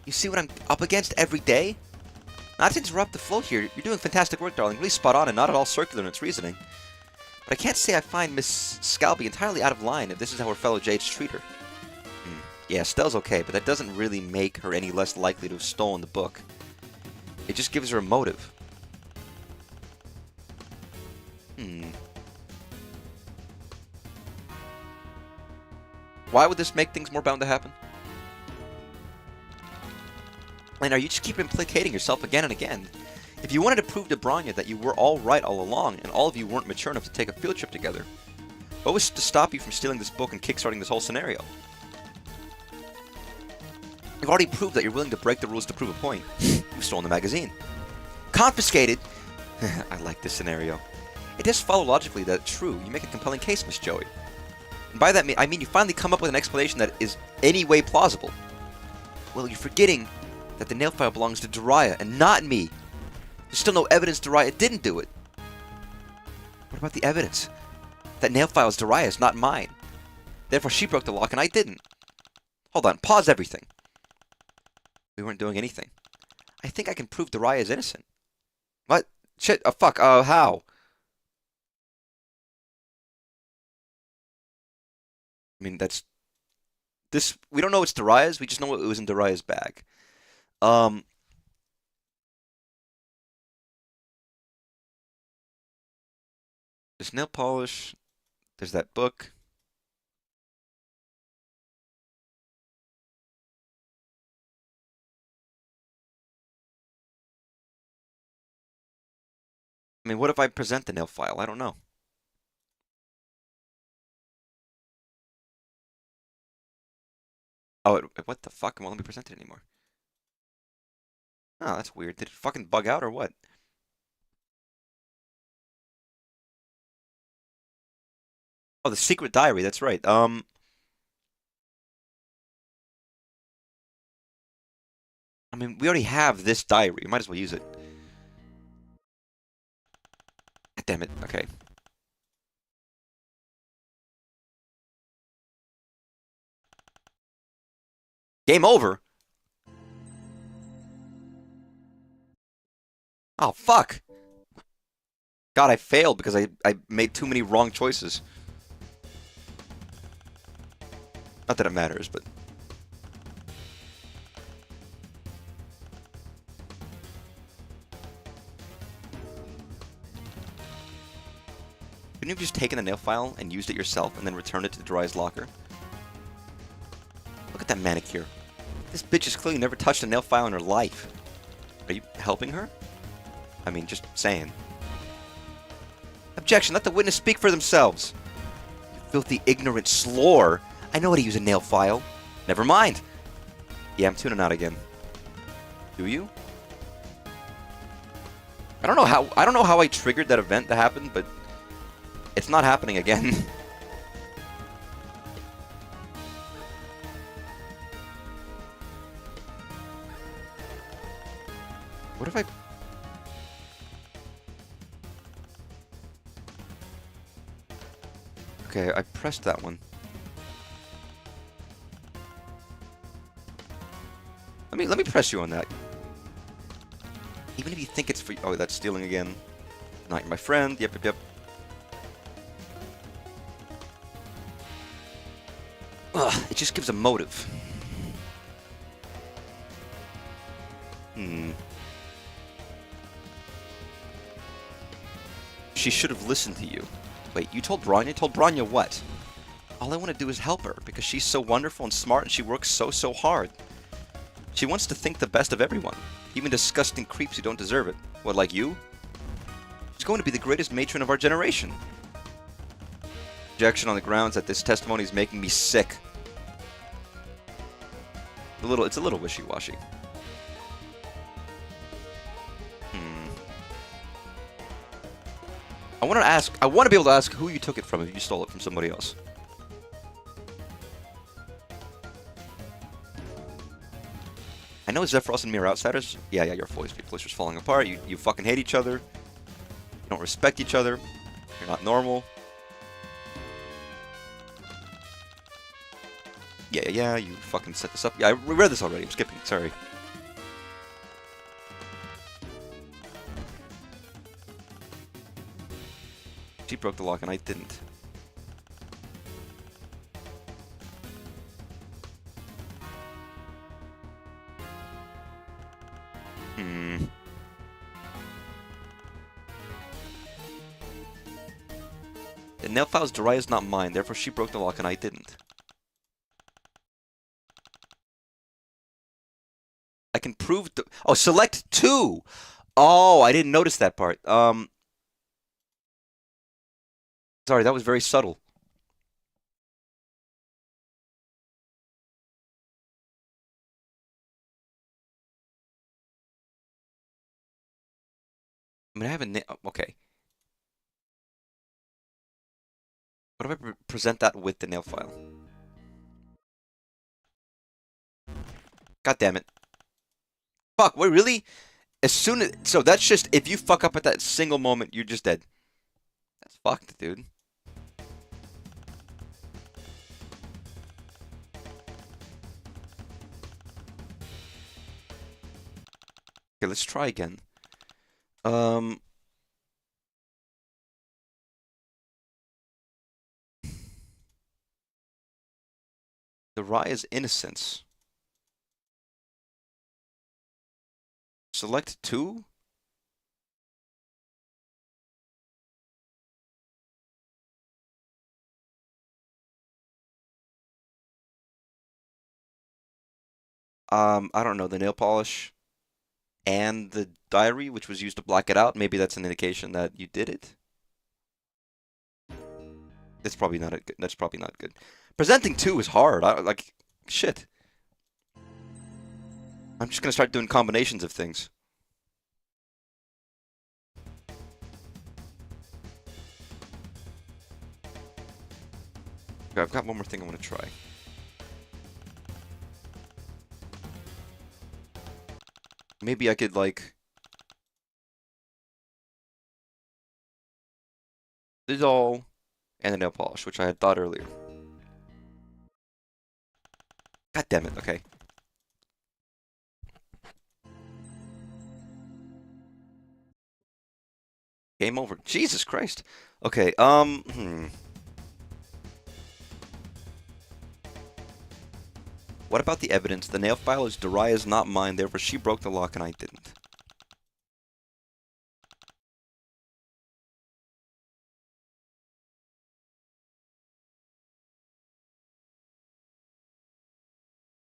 You see what I'm up against every day? Not to interrupt the flow here, you're doing fantastic work, darling. Really spot on and not at all circular in its reasoning. But I can't say I find Miss Scalby entirely out of line if this is how her fellow Jades treat her. Yeah, Stell's okay, but that doesn't really make her any less likely to have stolen the book. It just gives her a motive. Why would this make things more bound to happen? And are you just keep implicating yourself again and again? If you wanted to prove to Bronya that you were all right all along, and all of you weren't mature enough to take a field trip together, what was to stop you from stealing this book and kickstarting this whole scenario? You've already proved that you're willing to break the rules to prove a point. You've stolen the magazine. Confiscated? I like this scenario. It does follow logically that it's true. You make a compelling case, Miss Joey. And by that I mean you finally come up with an explanation that is any way plausible. Well, you're forgetting that the nail file belongs to Jiraiya and not me. There's still no evidence Jiraiya didn't do it. What about the evidence? That nail file is Jiraiya's, not mine. Therefore, she broke the lock and I didn't. Hold on, pause everything. We weren't doing anything. I think I can prove Jiraiya is innocent. What? Shit, fuck, how? I mean, that's... This... We don't know it's Jiraiya's, we just know it was in Jiraiya's bag. There's nail polish. There's that book. I mean, what if I present the nail file? I don't know. Oh, what the fuck? It won't let me present it anymore. Oh, that's weird. Did it fucking bug out or what? Oh, the secret diary. That's right. I mean, we already have this diary. Might as well use it. God damn it. Okay. Game over? Oh, fuck. God, I failed because I made too many wrong choices. Not that it matters, but... Couldn't you have just taken the nail file and used it yourself and then returned it to Jiraiya's locker? Look at that manicure. This bitch has clearly never touched a nail file in her life. Are you helping her? I mean, just saying. Objection, let the witness speak for themselves. You filthy, ignorant slore. I know how to use a nail file. Never mind. Yeah, I'm tuning out again. Do you? I don't know how I triggered that event to happen, but it's not happening again. What if I... Okay, I pressed that one. Let me press you on that. Even if you think it's for... Oh, that's stealing again. Not my friend. Yep, yep, yep. Ugh, it just gives a motive. She should have listened to you. Wait, you told Bronya? Told Bronya what? All I want to do is help her, because she's so wonderful and smart and she works so hard. She wants to think the best of everyone, even disgusting creeps who don't deserve it. What, like you? She's going to be the greatest matron of our generation. Objection on the grounds that this testimony is making me sick. It's a little wishy-washy. I want to be able to ask who you took it from if you stole it from somebody else. I know Zephyros and me are outsiders. Yeah, your voice people are just falling apart. You fucking hate each other. You don't respect each other. You're not normal. Yeah, you fucking set this up. Yeah, we read this already. I'm skipping. Sorry. She broke the lock and I didn't. The nail file is Daria's, not mine. Therefore, she broke the lock and I didn't. I can prove... Oh, select 2! Oh, I didn't notice that part. Sorry, that was very subtle. I mean, I have a... Okay. What if I present that with the nail file? God damn it. Fuck, wait, really? As soon as... So that's just... If you fuck up at that single moment, you're just dead. That's fucked, dude. Okay, let's try again. Daria's innocence. Select 2? I don't know, the nail polish and the diary, which was used to black it out. Maybe that's an indication that you did it. That's probably not good. That's probably not good. Presenting 2 is hard. Like, shit. I'm just gonna start doing combinations of things. Okay, I've got one more thing I want to try. Maybe I could, like... Dissolve and the nail polish, which I had thought earlier. God damn it, okay. Game over. Jesus Christ. Okay, What about the evidence? The nail file is Daria's, not mine, therefore she broke the lock and I didn't.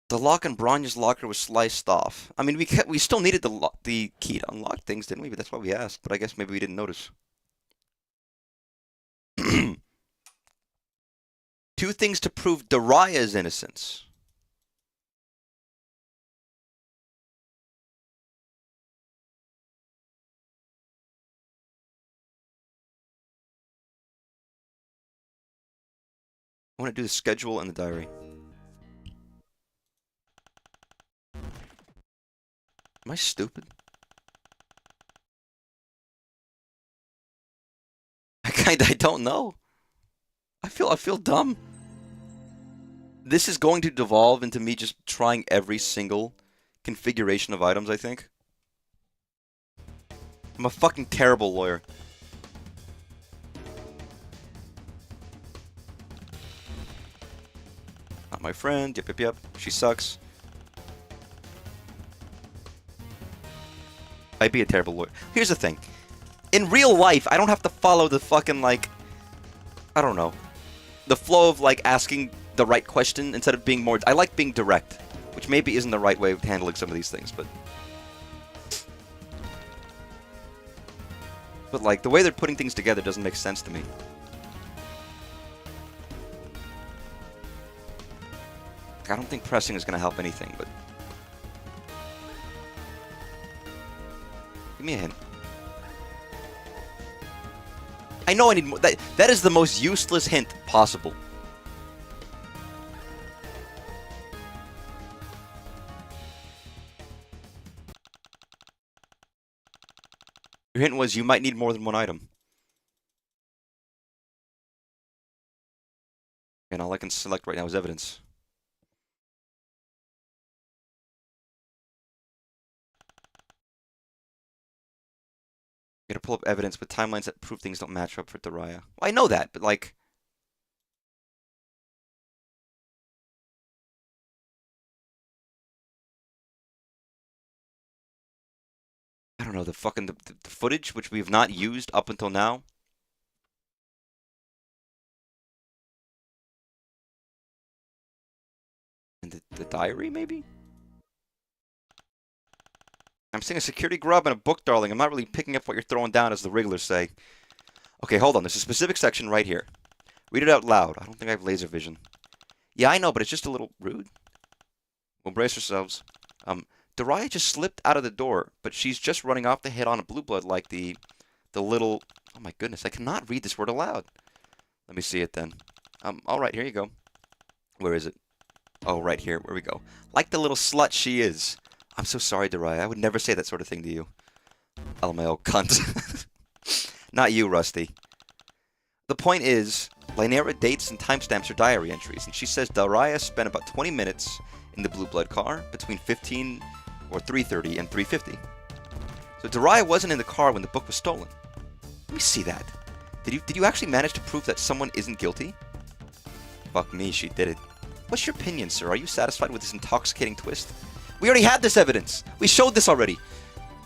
The lock in Bronya's locker was sliced off. I mean, we still needed the key to unlock things, didn't we? But that's why we asked. But I guess maybe we didn't notice. 2 things to prove Daria's innocence. I want to do the schedule and the diary. Am I stupid? I don't know. I feel dumb. This is going to devolve into me just trying every single configuration of items, I think. I'm a fucking terrible lawyer. Not my friend. Yep. She sucks. I'd be a terrible lawyer. Here's the thing. In real life, I don't have to follow the fucking, like... I don't know. The flow of, like, asking the right question instead of being more... I like being direct, which maybe isn't the right way of handling some of these things, but... But, like, the way they're putting things together doesn't make sense to me. I don't think pressing is going to help anything, but... Give me a hint. I know I need more. That is the most useless hint possible. Your hint was you might need more than one item. And all I can select right now is evidence. You gotta pull up evidence with timelines that prove things don't match up for Daria. Well, I know that, but like... I don't know, the fucking... The footage, which we have not used up until now. The diary, maybe? I'm seeing a security grub and a book, darling. I'm not really picking up what you're throwing down, as the Wrigglers say. Okay, hold on. There's a specific section right here. Read it out loud. I don't think I have laser vision. Yeah, I know, but it's just a little rude. We'll brace ourselves. Daria just slipped out of the door, but she's just running off to hit on a blue blood like the little... Oh my goodness, I cannot read this word aloud. Let me see it then. Alright, here you go. Where is it? Oh, right here. Where we go. Like the little slut she is. I'm so sorry, Daria. I would never say that sort of thing to you. LMAO, cunt. Not you, Rusty. The point is, Lynera dates and timestamps her diary entries, and she says Daria spent about 20 minutes in the Blue Blood car between 15 or 3:30 and 3:50. So Daria wasn't in the car when the book was stolen. Let me see that. Did you actually manage to prove that someone isn't guilty? Fuck me, she did it. What's your opinion, sir? Are you satisfied with this intoxicating twist? We already had this evidence! We showed this already!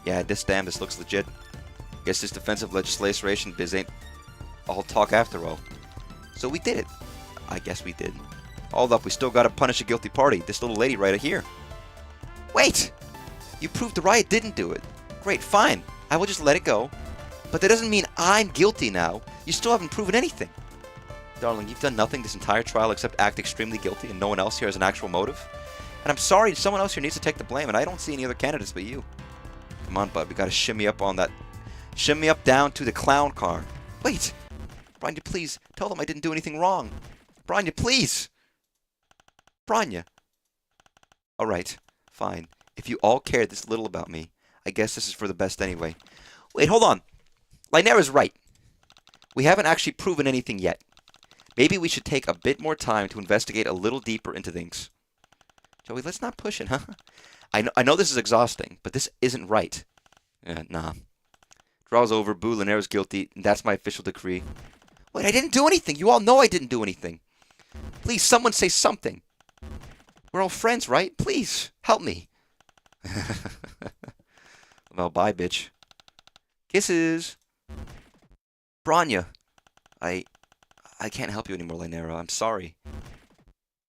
Yeah, this looks legit. Guess this defensive legislation biz ain't all talk after all. So we did it. I guess we did. Hold up, we still gotta punish a guilty party. This little lady right here. Wait! You proved Daria didn't do it. Great, fine. I will just let it go. But that doesn't mean I'm guilty now. You still haven't proven anything. Darling, you've done nothing this entire trial except act extremely guilty, and no one else here has an actual motive. And I'm sorry, someone else here needs to take the blame, and I don't see any other candidates but you. Come on, bud, we gotta shimmy up on that. Shimmy up down to the clown car. Wait! Branya, please, tell them I didn't do anything wrong. Branya, please! Branya! Alright, fine. If you all cared this little about me, I guess this is for the best anyway. Wait, hold on. Lynera's right. We haven't actually proven anything yet. Maybe we should take a bit more time to investigate a little deeper into things. Joey, let's not push it, huh? I know this is exhausting, but this isn't right. Nah. Draw's over, boo, Lynera's guilty, and that's my official decree. Wait, I didn't do anything! You all know I didn't do anything! Please, someone say something! We're all friends, right? Please, help me! Well, bye, bitch. Kisses! Branya! I can't help you anymore, Lynera. I'm sorry.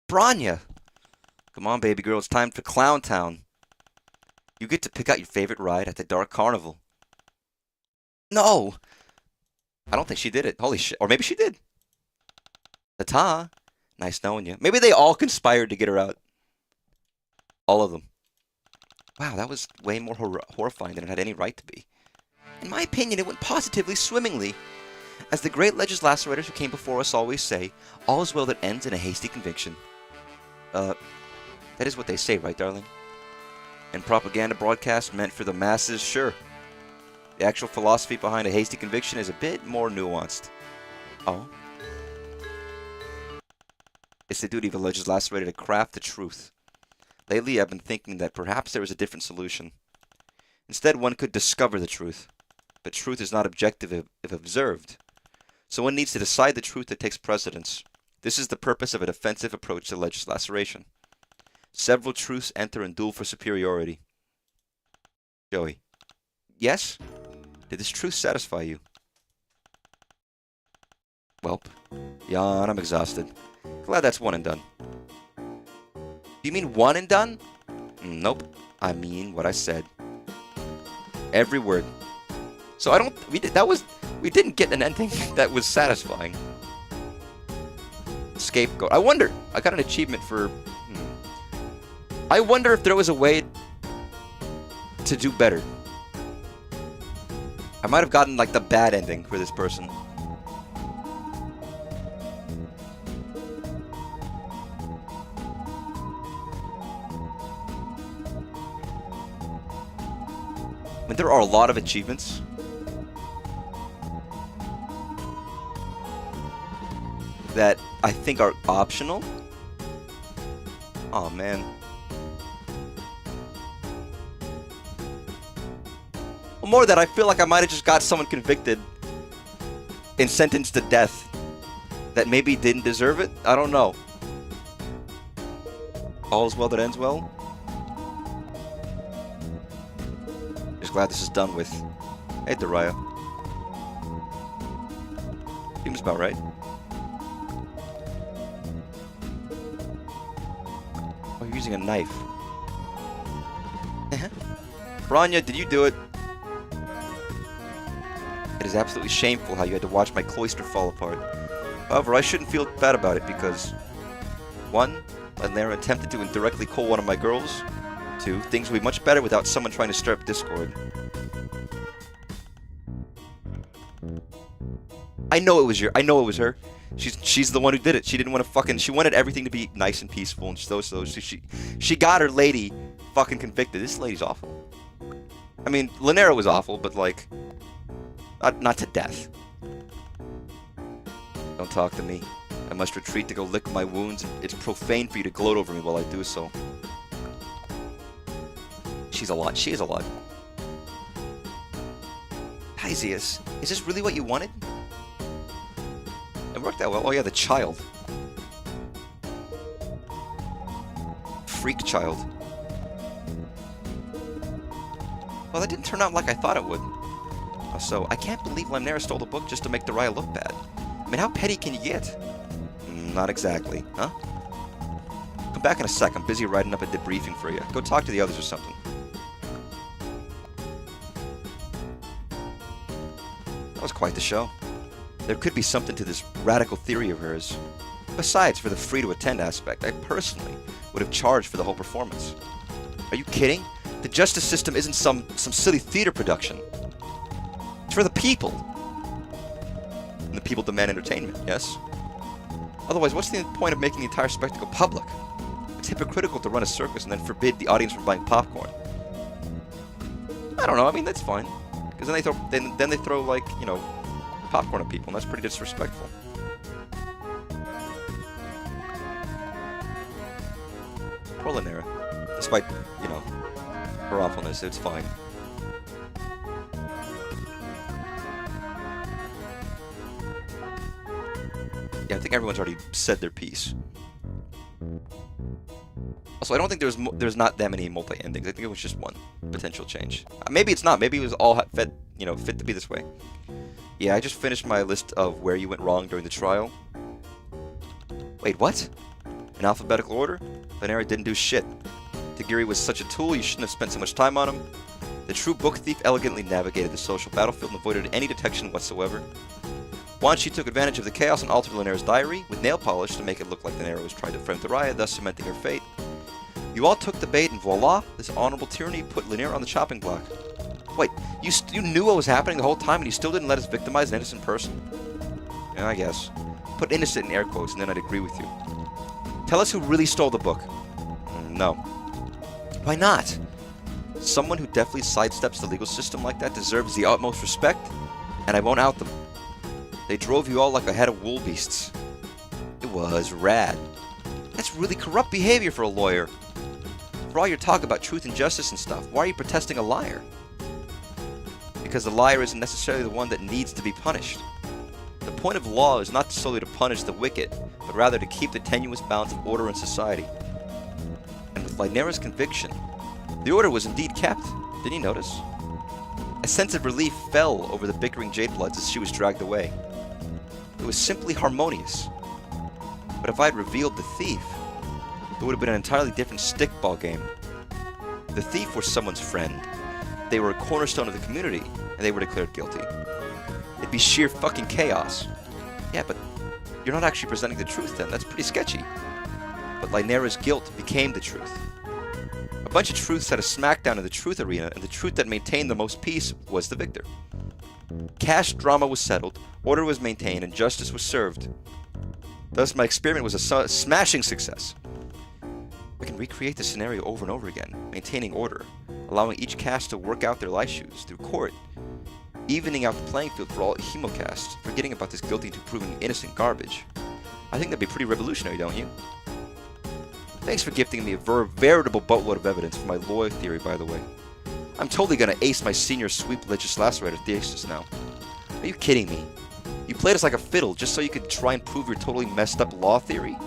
Branya! Come on, baby girl, it's time for Clown Town. You get to pick out your favorite ride at the Dark Carnival. No! I don't think she did it. Holy shit. Or maybe she did. Ta-ta. Nice knowing you. Maybe they all conspired to get her out. All of them. Wow, that was way more horrifying than it had any right to be. In my opinion, it went positively swimmingly. As the great legislators who came before us always say, all is well that ends in a hasty conviction. That is what they say, right, darling? And propaganda broadcast meant for the masses, sure. The actual philosophy behind a hasty conviction is a bit more nuanced. Oh? It's the duty of a legislator to craft the truth. Lately, I've been thinking that perhaps there is a different solution. Instead, one could discover the truth. But truth is not objective if observed. So one needs to decide the truth that takes precedence. This is the purpose of a defensive approach to legislation. Several truths enter and duel for superiority. Joey. Yes? Did this truth satisfy you? Welp. Yawn, I'm exhausted. Glad that's one and done. Do you mean one and done? Nope. I mean what I said. Every word. So we didn't get an ending that was satisfying. Scapegoat. I wonder. I got an achievement for... I wonder if there was a way to do better. I might have gotten, like, the bad ending for this person. I mean, there are a lot of achievements. That I think are optional. Oh man. Well, more that I feel like I might have just got someone convicted and sentenced to death that maybe didn't deserve it. I don't know. All is well that ends well. Just glad this is done with. Hey, Daria. Seems about right. Oh, you're using a knife. Branya, did you do it? It is absolutely shameful how you had to watch my cloister fall apart. However, I shouldn't feel bad about it because 1. Lanera attempted to indirectly call one of my girls. 2. Things would be much better without someone trying to stir up discord. I know it was her. She's the one who did it. She didn't want to fucking. She wanted everything to be nice and peaceful and so. She got her lady fucking convicted. This lady's awful. I mean, Lanera was awful, but like, not to death. Don't talk to me. I must retreat to go lick my wounds. It's profane for you to gloat over me while I do so. She's a lot. She is a lot. Hyzius, is this really what you wanted? It worked out well. Oh yeah, the child. Freak child. Well, that didn't turn out like I thought it would. So, I can't believe Lamnera stole the book just to make Dariah look bad. I mean, how petty can you get? Not exactly, huh? Come back in a sec. I'm busy writing up a debriefing for you. Go talk to the others or something. That was quite the show. There could be something to this radical theory of hers. Besides, for the free-to-attend aspect, I personally would have charged for the whole performance. Are you kidding? The justice system isn't some silly theater production. It's for the people. And the people demand entertainment, yes? Otherwise, what's the point of making the entire spectacle public? It's hypocritical to run a circus and then forbid the audience from buying popcorn. I don't know, I mean, that's fine. Because then they throw, like, you know, popcorn at people, and that's pretty disrespectful. Poor Lanera. Despite, you know, her awfulness, it's fine. Yeah, I think everyone's already said their piece. Also, I don't think there's not that many multi-endings. I think it was just one potential change. Maybe it's not. Maybe it was all fit to be this way. Yeah, I just finished my list of where you went wrong during the trial. Wait, what? In alphabetical order? Lanera didn't do shit. Tagiri was such a tool, you shouldn't have spent so much time on him. The true book thief elegantly navigated the social battlefield and avoided any detection whatsoever. Once she took advantage of the chaos and altered Lanera's diary with nail polish to make it look like Lanera was trying to frame Dariah, thus cementing her fate. You all took the bait and voila, this honorable tyranny put Lanera on the chopping block. Wait, you knew what was happening the whole time and you still didn't let us victimize an innocent person? Yeah, I guess. Put innocent in air quotes and then I'd agree with you. Tell us who really stole the book. No. Why not? Someone who definitely sidesteps the legal system like that deserves the utmost respect, and I won't out them. They drove you all like a head of wool beasts. It was rad. That's really corrupt behavior for a lawyer. For all your talk about truth and justice and stuff, why are you protesting a liar? Because the liar isn't necessarily the one that needs to be punished. The point of law is not solely to punish the wicked, but rather to keep the tenuous balance of order in society. And with Lanera's conviction, the order was indeed kept. Didn't you notice? A sense of relief fell over the bickering Jadebloods as she was dragged away. It was simply harmonious. But if I had revealed the thief, it would have been an entirely different stickball game. The thief was someone's friend. They were a cornerstone of the community, and they were declared guilty. It'd be sheer fucking chaos. Yeah, but you're not actually presenting the truth then. That's pretty sketchy. But Lanera's guilt became the truth. A bunch of truths had a smackdown in the truth arena, and the truth that maintained the most peace was the victor. Cash drama was settled, order was maintained, and justice was served. Thus, my experiment was a smashing success. I can recreate the scenario over and over again, maintaining order, allowing each cast to work out their life issues through court, evening out the playing field for all hemocasts, forgetting about this guilty to proving innocent garbage. I think that'd be pretty revolutionary, don't you? Thanks for gifting me a veritable boatload of evidence for my lawyer theory, by the way. I'm totally gonna ace my senior sweep legislacerator thesis now. Are you kidding me? You played us like a fiddle just so you could try and prove your totally messed up law theory?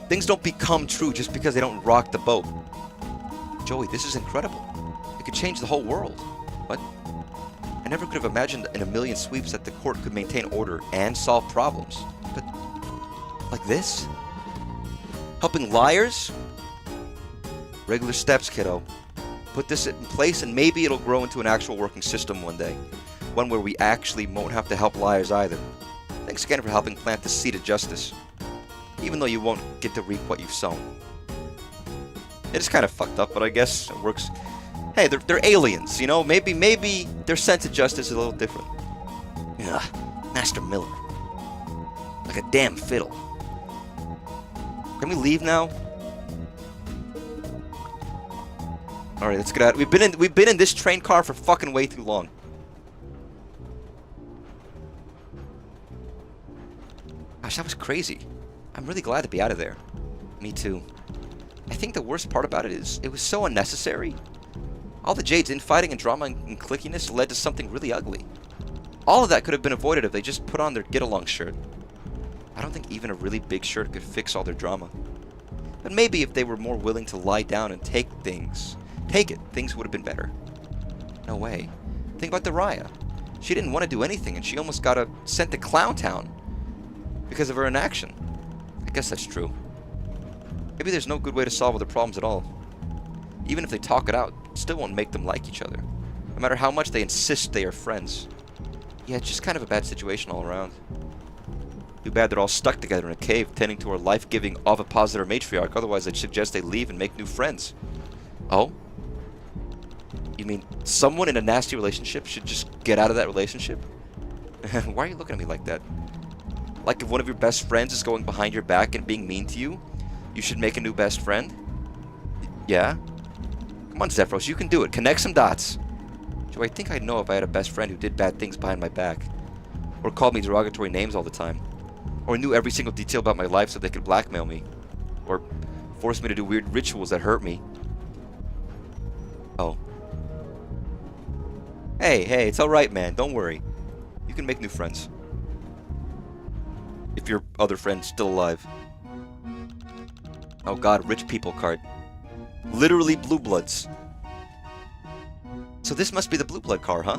Things don't become true just because they don't rock the boat. Joey, this is incredible. It could change the whole world. What? I never could have imagined in a million sweeps that the court could maintain order and solve problems. But, like this? Helping liars? Regular steps, kiddo. Put this in place and maybe it'll grow into an actual working system one day. One where we actually won't have to help liars either. Thanks again for helping plant the seed of justice. Even though you won't get to reap what you've sown. It's kind of fucked up, but I guess it works. Hey, they're aliens, you know? Maybe their sense of justice is a little different. Ugh, Master Miller. Like a damn fiddle. Can we leave now? Alright, let's get out. We've been in this train car for fucking way too long. Gosh, that was crazy. I'm really glad to be out of there. Me too. I think the worst part about it is it was so unnecessary. All the Jade's infighting and drama and clickiness led to something really ugly. All of that could have been avoided if they just put on their get-along shirt. I don't think even a really big shirt could fix all their drama. But maybe if they were more willing to lie down and take it, things would have been better. No way. Think about Dariah. She didn't want to do anything and she almost got sent to Clown Town because of her inaction. I guess that's true. Maybe there's no good way to solve other problems at all. Even if they talk it out, it still won't make them like each other. No matter how much they insist they are friends. Yeah, it's just kind of a bad situation all around. Too bad they're all stuck together in a cave, tending to our life-giving ovipositor matriarch. Otherwise, I'd suggest they leave and make new friends. Oh? You mean someone in a nasty relationship should just get out of that relationship? Why are you looking at me like that? Like if one of your best friends is going behind your back and being mean to you, you should make a new best friend? Yeah? Come on, Zephyros, you can do it. Connect some dots. Do I think I'd know if I had a best friend who did bad things behind my back? Or called me derogatory names all the time? Or knew every single detail about my life so they could blackmail me? Or force me to do weird rituals that hurt me? Oh. Hey, it's alright, man. Don't worry. You can make new friends. If your other friend's still alive. Oh god, rich people card. Literally blue bloods. So this must be the blue blood car, huh?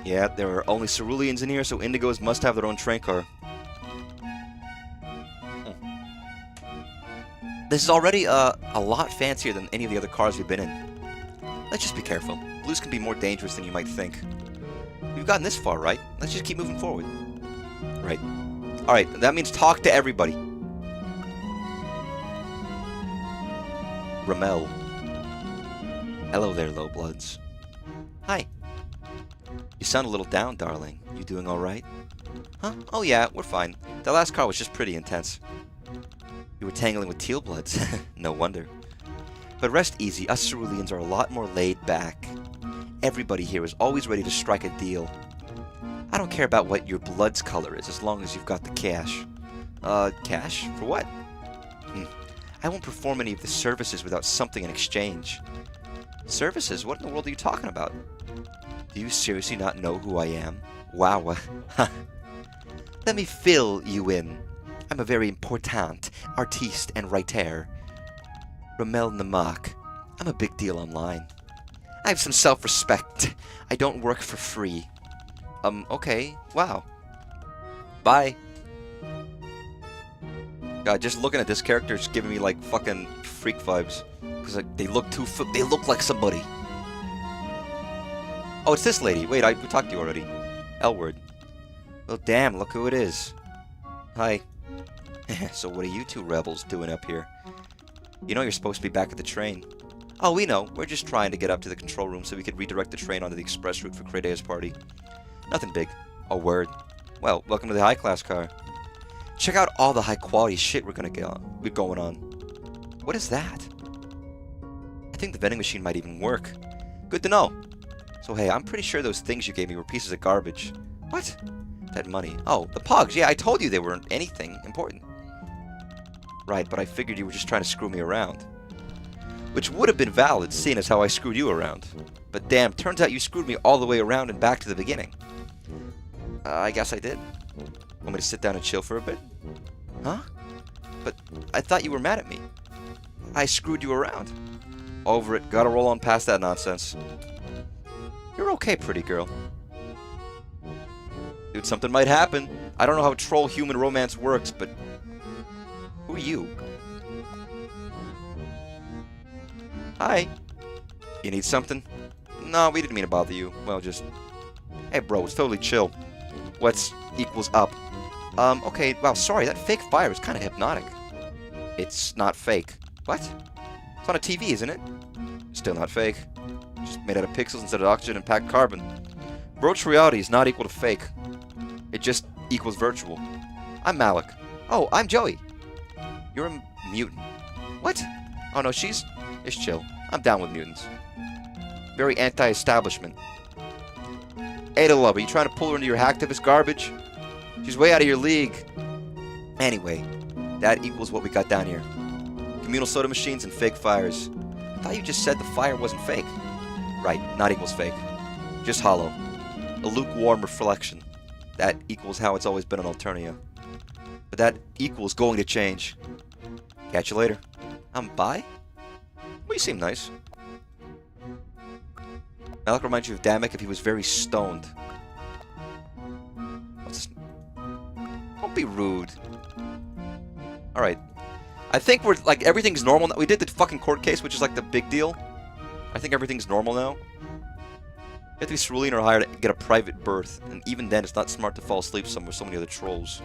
Yeah, there are only ceruleans in here, so indigos must have their own train car. This is already a lot fancier than any of the other cars we've been in. Let's just be careful. Blues can be more dangerous than you might think. We've gotten this far, right? Let's just keep moving forward. Right. Alright, that means talk to everybody. Ramel. Hello there, low bloods. Hi. You sound a little down, darling. You doing alright? Huh? Oh yeah, we're fine. The last car was just pretty intense. You were tangling with teal bloods. No wonder. But rest easy, us ceruleans are a lot more laid back. Everybody here is always ready to strike a deal. I don't care about what your blood's color is, as long as you've got the cash. Cash? For what? I won't perform any of the services without something in exchange. Services? What in the world are you talking about? Do you seriously not know who I am? Wow. Let me fill you in. I'm a very important artiste and writer. Ramel Namak. I'm a big deal online. I have some self-respect. I don't work for free. Okay. Wow. Bye. God, just looking at this character is giving me, like, fucking freak vibes. Because, like, they look like somebody. Oh, it's this lady. Wait, we talked to you already. L-word. Well, damn, look who it is. Hi. So what are you two rebels doing up here? You know you're supposed to be back at the train. Oh, we know. We're just trying to get up to the control room so we could redirect the train onto the express route for Kradea's party. Nothing big. Oh, word. Well, welcome to the high-class car. Check out all the high-quality shit we're going on. What is that? I think the vending machine might even work. Good to know. So, hey, I'm pretty sure those things you gave me were pieces of garbage. What? That money. Oh, the Pogs. Yeah, I told you they weren't anything important. Right, but I figured you were just trying to screw me around. Which would have been valid, seeing as how I screwed you around. But damn, turns out you screwed me all the way around and back to the beginning. I guess I did. Want me to sit down and chill for a bit? Huh? But I thought you were mad at me. I screwed you around. Over it. Gotta roll on past that nonsense. You're okay, pretty girl. Dude, something might happen. I don't know how troll-human romance works, but... Who are you? Hi. You need something? No, we didn't mean to bother you. Well, just... Hey, bro, it's totally chill. What's equals up? Okay, wow, sorry, that fake fire is kind of hypnotic. It's not fake. What? It's on a TV, isn't it? Still not fake. Just made out of pixels instead of oxygen and packed carbon. Virtual reality is not equal to fake. It just equals virtual. I'm Malik. Oh, I'm Joey. You're a mutant. What? Oh no, it's chill. I'm down with mutants. Very anti-establishment. Ada Love, are you trying to pull her into your hacktivist garbage? She's way out of your league. Anyway, that equals what we got down here. Communal soda machines and fake fires. I thought you just said the fire wasn't fake. Right, not equals fake. Just hollow. A lukewarm reflection. That equals how it's always been on Alternia. But that equals going to change. Catch you later. Bye? Well, you seem nice. Malik reminds you of Damek if he was very stoned. Don't be rude. Alright. I think we're, like, everything's normal now. We did the fucking court case, which is, like, the big deal. I think everything's normal now. You have to be cerulean or higher to get a private berth. And even then, it's not smart to fall asleep somewhere with so many other trolls.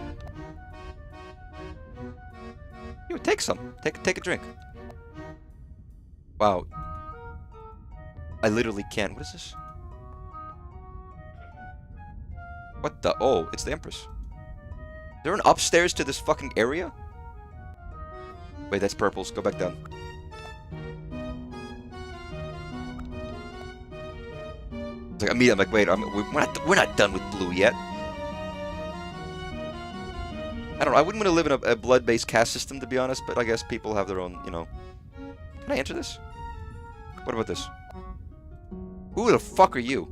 Here, take some. Take a drink. Wow. I literally can't. What is this? What the? Oh, it's the Empress. Is there an upstairs to this fucking area? Wait, that's purples. Go back down. It's like, I'm like, wait, we're not done with blue yet. I don't know. I wouldn't want to live in a blood-based caste system, to be honest, but I guess people have their own, you know. Can I enter this? What about this? Who the fuck are you?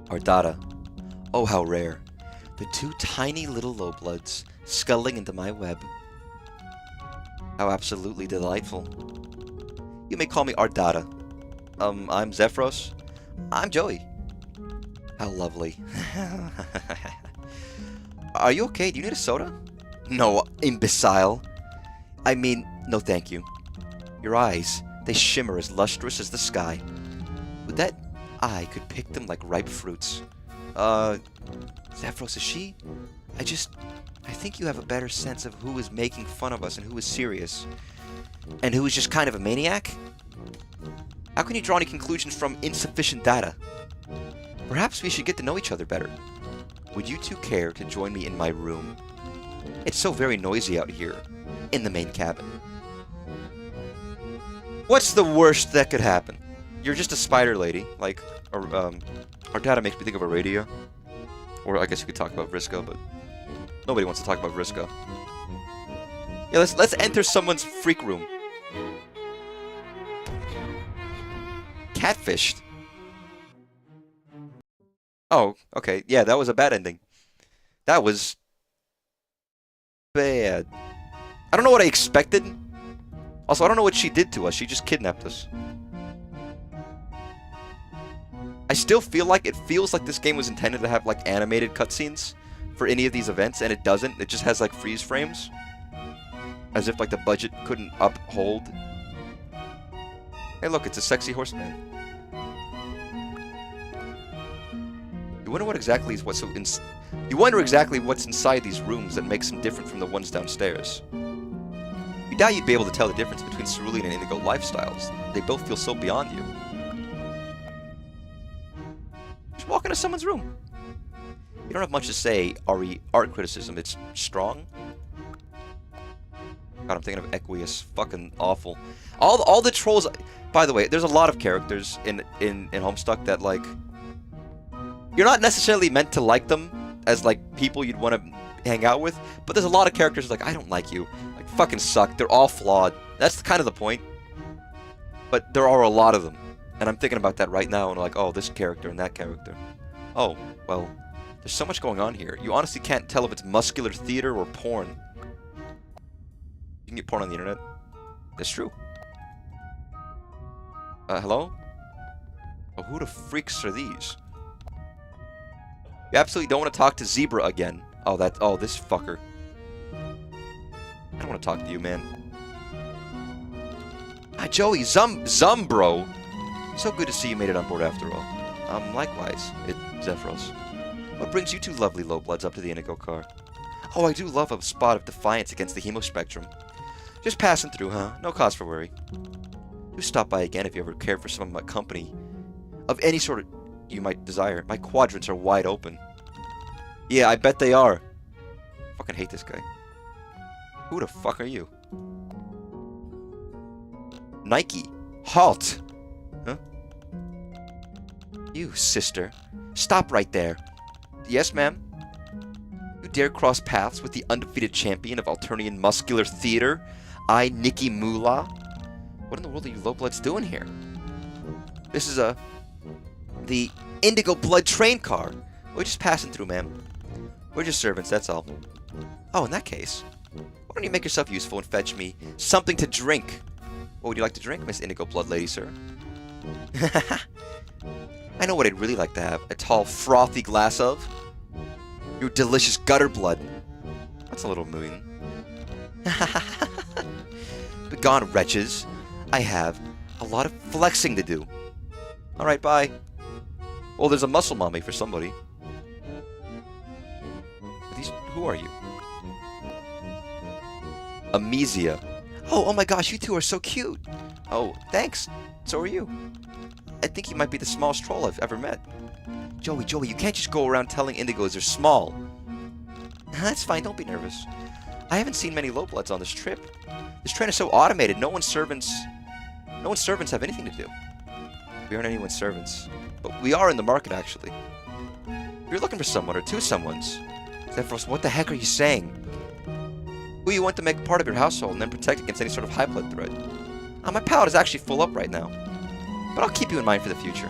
Ardata. Oh, how rare. The two tiny little lowbloods scuttling into my web. How absolutely delightful. You may call me Ardata. I'm Zephyros. I'm Joey. How lovely. Are you okay? Do you need a soda? No, imbecile. I mean, no thank you. Your eyes, they shimmer as lustrous as the sky. With that eye could pick them like ripe fruits. Zephyros, is she? I think you have a better sense of who is making fun of us and who is serious. And who is just kind of a maniac? How can you draw any conclusions from insufficient data? Perhaps we should get to know each other better. Would you two care to join me in my room? It's so very noisy out here, in the main cabin. What's the worst that could happen? You're just a spider lady, like, our data makes me think of a radio. Or I guess you could talk about Vriska, but nobody wants to talk about Vriska. Yeah, let's enter someone's freak room. Catfished. Oh, okay. Yeah, that was a bad ending. That was bad. I don't know what I expected. Also, I don't know what she did to us. She just kidnapped us. I still feel like it feels like this game was intended to have like animated cutscenes for any of these events, and it doesn't. It just has like freeze frames. As if like the budget couldn't uphold. Hey look, it's a sexy horseman. You wonder what exactly is what's so you wonder exactly what's inside these rooms that makes them different from the ones downstairs. You doubt you'd be able to tell the difference between cerulean and indigo lifestyles. They both feel so beyond you. Just walk into someone's room. You don't have much to say, RE art criticism. It's strong. God, I'm thinking of Equius. Fucking awful. All the trolls. By the way, there's a lot of characters in Homestuck that like. You're not necessarily meant to like them as like people you'd want to hang out with, but there's a lot of characters like I don't like you. Like fucking suck. They're all flawed. That's kind of the point. But there are a lot of them, and I'm thinking about that right now, and like, oh, this character and that character. Oh, well, there's so much going on here. You honestly can't tell if it's muscular theater or porn. You can get porn on the internet. That's true. Hello? Oh, who the freaks are these? You absolutely don't want to talk to Zebra again. Oh, this fucker. I don't want to talk to you, man. Ah, Joey, bro. So good to see you made it on board after all. Likewise, Zephyros. What brings you two lovely lowbloods up to the Indigo car? Oh, I do love a spot of defiance against the hemospectrum. Just passing through, huh? No cause for worry. Do stop by again if you ever care for some of my company. Of any sort you might desire. My quadrants are wide open. Yeah, I bet they are. Fucking hate this guy. Who the fuck are you? Nike. Halt! Huh? You, sister. Stop right there. Yes, ma'am? You dare cross paths with the undefeated champion of Alternian muscular theater? I, Nikki Moolah? What in the world are you lowbloods doing here? This is the Indigo Blood train car. We're just passing through, ma'am. We're just servants, that's all. Oh, in that case, why don't you make yourself useful and fetch me something to drink? What would you like to drink, Miss Indigo Blood Lady, sir? I know what I'd really like to have. A tall, frothy glass of your delicious gutter blood. That's a little mean. Begone, wretches. I have a lot of flexing to do. Alright, bye. Well, there's a muscle mommy for somebody. Who are you? Amesia. Oh my gosh, you two are so cute. Oh, thanks. So are you. I think you might be the smallest troll I've ever met. Joey, you can't just go around telling indigos they're small. That's fine, don't be nervous. I haven't seen many lowbloods on this trip. This train is so automated, no one's servants have anything to do. We aren't anyone's servants. But we are in the market, actually. If you're looking for someone or two someones, Zephyros, what the heck are you saying? Who you want to make part of your household and then protect against any sort of high blood threat? My palate is actually full up right now. But I'll keep you in mind for the future.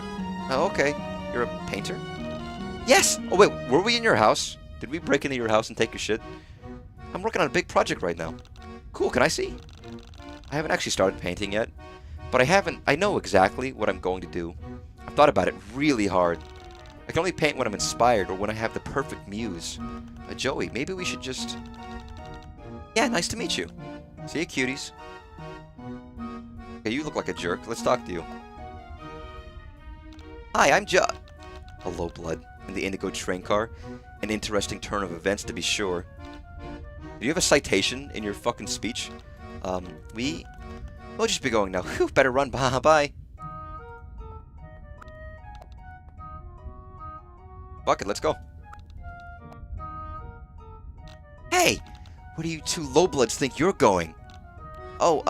Oh, okay. You're a painter? Yes! Oh, wait, were we in your house? Did we break into your house and take your shit? I'm working on a big project right now. Cool, can I see? I haven't actually started painting yet, but I know exactly what I'm going to do. I've thought about it really hard. I can only paint when I'm inspired or when I have the perfect muse. Joey, maybe we should just... Yeah, nice to meet you. See you, cuties. Okay, you look like a jerk. Let's talk to you. Hi, I'm a low blood in the Indigo train car. An interesting turn of events, to be sure. Do you have a citation in your fucking speech? We'll just be going now. Whew, better run. Bye. Fuck it, let's go. Hey! Where do you two lowbloods think you're going? Oh,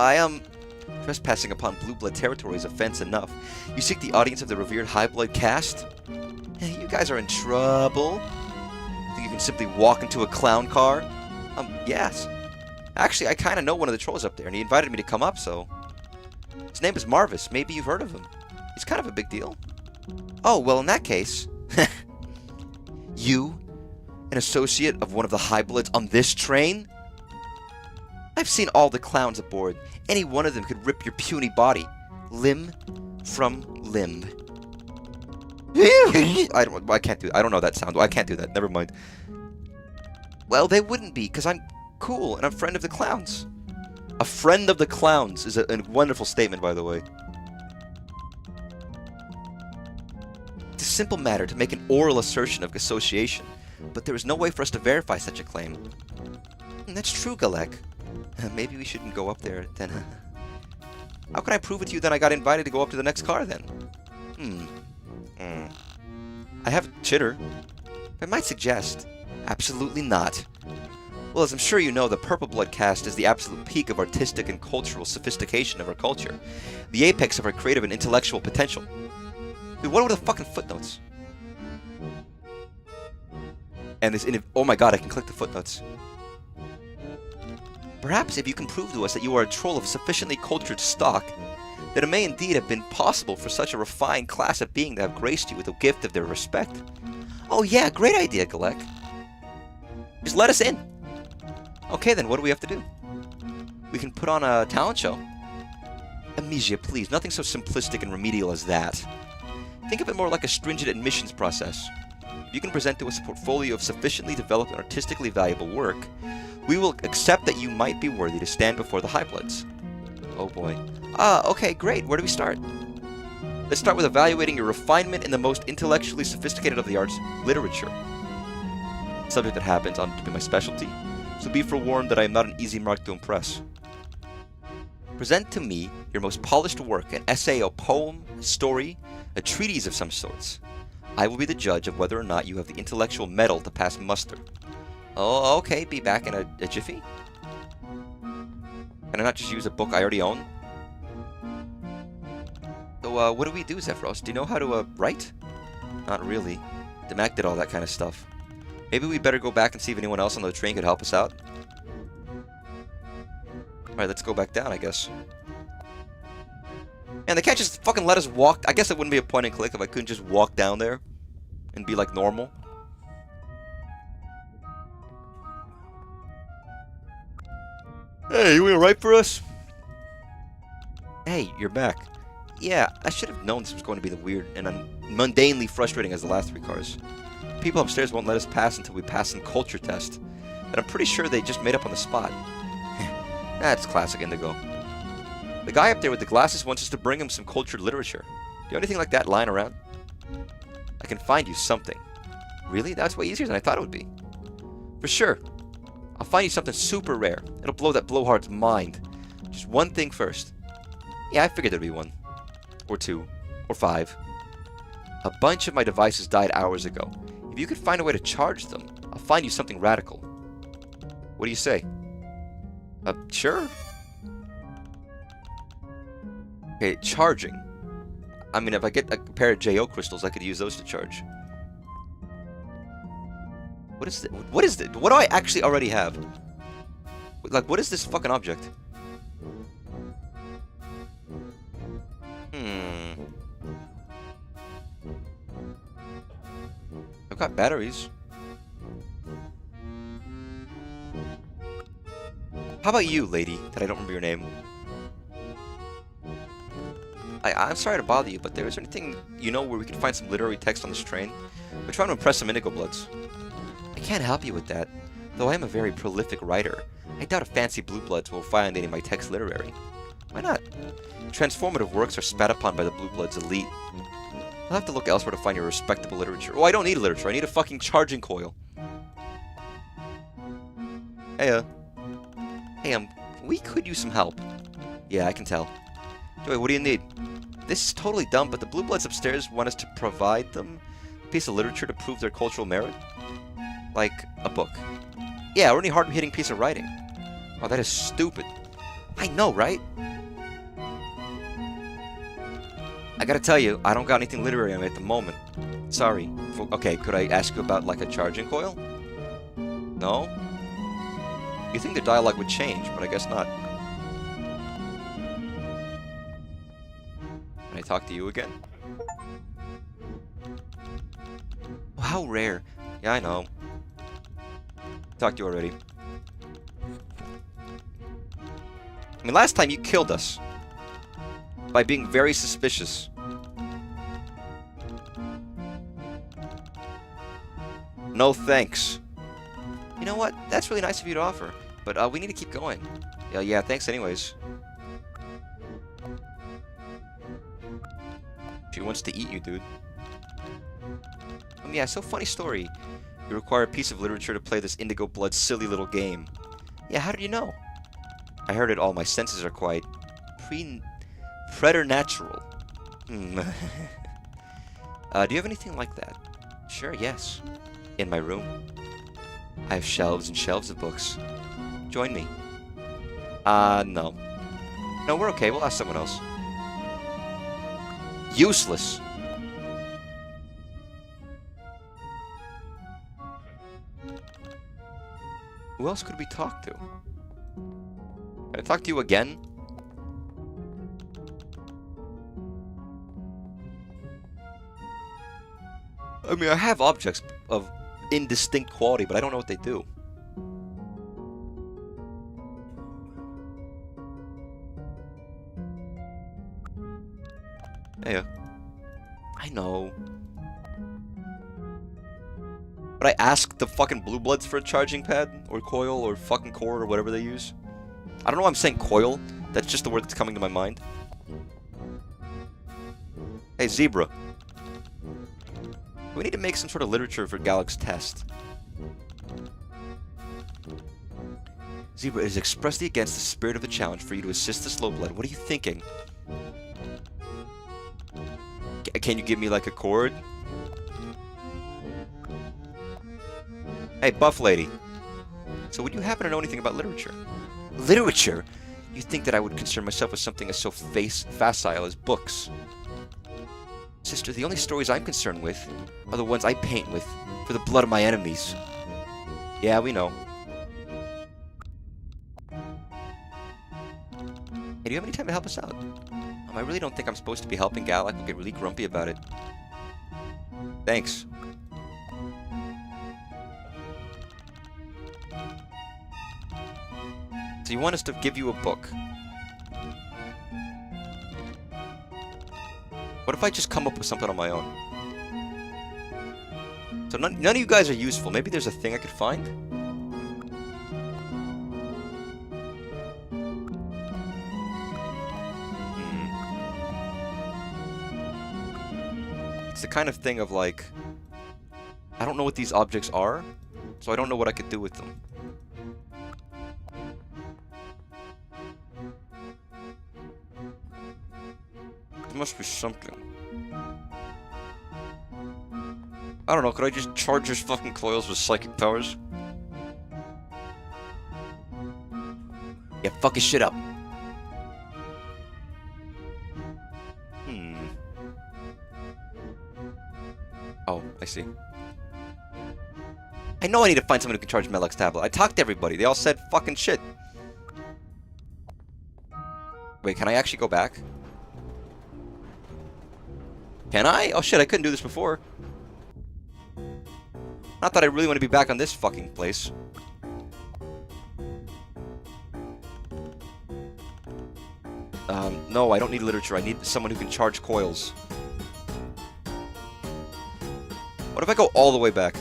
trespassing upon blue blood territory is offense enough. You seek the audience of the revered high blood caste? You guys are in trouble. Think you can simply walk into a clown car? Yes. Actually, I kind of know one of the trolls up there, and he invited me to come up, so... His name is Marvis. Maybe you've heard of him. He's kind of a big deal. Oh, well, in that case... You? An associate of one of the high bloods on this train? I've seen all the clowns aboard. Any one of them could rip your puny body. Limb from limb. I can't do that. I don't know that sound. I can't do that. Never mind. Well, they wouldn't be, because I'm cool and I'm a friend of the clowns. A friend of the clowns is a wonderful statement, by the way. It's a simple matter to make an oral assertion of association, but there is no way for us to verify such a claim. That's true, Galek. Maybe we shouldn't go up there, then. How can I prove it to you that I got invited to go up to the next car, then? I have chitter. I might suggest. Absolutely not. Well, as I'm sure you know, the Purple Blood caste is the absolute peak of artistic and cultural sophistication of our culture. The apex of our creative and intellectual potential. Dude, what are the fucking footnotes? And this, oh my god, I can click the footnotes. Perhaps if you can prove to us that you are a troll of sufficiently cultured stock, that it may indeed have been possible for such a refined class of being to have graced you with the gift of their respect. Oh yeah, great idea, Galek. Just let us in. Okay then, what do we have to do? We can put on a talent show. Amesia, please, nothing so simplistic and remedial as that. Think of it more like a stringent admissions process. If you can present to us a portfolio of sufficiently developed and artistically valuable work, we will accept that you might be worthy to stand before the High Bloods. Oh boy. Okay, great. Where do we start? Let's start with evaluating your refinement in the most intellectually sophisticated of the arts, literature. A subject that happens on to be my specialty, so be forewarned that I am not an easy mark to impress. Present to me your most polished work, an essay, a poem, a story, a treatise of some sorts. I will be the judge of whether or not you have the intellectual mettle to pass muster. Oh, okay, be back in a jiffy? Can I not just use a book I already own? So, what do we do, Zephyros? Do you know how to, write? Not really. Demak did all that kind of stuff. Maybe we better go back and see if anyone else on the train could help us out. Alright, let's go back down, I guess. And they can't just fucking let us walk. I guess it wouldn't be a point and click if I couldn't just walk down there and be like normal. Hey, you gonna write for us? Hey, you're back. Yeah, I should have known this was going to be the weird and mundanely frustrating as the last 3 cars. People upstairs won't let us pass until we pass some culture test that I'm pretty sure they just made up on the spot. That's classic Indigo. The guy up there with the glasses wants us to bring him some cultured literature. Do you have anything like that lying around? I can find you something. Really? That's way easier than I thought it would be. For sure. I'll find you something super rare. It'll blow that blowhard's mind. Just one thing first. Yeah, I figured there'd be 1. Or 2. Or 5. A bunch of my devices died hours ago. If you could find a way to charge them, I'll find you something radical. What do you say? Sure. Okay, charging. I mean, if I get a pair of JO crystals, I could use those to charge. What is this? What is this? What do I actually already have? Like, what is this fucking object? I've got batteries. How about you, lady, that I don't remember your name? I'm sorry to bother you, but is there anything you know where we could find some literary text on this train? We're trying to impress some Indigo Bloods. I can't help you with that, though I am a very prolific writer. I doubt a fancy Blue Bloods will find any of my text literary. Why not? Transformative works are spat upon by the Blue Bloods elite. I'll have to look elsewhere to find your respectable literature. Oh, I don't need literature. I need a fucking charging coil. Hey, we could use some help. Yeah, I can tell. Joey, what do you need? This is totally dumb, but the Blue Bloods upstairs want us to provide them a piece of literature to prove their cultural merit. Like a book. Yeah, or any hard-hitting piece of writing. Oh, that is stupid. I know, right? I gotta tell you, I don't got anything literary on me at the moment. Sorry. Okay, could I ask you about, like, a charging coil? No? You think the dialogue would change, but I guess not. Can I talk to you again? Oh, how rare. Yeah, I know. Talked to you already. I mean, last time you killed us. By being very suspicious. No thanks. You know what? That's really nice of you to offer. But we need to keep going. Yeah, thanks anyways. She wants to eat you, dude. Yeah, so funny story. You require a piece of literature to play this Indigo Blood silly little game. Yeah, how did you know? I heard it all. My senses are quite preternatural. Do you have anything like that? Sure, yes. In my room. I have shelves and shelves of books. Join me. No. No, we're okay. We'll ask someone else. Useless. Who else could we talk to? Can I talk to you again? I mean, I have objects of indistinct quality, but I don't know what they do. Yeah. I know. But I asked the fucking Blue Bloods for a charging pad, or coil, or fucking cord, or whatever they use. I don't know why I'm saying coil. That's just the word that's coming to my mind. Hey, zebra. We need to make some sort of literature for Gallic's test. Zebra, it is expressly against the spirit of the challenge for you to assist the slow blood. What are you thinking? Can you give me, like, a chord? Hey, buff lady. So would you happen to know anything about literature? Literature? You'd think that I would concern myself with something as so facile as books. Sister, the only stories I'm concerned with are the ones I paint with for the blood of my enemies. Yeah, we know. Hey, do you have any time to help us out? I really don't think I'm supposed to be helping Gallic. I'll get really grumpy about it. Thanks. So you want us to give you a book? What if I just come up with something on my own? So none of you guys are useful. Maybe there's a thing I could find? It's the kind of thing of like, I don't know what these objects are, so I don't know what I could do with them. There must be something. I don't know, could I just charge his fucking coils with psychic powers? Yeah, fuck his shit up. Oh, I see. I know I need to find someone who can charge Melek's tablet. I talked to everybody. They all said fucking shit. Wait, can I actually go back? Can I? Oh shit, I couldn't do this before. Not that I really want to be back on this fucking place. No, I don't need literature. I need someone who can charge coils. What if I go all the way back?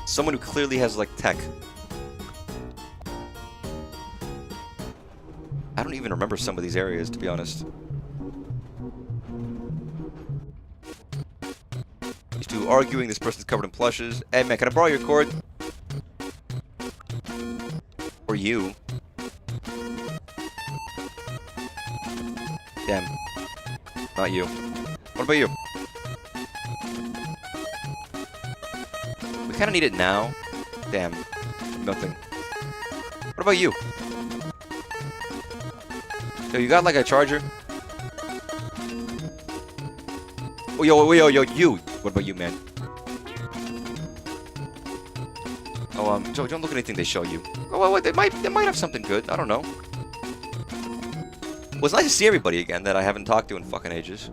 Someone who clearly has, like, tech. I don't even remember some of these areas, to be honest. These two arguing, this person's covered in plushes. Hey, man, can I borrow your cord? Or you. Damn. Not you. What about you? We kind of need it now. Damn. Nothing. What about you? Yo, you got like a charger? Oh, yo, you. What about you, man? Oh, Joe, don't look at anything they show you. Oh, well, they might have something good. I don't know. Well, it's nice to see everybody again that I haven't talked to in fucking ages.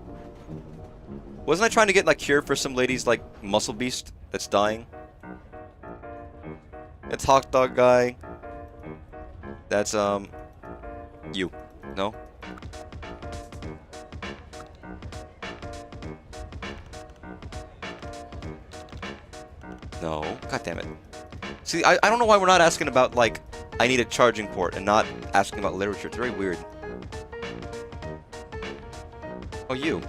Wasn't I trying to get, like, cure for some lady's, like, muscle beast that's dying? It's hot dog guy. That's, you. No? No. God damn it. See, I don't know why we're not asking about, like, I need a charging port and not asking about literature. It's very weird. Oh, you.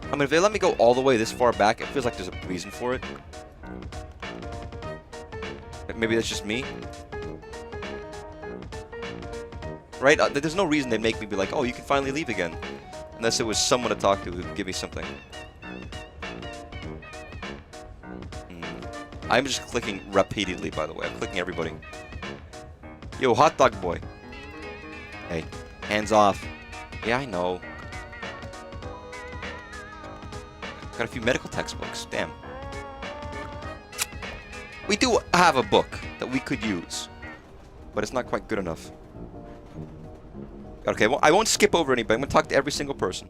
I mean, if they let me go all the way this far back, it feels like there's a reason for it. Maybe that's just me. Right? There's no reason they'd make me be like, oh, you can finally leave again. Unless it was someone to talk to who'd give me something. I'm just clicking repeatedly, by the way. I'm clicking everybody. Yo, hot dog boy. Hey, hands off. Yeah, I know. Got a few medical textbooks. Damn. We do have a book that we could use, but it's not quite good enough. Okay, well, I won't skip over anybody. I'm going to talk to every single person.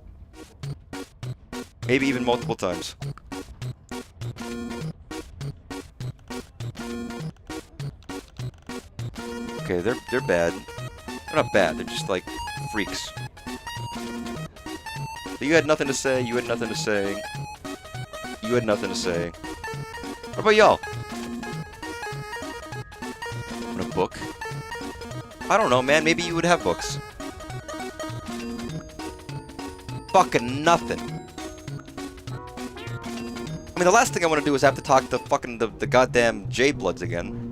Maybe even multiple times. Okay, they're bad. They're not bad. They're just, like, freaks. So you had nothing to say. You had nothing to say. You had nothing to say. What about y'all? Want a book? I don't know, man. Maybe you would have books. Fucking nothing. I mean, the last thing I want to do is have to talk to fucking the goddamn J-Bloods again.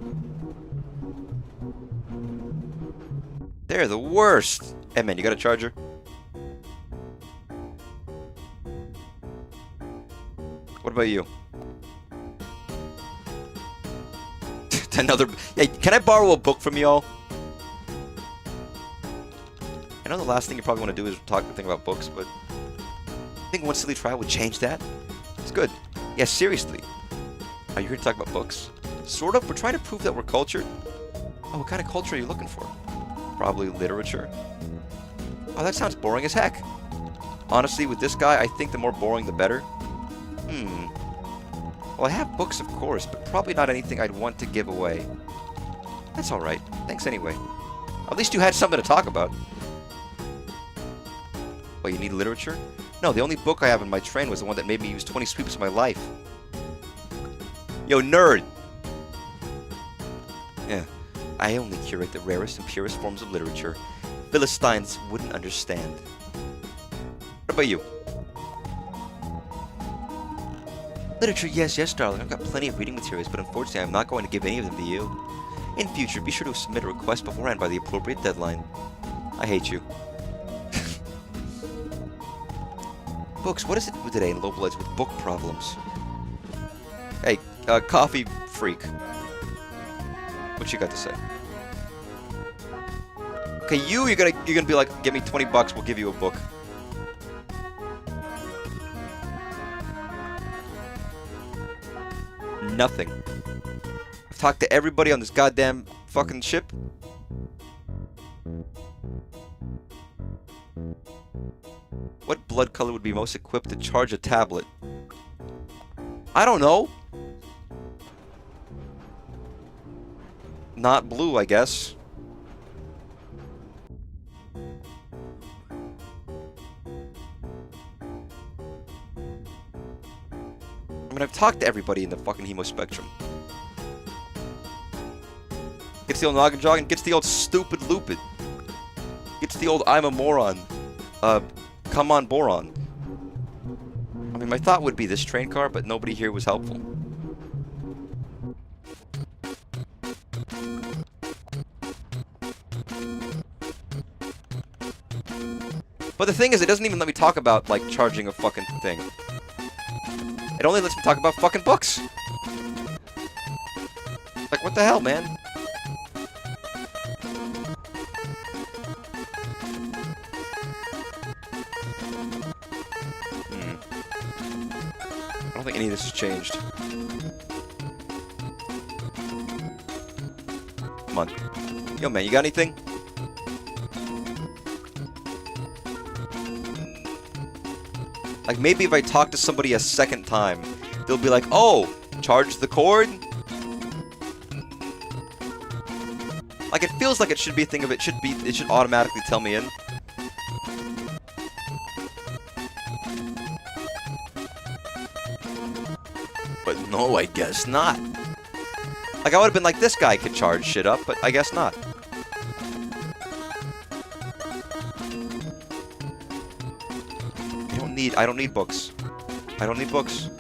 They're the worst. Hey, man, you got a charger? What about you? Another... Hey, can I borrow a book from y'all? I know the last thing you probably want to do is think about books, but... I think one silly trial would change that. It's good. Yeah, seriously. Are you here to talk about books? Sort of. We're trying to prove that we're cultured. Oh, what kind of culture are you looking for? Probably literature. Oh, that sounds boring as heck. Honestly, with this guy, I think the more boring, the better. Well, I have books, of course, but probably not anything I'd want to give away. That's alright. Thanks anyway. At least you had something to talk about. Well, you need literature? No, the only book I have in my train was the one that made me use 20 sweeps of my life. Yo, nerd! Yeah, I only curate the rarest and purest forms of literature. Philistines wouldn't understand. What about you? Literature, yes, darling. I've got plenty of reading materials, but unfortunately I'm not going to give any of them to you. In future, be sure to submit a request beforehand by the appropriate deadline. I hate you. Books, what is it with today in low bloods with book problems? Hey, coffee freak. What you got to say? Okay, you're gonna be like, give me 20 bucks, we'll give you a book. Nothing. I've talked to everybody on this goddamn fucking ship. What blood color would be most equipped to charge a tablet? I don't know. Not blue, I guess. I mean, I've talked to everybody in the fucking hemo spectrum. Gets the old noggin jogging, gets the old stupid lupid. Gets the old I'm a moron. Come on, boron. I mean, my thought would be this train car, but nobody here was helpful. But the thing is, it doesn't even let me talk about, like, charging a fucking thing. It only lets me talk about fucking books. Like, what the hell, man? I don't think any of this has changed. Come on. Yo, man, you got anything? Like, maybe if I talk to somebody a second time, they'll be like, oh, charge the cord? Like, it feels like it should be a thing of it should automatically tell me in. But no, I guess not. Like, I would have been like, this guy could charge shit up, but I guess not. I don't need books. I don't need books.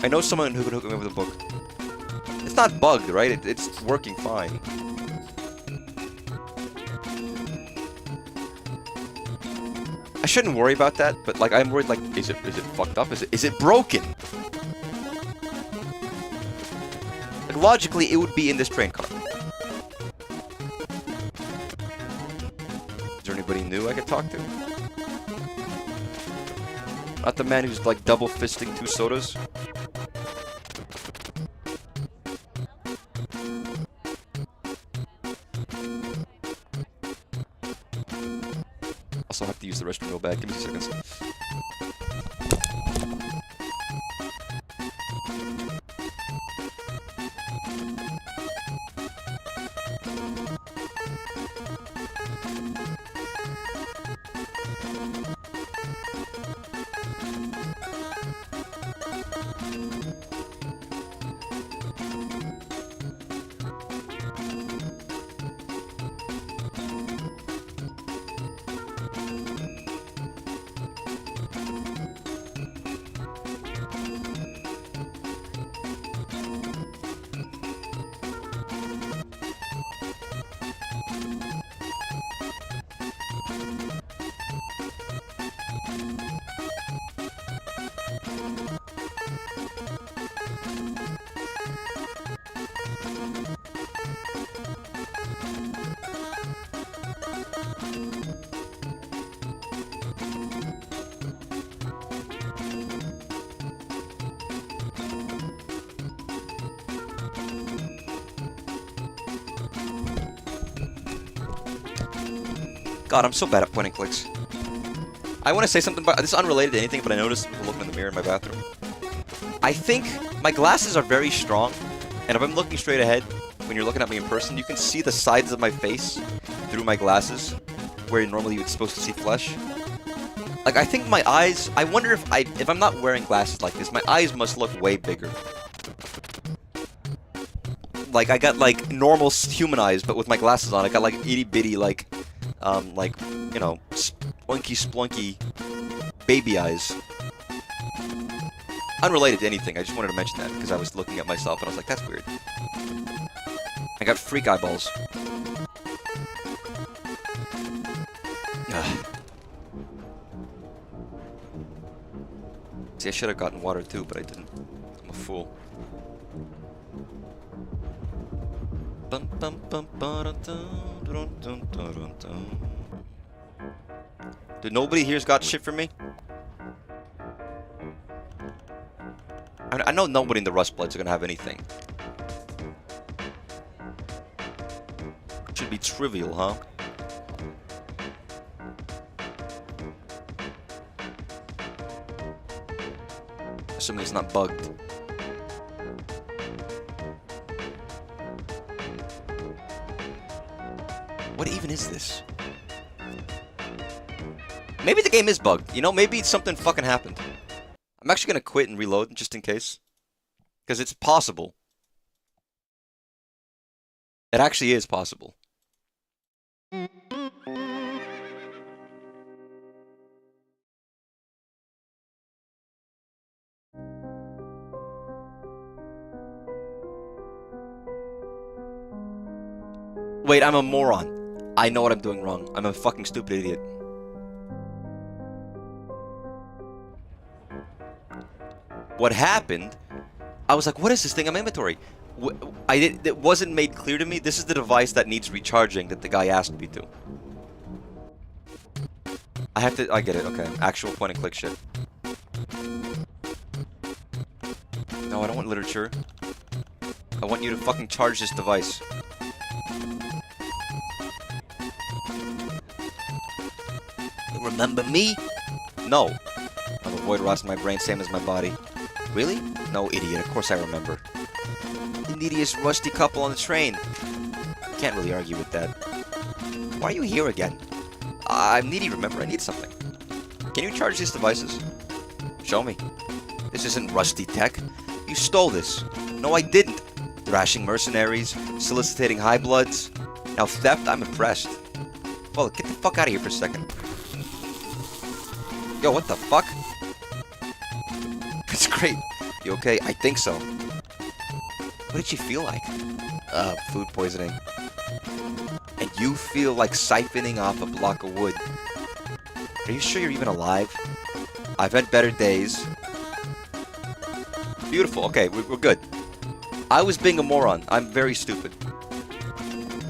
I know someone who can hook me up with a book. It's not bugged, right? It's working fine. I shouldn't worry about that, but like I'm worried. Like, is it fucked up? Is it broken? Like, logically, it would be in this train car. Is there anybody new I could talk to? Not the man who's like double fisting 2 sodas. Also have to use the restroom real bad. Give me 2 seconds. God, I'm so bad at point and clicks. I want to say something, but this is unrelated to anything, but I noticed looking in the mirror in my bathroom. I think my glasses are very strong, and if I'm looking straight ahead, when you're looking at me in person, you can see the sides of my face through my glasses, where normally you're supposed to see flesh. Like, I think my eyes, I wonder if I'm not wearing glasses like this, my eyes must look way bigger. Like, I got, like, normal human eyes, but with my glasses on, I got, like, itty-bitty, like, you know, splunky baby eyes. Unrelated to anything, I just wanted to mention that, because I was looking at myself, and I was like, that's weird. I got freak eyeballs. Ugh. See, I should have gotten water too, but I didn't. I'm a fool. Dude, nobody here's got shit for me? I know nobody in the Rust Bloods are gonna have anything. Should be trivial, huh? Assuming it's not bugged. What even is this? Maybe the game is bugged. You know, maybe something fucking happened. I'm actually gonna quit and reload just in case. Because it's possible. It actually is possible. Wait, I'm a moron. I know what I'm doing wrong. I'm a fucking stupid idiot. What happened? I was like, what is this thing on my inventory? It wasn't made clear to me. This is the device that needs recharging that the guy asked me to. I get it, okay. Actual point and click shit. No, I don't want literature. I want you to fucking charge this device. You remember me? No. I have a void rot in my brain, same as my body. Really? No, idiot. Of course I remember. The neediest rusty couple on the train. Can't really argue with that. Why are you here again? I'm needy, remember? I need something. Can you charge these devices? Show me. This isn't rusty tech. You stole this. No, I didn't. Thrashing mercenaries, soliciting high bloods. Now theft, I'm impressed. Well, get the fuck out of here for a second. Yo, what the fuck? It's great. You okay? I think so. What did she feel like? Food poisoning. And you feel like siphoning off a block of wood. Are you sure you're even alive? I've had better days. Beautiful. Okay, we're good. I was being a moron. I'm very stupid.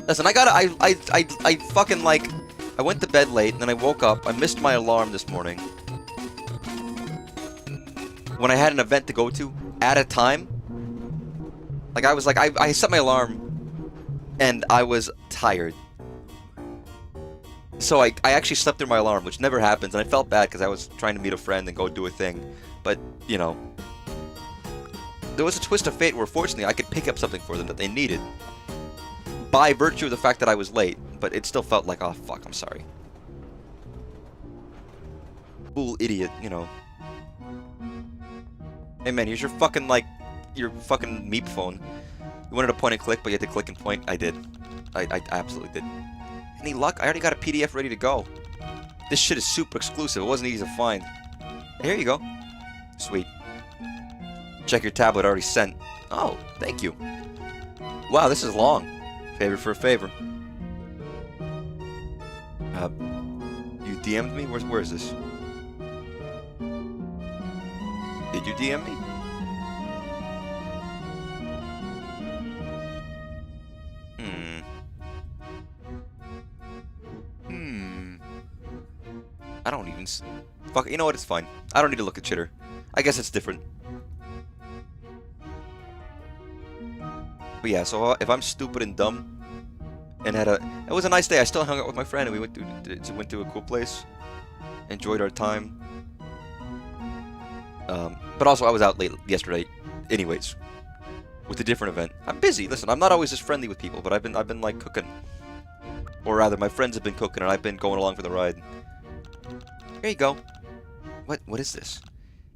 Listen, I fucking like... I went to bed late, and then I woke up. I missed my alarm this morning. When I had an event to go to, at a time. Like, I was like, I set my alarm, and I was tired. So I actually slept through my alarm, which never happens, and I felt bad because I was trying to meet a friend and go do a thing. But, you know, there was a twist of fate where, fortunately, I could pick up something for them that they needed. By virtue of the fact that I was late, but it still felt like, oh, fuck, I'm sorry. Fool idiot, you know. Hey, man, here's your fucking, like, your fucking Meep phone. You wanted to point and click, but you had to click and point. I did. I absolutely did. Any luck? I already got a PDF ready to go. This shit is super exclusive. It wasn't easy to find. Here you go. Sweet. Check your tablet already sent. Oh, thank you. Wow, this is long. Favor for a favor. You DM'd me? Where is this? Did you DM me? I don't even... Fuck, you know what? It's fine. I don't need to look at Chitter. I guess it's different. But yeah, so if I'm stupid and dumb, and it was a nice day. I still hung out with my friend, and we went to a cool place, enjoyed our time. But also I was out late yesterday, anyways, with a different event. I'm busy. Listen, I'm not always as friendly with people, but I've been like cooking, or rather, my friends have been cooking, and I've been going along for the ride. Here you go. What is this?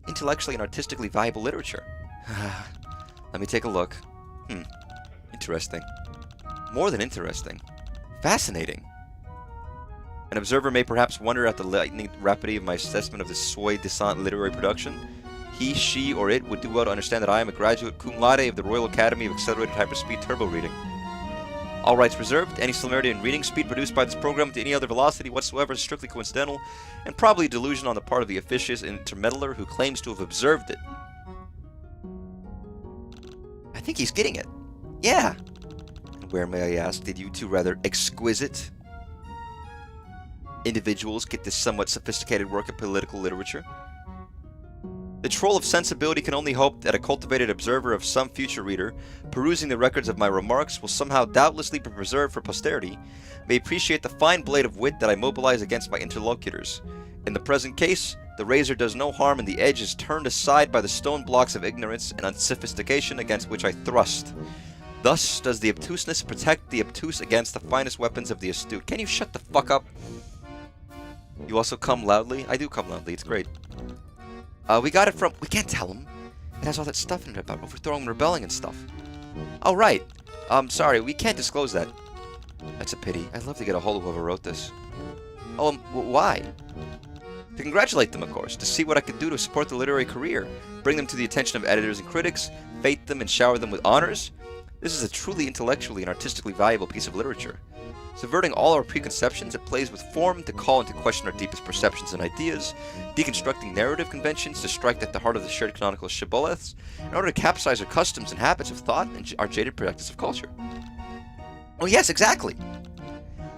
Intellectually and artistically valuable literature. Let me take a look. Interesting. More than interesting. Fascinating. An observer may perhaps wonder at the lightning rapidity of my assessment of this soi disant literary production. He, she, or it would do well to understand that I am a graduate cum laude of the Royal Academy of Accelerated Hyperspeed Turbo Reading. All rights reserved. Any similarity in reading speed produced by this program to any other velocity whatsoever is strictly coincidental, and probably a delusion on the part of the officious intermeddler who claims to have observed it. I think he's getting it. Yeah. And where, may I ask, did you two rather exquisite individuals get this somewhat sophisticated work of political literature? The troll of sensibility can only hope that a cultivated observer of some future reader, perusing the records of my remarks will somehow doubtlessly be preserved for posterity, may appreciate the fine blade of wit that I mobilize against my interlocutors. In the present case, the razor does no harm and the edge is turned aside by the stone blocks of ignorance and unsophistication against which I thrust. Thus does the obtuseness protect the obtuse against the finest weapons of the astute. Can you shut the fuck up? You also come loudly? I do come loudly, it's great. We got it from... We can't tell him. It has all that stuff in it about overthrowing and rebelling and stuff. Oh, right. Sorry, we can't disclose that. That's a pity. I'd love to get a hold of whoever wrote this. Oh, why? To congratulate them, of course. To see what I could do to support the literary career. Bring them to the attention of editors and critics. Fate them and shower them with honors. This is a truly intellectually and artistically valuable piece of literature. Subverting all our preconceptions, it plays with form to call into question our deepest perceptions and ideas, deconstructing narrative conventions to strike at the heart of the shared canonical shibboleths, in order to capsize our customs and habits of thought and our jaded practice of culture. Oh yes, exactly!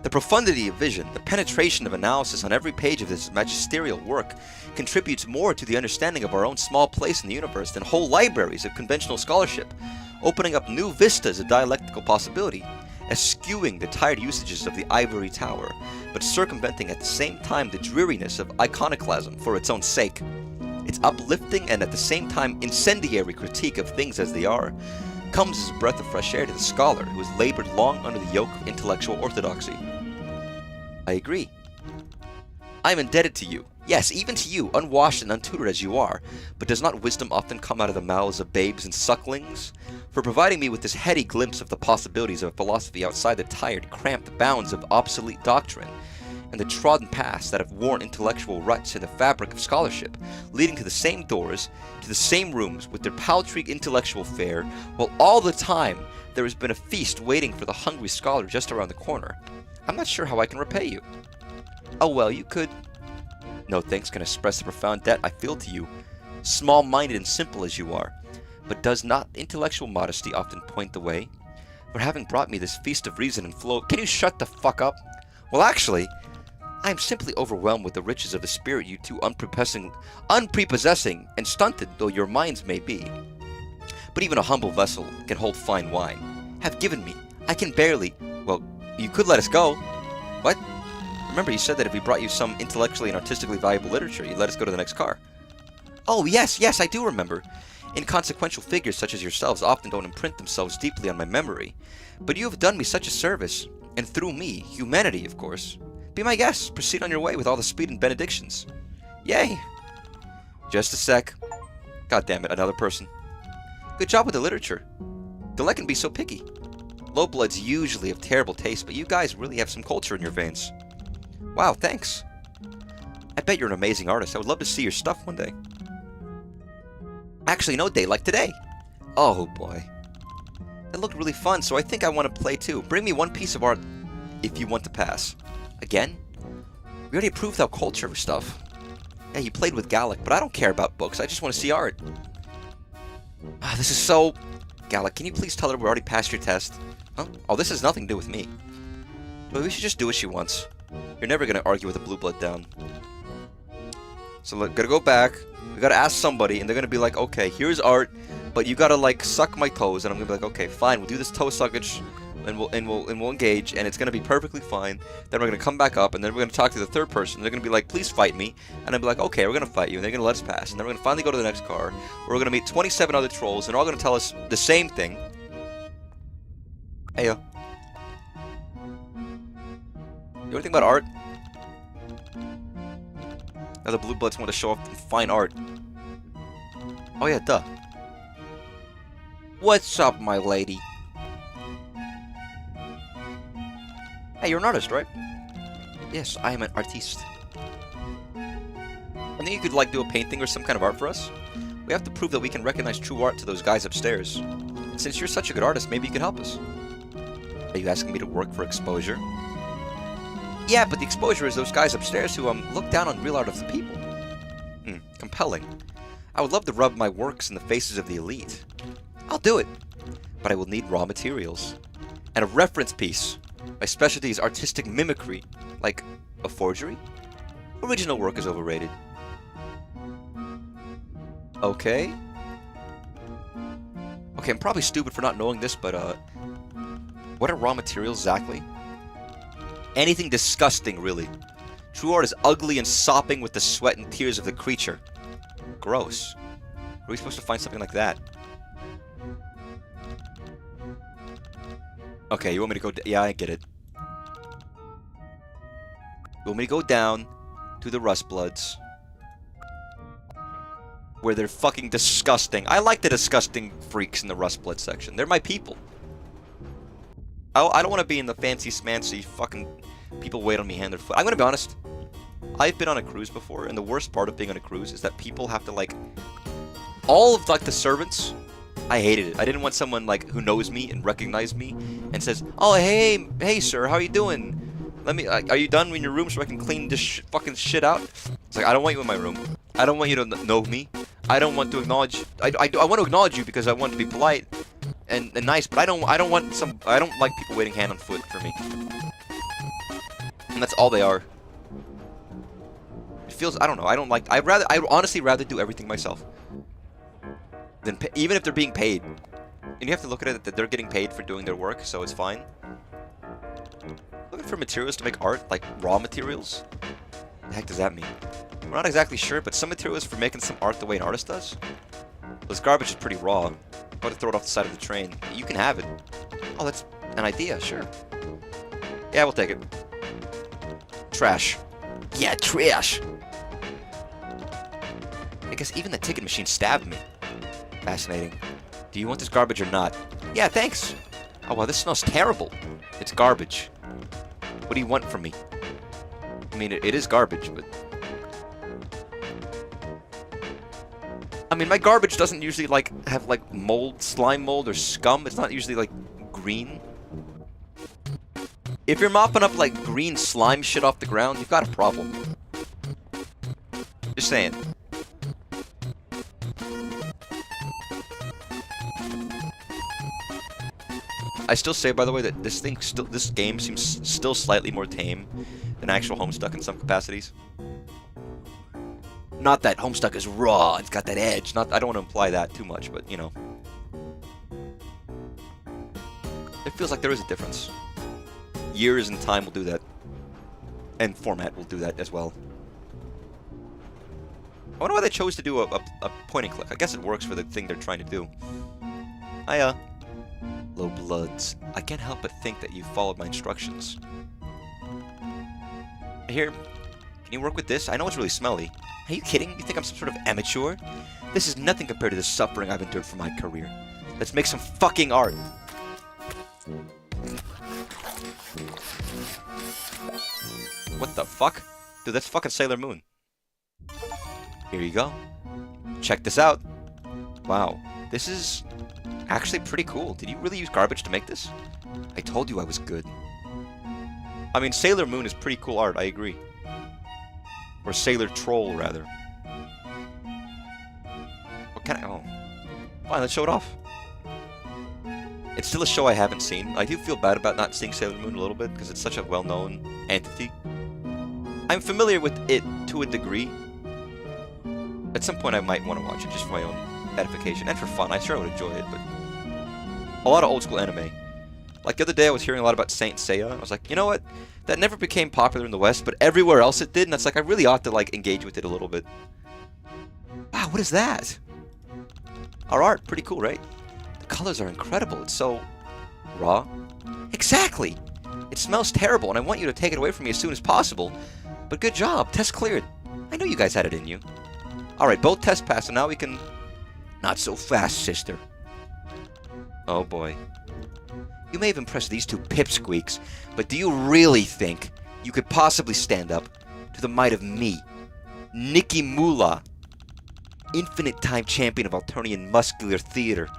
The profundity of vision, the penetration of analysis on every page of this magisterial work contributes more to the understanding of our own small place in the universe than whole libraries of conventional scholarship, opening up new vistas of dialectical possibility, eschewing the tired usages of the ivory tower, but circumventing at the same time the dreariness of iconoclasm for its own sake. Its uplifting and at the same time incendiary critique of things as they are comes as a breath of fresh air to the scholar who has labored long under the yoke of intellectual orthodoxy. I agree. I am indebted to you, yes, even to you, unwashed and untutored as you are, but does not wisdom often come out of the mouths of babes and sucklings? For providing me with this heady glimpse of the possibilities of a philosophy outside the tired, cramped bounds of obsolete doctrine, and the trodden paths that have worn intellectual ruts in the fabric of scholarship, leading to the same doors, to the same rooms, with their paltry intellectual fare, while all the time there has been a feast waiting for the hungry scholar just around the corner. I'm not sure how I can repay you. Oh well, you could. No thanks can express the profound debt I feel to you, small-minded and simple as you are. But does not intellectual modesty often point the way? For having brought me this feast of reason and flow... Can you shut the fuck up? Well, actually, I am simply overwhelmed with the riches of the spirit you two unprepossessing and stunted though your minds may be. But even a humble vessel can hold fine wine. Have given me. I can barely... Well, you could let us go. What? Remember, you said that if we brought you some intellectually and artistically valuable literature, you'd let us go to the next car. Oh, yes, I do remember. Inconsequential figures such as yourselves often don't imprint themselves deeply on my memory. But you have done me such a service, and through me, humanity, of course. Be my guest. Proceed on your way with all the speed and benedictions. Yay! Just a sec. God damn it, another person. Good job with the literature. Galek can be so picky. Lowbloods usually have terrible taste, but you guys really have some culture in your veins. Wow, thanks. I bet you're an amazing artist. I would love to see your stuff one day. Actually, no day like today. Oh boy. That looked really fun, so I think I want to play too. Bring me one piece of art if you want to pass. Again? We already approved our culture stuff. Yeah, you played with Galek, but I don't care about books. I just want to see art. Ah, this is so... Galek, can you please tell her we already passed your test? Huh? Oh, this has nothing to do with me. But we should just do what she wants. You're never going to argue with a blue blood down. So look, gotta go back. We gotta ask somebody, and they're gonna be like, okay, here's art, but you gotta like suck my toes, and I'm gonna be like, okay, fine, we'll do this toe suckage and we'll engage, and it's gonna be perfectly fine. Then we're gonna come back up, and then we're gonna talk to the third person. They're gonna be like, "Please fight me," and I'll be like, "Okay, we're gonna fight you," and they're gonna let us pass, and then we're gonna finally go to the next car. Where we're gonna meet 27 other trolls, and they're all gonna tell us the same thing. Hey yo. You know anything about art? Now the Blue Bloods want to show off fine art. Oh yeah, duh. What's up, my lady? Hey, you're an artist, right? Yes, I am an artiste. I think you could, like, do a painting or some kind of art for us. We have to prove that we can recognize true art to those guys upstairs. And since you're such a good artist, maybe you could help us. Are you asking me to work for exposure? Yeah, but the exposure is those guys upstairs who look down on real art of the people. Compelling. I would love to rub my works in the faces of the elite. I'll do it. But I will need raw materials. And a reference piece. My specialty is artistic mimicry. Like a forgery? Original work is overrated. Okay. Okay, I'm probably stupid for not knowing this, but what are raw materials exactly? Anything disgusting, really. True art is ugly and sopping with the sweat and tears of the creature. Gross. Are we supposed to find something like that? Okay, you want me to go... Yeah, I get it. You want me to go down to the Rust Bloods, where they're fucking disgusting. I like the disgusting freaks in the Rust Blood section. They're my people. I don't want to be in the fancy-smancy fucking people wait on me hand their foot. I'm going to be honest. I've been on a cruise before, and the worst part of being on a cruise is that people have to, like... All of, like, the servants... I hated it. I didn't want someone, like, who knows me and recognize me and says, "Oh, hey, sir, how you doing? Are you done in your room so I can clean this fucking shit out?" It's like, I don't want you in my room. I don't want you to know me. I don't want to acknowledge... I want to acknowledge you because I want to be polite and nice, but I don't like people waiting hand on foot for me. And that's all they are. It feels... I don't know. I'd honestly rather do everything myself. Than even if they're being paid. And you have to look at it that they're getting paid for doing their work, so it's fine. Looking for materials to make art, like raw materials? What the heck does that mean? We're not exactly sure, but some materials for making some art the way an artist does. This garbage is pretty raw. I'm about to throw it off the side of the train. You can have it. Oh, that's an idea, sure. Yeah, we'll take it. Trash. Yeah, trash! I guess even the ticket machine stabbed me. Fascinating. Do you want this garbage or not? Yeah, thanks. Oh, wow, this smells terrible. It's garbage. What do you want from me? I mean, it is garbage, but... I mean, my garbage doesn't usually, like, have, like, mold, slime mold, or scum. It's not usually, like, green. If you're mopping up, like, green slime shit off the ground, you've got a problem. Just saying. I still say, by the way, that this game seems still slightly more tame than actual Homestuck in some capacities. Not that Homestuck is raw, it's got that edge. I don't want to imply that too much, but, you know. It feels like there is a difference. Years and time will do that. And format will do that as well. I wonder why they chose to do a point and click. I guess it works for the thing they're trying to do. Low Bloods. I can't help but think that you followed my instructions. Here, can you work with this? I know it's really smelly. Are you kidding? You think I'm some sort of amateur? This is nothing compared to the suffering I've endured for my career. Let's make some fucking art. What the fuck? Dude, that's fucking Sailor Moon. Here you go. Check this out. Wow. This is... actually pretty cool. Did you really use garbage to make this? I told you I was good. I mean, Sailor Moon is pretty cool art, I agree. Or Sailor Troll, rather. What kind of... oh. Fine, let's show it off. It's still a show I haven't seen. I do feel bad about not seeing Sailor Moon a little bit, because it's such a well-known entity. I'm familiar with it to a degree. At some point I might want to watch it, just for my own edification, and for fun. I sure would enjoy it, but... a lot of old-school anime. Like the other day I was hearing a lot about Saint Seiya. I was like, you know what? That never became popular in the West, but everywhere else it did, and that's like, I really ought to like engage with it a little bit. Wow, what is that? Our art, pretty cool, right? The colors are incredible. It's so raw. Exactly! It smells terrible, and I want you to take it away from me as soon as possible. But good job, test cleared. I know you guys had it in you. Alright, both tests passed, so now we can... Not so fast, sister. Oh boy. You may have impressed these two pipsqueaks, but do you really think you could possibly stand up to the might of me, Nikki Mula, infinite time champion of Alternian muscular theater?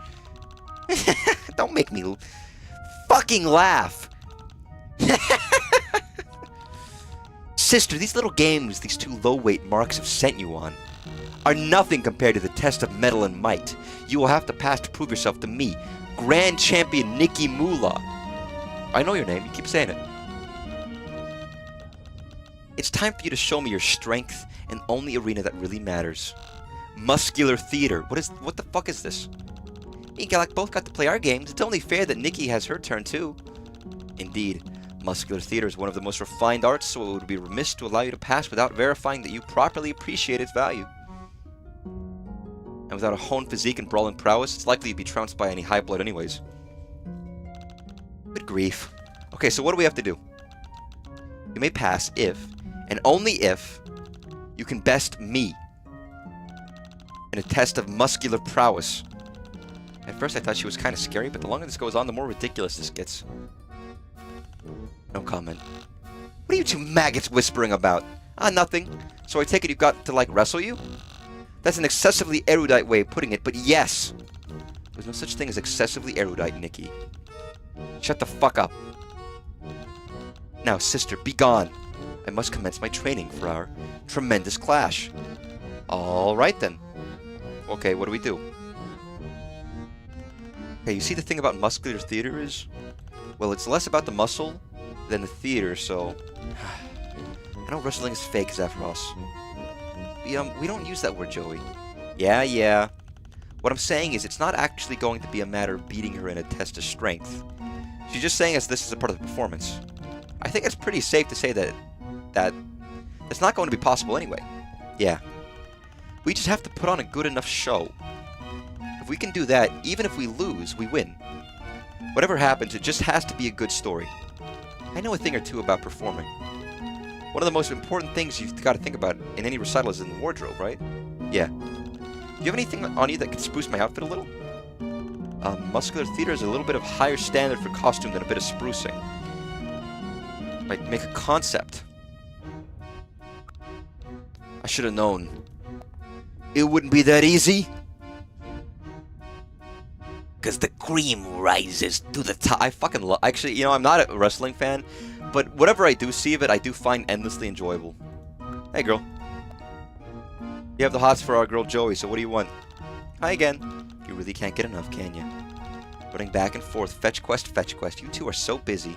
Don't make me fucking laugh. Sister, these little games these two low-weight marks have sent you on are nothing compared to the test of mettle and might you will have to pass to prove yourself to me, Grand Champion Nikki Mula. I know your name, you keep saying it. It's time for you to show me your strength in the only arena that really matters. Muscular theater. What the fuck is this? Me and Galak both got to play our games. It's only fair that Nikki has her turn too. Indeed, muscular theater is one of the most refined arts, so it would be remiss to allow you to pass without verifying that you properly appreciate its value. And without a honed physique and brawling prowess, it's likely to be trounced by any high blood anyways. Good grief. Okay, so what do we have to do? You may pass if, and only if, you can best me in a test of muscular prowess. At first I thought she was kind of scary, but the longer this goes on, the more ridiculous this gets. No comment. What are you two maggots whispering about? Ah, nothing. So I take it you've got to, like, wrestle you? That's an excessively erudite way of putting it, but yes! There's no such thing as excessively erudite, Nikki. Shut the fuck up. Now, sister, be gone. I must commence my training for our tremendous clash. Alright then. Okay, what do we do? Okay, you see the thing about muscular theater is? Well, it's less about the muscle than the theater, so... I know wrestling is fake, Zephyros. We don't use that word, Joey. Yeah. What I'm saying is it's not actually going to be a matter of beating her in a test of strength. She's just saying as this is a part of the performance. I think it's pretty safe to say that it's not going to be possible anyway. Yeah. We just have to put on a good enough show. If we can do that, even if we lose, we win. Whatever happens, it just has to be a good story. I know a thing or two about performing. One of the most important things you've got to think about in any recital is in the wardrobe, right? Yeah. Do you have anything on you that could spruce my outfit a little? Muscular theater is a little bit of higher standard for costume than a bit of sprucing. Like, make a concept. I should have known. It wouldn't be that easy. Because the cream rises to the top. I fucking love... Actually, you know, I'm not a wrestling fan, but whatever I do see of it, I do find endlessly enjoyable. Hey, girl. You have the hots for our girl Joey, so what do you want? Hi again. You really can't get enough, can you? Running back and forth, fetch quest, fetch quest. You two are so busy.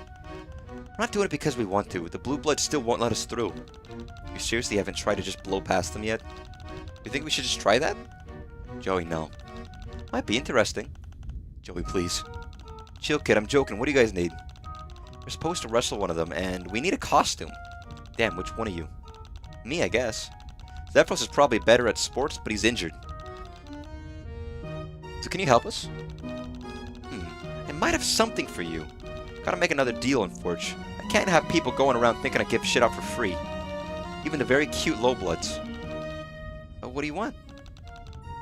We're not doing it because we want to. The blue blood still won't let us through. You seriously haven't tried to just blow past them yet? You think we should just try that? Joey, no. Might be interesting. Joey, please. Chill, kid. I'm joking. What do you guys need? We're supposed to wrestle one of them, and we need a costume. Damn, which one of you? Me, I guess. Zephyros is probably better at sports, but he's injured. So can you help us? I might have something for you. Gotta make another deal, unfortunately. I can't have people going around thinking I give shit out for free. Even the very cute lowbloods. Oh, what do you want?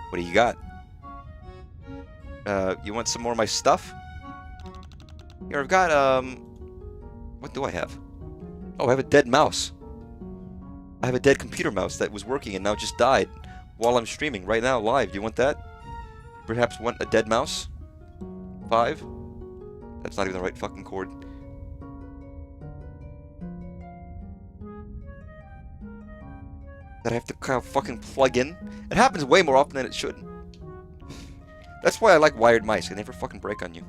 What do you got? You want some more of my stuff? Here, I've got, what do I have? Oh, I have a dead mouse. I have a dead computer mouse that was working and now just died while I'm streaming right now live. Do you want that? Perhaps want a dead mouse? 5? That's not even the right fucking chord. That I have to kind of fucking plug in. It happens way more often than it should. That's why I like wired mice. They never fucking break on you.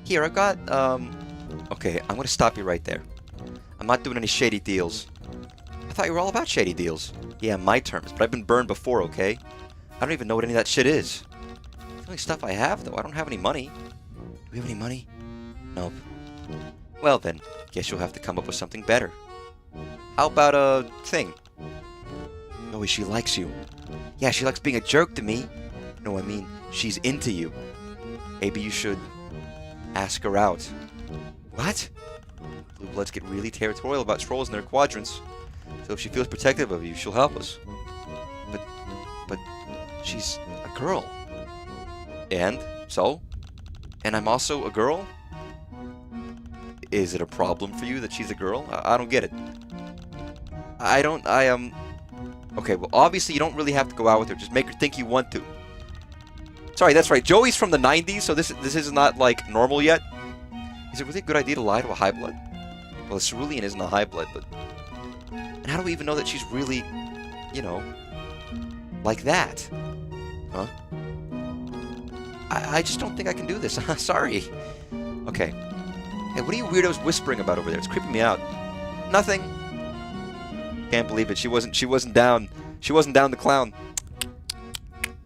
Here, I've got, okay, I'm gonna stop you right there. I'm not doing any shady deals. I thought you were all about shady deals. Yeah, my terms, but I've been burned before, okay? I don't even know what any of that shit is. The only stuff I have, though, I don't have any money. Do we have any money? Nope. Well then, guess you'll have to come up with something better. How about a thing? No, she likes you. Yeah, she likes being a jerk to me. No, I mean, she's into you. Maybe you should ask her out. What? Blue Bloods get really territorial about trolls in their quadrants. So if she feels protective of you, she'll help us. But she's a girl. And? So? And I'm also a girl? Is it a problem for you that she's a girl? I don't get it. Okay, well, obviously you don't really have to go out with her. Just make her think you want to. Sorry, that's right. Joey's from the 90s, so this is not, like, normal yet. Is it really a good idea to lie to a high blood? Well, a cerulean isn't a high blood, but... And how do we even know that she's really, you know, like that? Huh? I just don't think I can do this. Sorry. Okay. Hey, what are you weirdos whispering about over there? It's creeping me out. Nothing. Can't believe it. She wasn't down. She wasn't down the clown.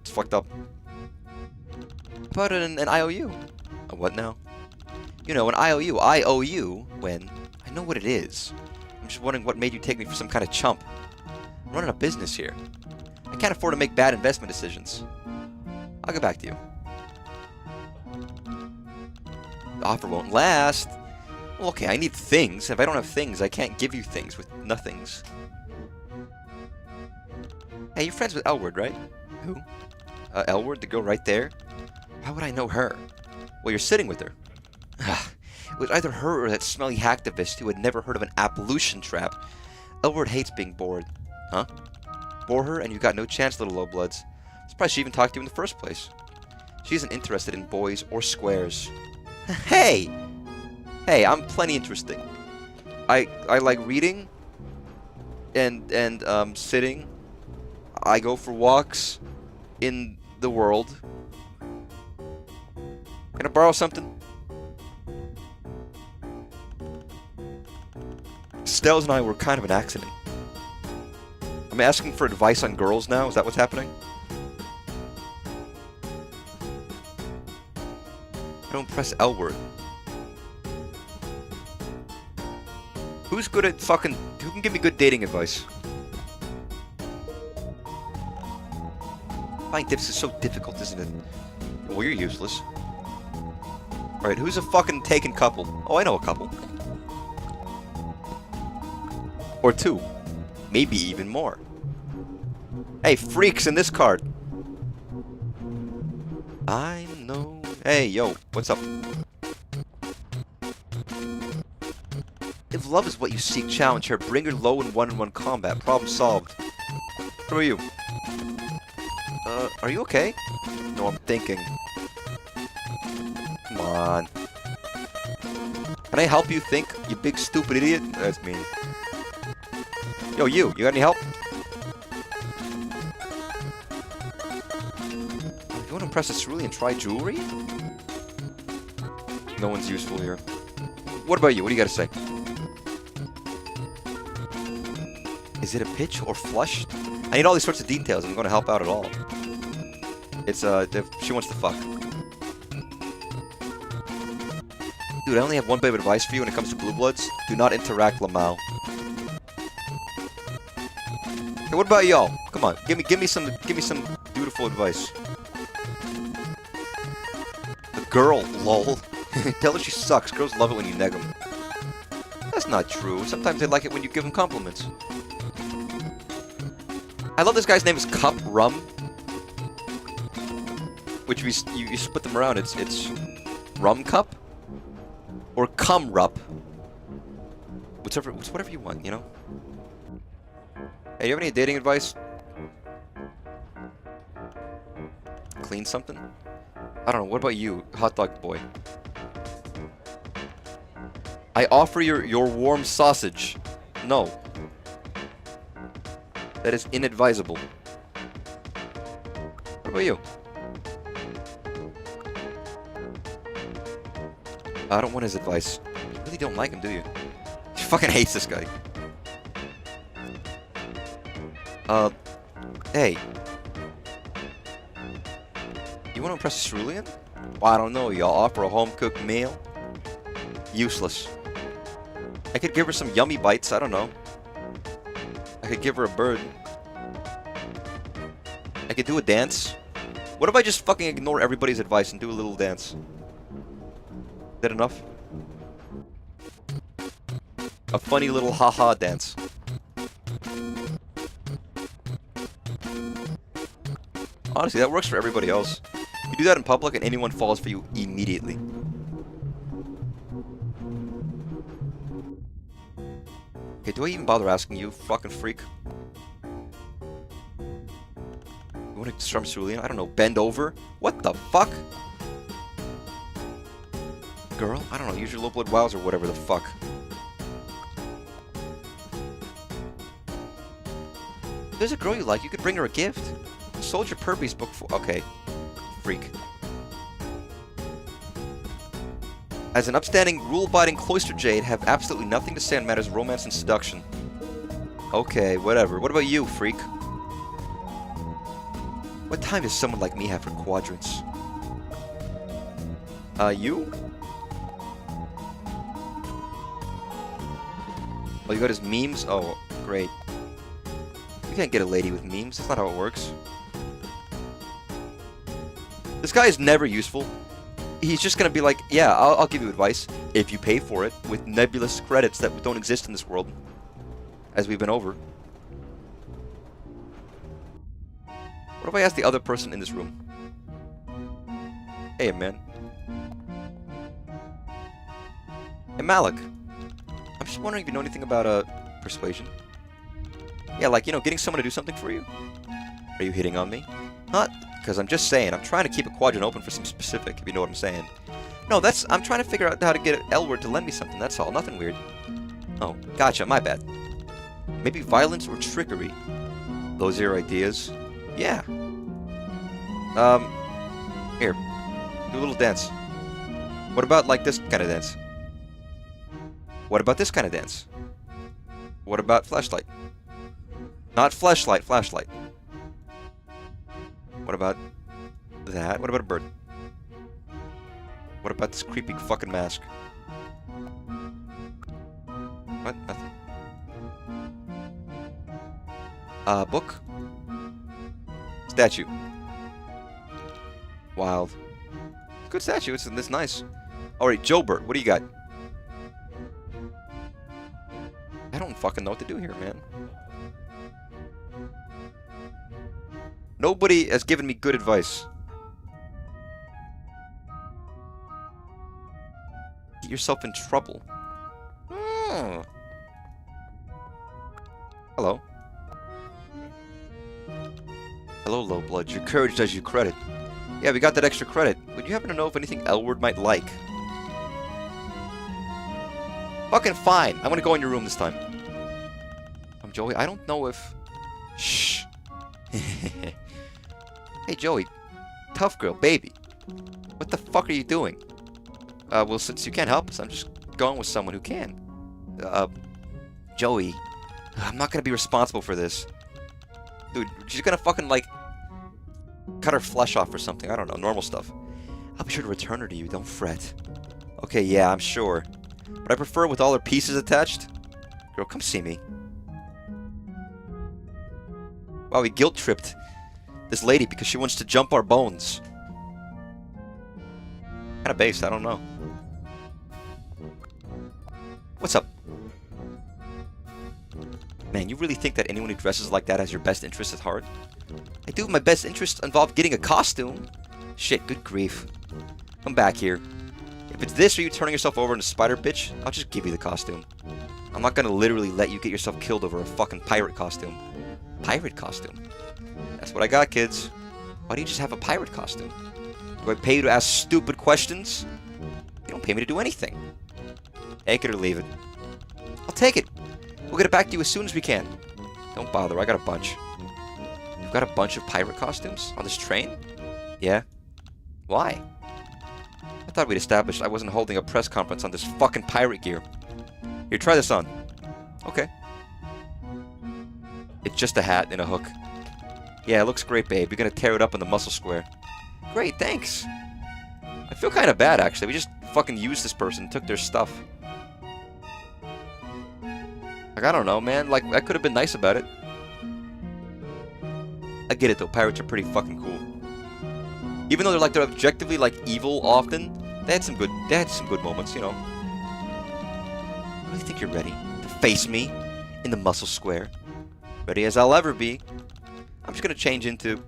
It's fucked up. How about an IOU? A what now? You know, an IOU. I owe you when I know what it is. I'm just wondering what made you take me for some kind of chump. I'm running a business here. I can't afford to make bad investment decisions. I'll get back to you. The offer won't last. Well, okay, I need things. If I don't have things, I can't give you things with nothings. Hey, you're friends with Elward, right? Who? Elward, the girl right there? How would I know her? Well, you're sitting with her. It was either her or that smelly hacktivist who had never heard of an appolution trap. Elward hates being bored. Huh? Bore her and you got no chance, little low bloods. Surprised she even talked to you in the first place. She isn't interested in boys or squares. Hey! Hey, I'm plenty interesting. I like reading and sitting. I go for walks in the world. Can I borrow something? Stells and I were kind of an accident. I'm asking for advice on girls now. Is that what's happening? I don't press L-word. Who's good at fucking... Who can give me good dating advice? Finding tips is so difficult, isn't it? Well, you're useless. Alright, who's a fucking taken couple? Oh, I know a couple. Or two. Maybe even more. Hey, freaks in this card. I know... Hey, yo, what's up? If love is what you seek, challenge her. Bring her low in one-on-one combat. Problem solved. Who are you? Are you okay? No, I'm thinking. Come on. Can I help you think, you big stupid idiot? That's mean. Yo, you got any help? You want to impress a cerulean and try jewelry? No one's useful here. What about you? What do you got to say? Is it a pitch or flush? I need all these sorts of details. I'm going to help out at all. It's, if she wants to fuck. Dude, I only have one bit of advice for you when it comes to Blue Bloods. Do not interact, Lamau. Hey, what about y'all? Come on, give me some beautiful advice. The girl, lol. Tell her she sucks. Girls love it when you neg them. That's not true. Sometimes they like it when you give them compliments. I love this guy's name is Cup Rum. Which you split them around. It's Rum Cup or Cum Rup. It's whatever you want, you know. Hey, you have any dating advice? Clean something? I don't know. What about you, hot dog boy? I offer your warm sausage. No. That is inadvisable. What about you? I don't want his advice. You really don't like him, do you? He fucking hates this guy. Hey. You want to impress a cerulean? Well, I don't know. Y'all offer a home-cooked meal? Useless. I could give her some yummy bites. I don't know. I could give her a bird. I could do a dance. What if I just fucking ignore everybody's advice and do a little dance? Is that enough? A funny little haha dance. Honestly, that works for everybody else. You do that in public and anyone falls for you immediately. Okay, do I even bother asking you, fucking freak? You want to strum cerulean? I don't know, bend over? What the fuck? Girl? I don't know, use your low blood wows or whatever the fuck. If there's a girl you like, you could bring her a gift. Soldier Purpose book for... Okay. Freak. As an upstanding, rule-abiding cloister jade, have absolutely nothing to say on matters of romance and seduction. Okay, whatever. What about you, freak? What time does someone like me have for quadrants? You? Oh, you got his memes? Oh, great. You can't get a lady with memes. That's not how it works. This guy is never useful. He's just gonna be like, yeah, I'll give you advice if you pay for it with nebulous credits that don't exist in this world, as we've been over. What if I ask the other person in this room? Hey, man. Hey, Malik. I'm just wondering if you know anything about persuasion. Yeah, like, you know, getting someone to do something for you. Are you hitting on me? Not because I'm just saying. I'm trying to keep a quadrant open for some specific, if you know what I'm saying. No, I'm trying to figure out how to get L-word to lend me something. That's all. Nothing weird. Oh, gotcha. My bad. Maybe violence or trickery. Those are your ideas? Yeah. Here. Do a little dance. What about, like, this kind of dance? What about this kind of dance? What about flashlight? Not flashlight, flashlight. What about that? What about a bird? What about this creepy fucking mask? What? Nothing. Book? Statue. Wild. Good statue. It's nice. Alright, Joebert, what do you got? I don't fucking know what to do here, man. Nobody has given me good advice. Get yourself in trouble. Hmm. Hello. Hello, low blood. Your courage does you credit. Yeah, we got that extra credit. Would you happen to know if anything L-word might like? Fucking fine. I'm gonna go in your room this time. I'm Joey. I don't know if... Shh. Hey, Joey. Tough girl, baby. What the fuck are you doing? Well, since you can't help us, I'm just going with someone who can. Joey. I'm not gonna be responsible for this. Dude, she's gonna fucking, like, cut her flesh off or something. I don't know. Normal stuff. I'll be sure to return her to you. Don't fret. Okay, yeah, I'm sure. But I prefer with all her pieces attached. Girl, come see me. Wow, we guilt-tripped this lady because she wants to jump our bones. Kinda based, I don't know. What's up? Man, you really think that anyone who dresses like that has your best interests at heart? I do. My best interests involve getting a costume. Shit, good grief. Come back here. If it's this or you turning yourself over into Spider Bitch, I'll just give you the costume. I'm not gonna literally let you get yourself killed over a fucking pirate costume. Pirate costume? That's what I got, kids. Why do you just have a pirate costume? Do I pay you to ask stupid questions? You don't pay me to do anything. Take it or leave it. I'll take it. We'll get it back to you as soon as we can. Don't bother, I got a bunch. You've got a bunch of pirate costumes on this train? Yeah. Why? I thought we'd established I wasn't holding a press conference on this fucking pirate gear. Here, try this on. Okay. It's just a hat and a hook. Yeah, it looks great, babe. You're gonna tear it up in the muscle square. Great, thanks. I feel kind of bad, actually. We just fucking used this person, took their stuff. Like, I don't know, man. Like, I could have been nice about it. I get it, though. Pirates are pretty fucking cool. Even though they're objectively, like, evil often, they had some good moments, you know. I really think you're ready to face me in the muscle square. Ready as I'll ever be. I'm just gonna change into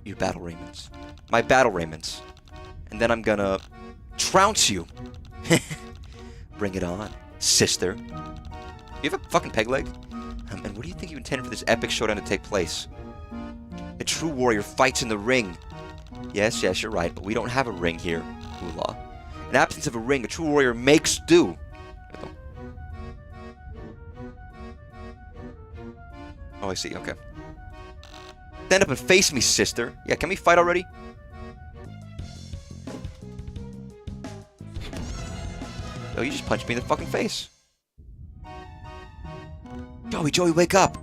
your battle raiments. My battle raiments. And then I'm gonna trounce you. Bring it on, sister. You have a fucking peg leg? And what do you think you intended for this epic showdown to take place? A true warrior fights in the ring. Yes, you're right, but we don't have a ring here, Ula. In absence of a ring, a true warrior makes do. Oh, I see, okay. Stand up and face me, sister. Yeah, can we fight already? Oh, you just punched me in the fucking face. Joey, wake up!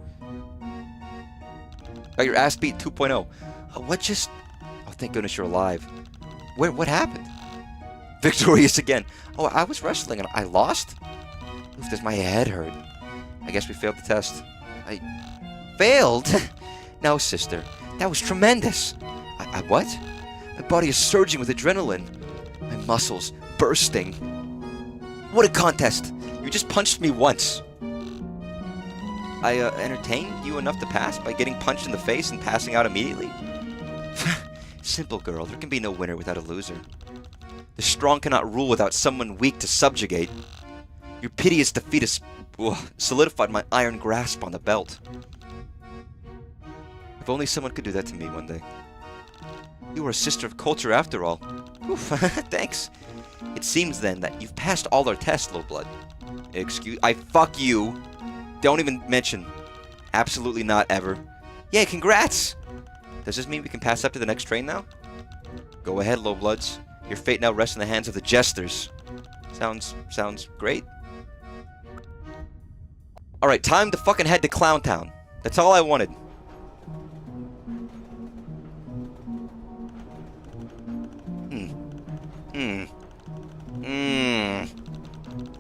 Got your ass beat 2.0. What just... Oh, thank goodness you're alive. What happened? Victorious again. Oh, I was wrestling and I lost? Oof, does my head hurt? I guess we failed the test. I... Failed? No, sister. That was tremendous. I what? My body is surging with adrenaline. My muscles bursting. What a contest! You just punched me once. I entertained you enough to pass by getting punched in the face and passing out immediately? Simple girl, there can be no winner without a loser. The strong cannot rule without someone weak to subjugate. Your piteous defeat has solidified my iron grasp on the belt. If only someone could do that to me one day. You are a sister of culture after all. Oof, thanks. It seems then that you've passed all our tests, Lowblood. Fuck you. Don't even mention. Absolutely not ever. Yay, congrats! Does this mean we can pass up to the next train now? Go ahead, Lowbloods. Your fate now rests in the hands of the jesters. Sounds great. Alright, time to fucking head to Clown Town. That's all I wanted.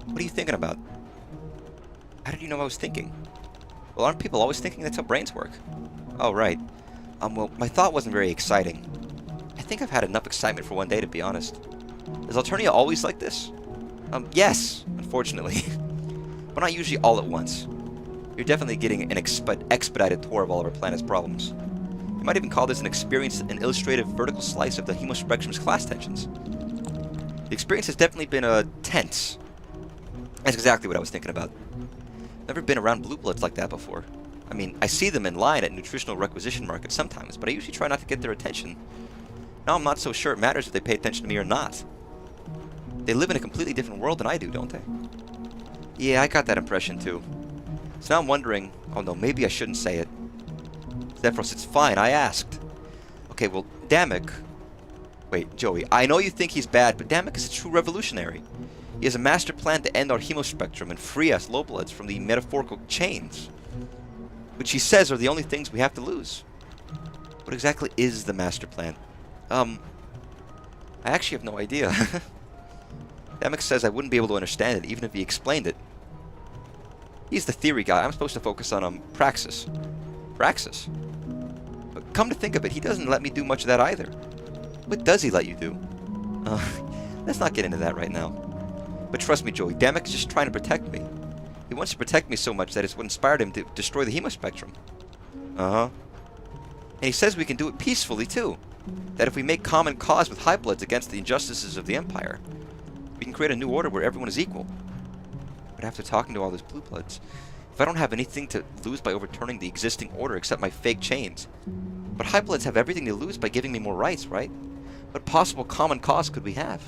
What are you thinking about? How did you know I was thinking? Well, aren't people always thinking? That's how brains work. Oh, right. Well, my thought wasn't very exciting. I think I've had enough excitement for one day, to be honest. Is Alternia always like this? Yes, unfortunately. But not usually all at once. You're definitely getting an expedited tour of all of our planet's problems. You might even call this an experience, an illustrative vertical slice of the Hemospectrum's class tensions. The experience has definitely been, tense. That's exactly what I was thinking about. Never been around blue bloods like that before. I mean, I see them in line at nutritional requisition markets sometimes, but I usually try not to get their attention. Now I'm not so sure it matters if they pay attention to me or not. They live in a completely different world than I do, don't they? Yeah, I got that impression too. So now I'm wondering, oh no, maybe I shouldn't say it. Zephyros, it's fine, I asked. Okay, well, Damek... Wait, Joey, I know you think he's bad, but Damek is a true revolutionary. He has a master plan to end our hemospectrum and free us lowbloods from the metaphorical chains, which he says are the only things we have to lose. What exactly is the master plan? I actually have no idea. Damek says I wouldn't be able to understand it, even if he explained it. He's the theory guy. I'm supposed to focus on, Praxis. Praxis? But come to think of it, he doesn't let me do much of that either. What does he let you do? Let's not get into that right now. But trust me, Joey, Damek is just trying to protect me. He wants to protect me so much that it's what inspired him to destroy the hemospectrum. Uh-huh. And he says we can do it peacefully, too. That if we make common cause with Highbloods against the injustices of the Empire, we can create a new order where everyone is equal. But after talking to all those blue bloods, if I don't have anything to lose by overturning the existing order except my fake chains, but Highbloods have everything to lose by giving me more rights, right? What possible common cause could we have?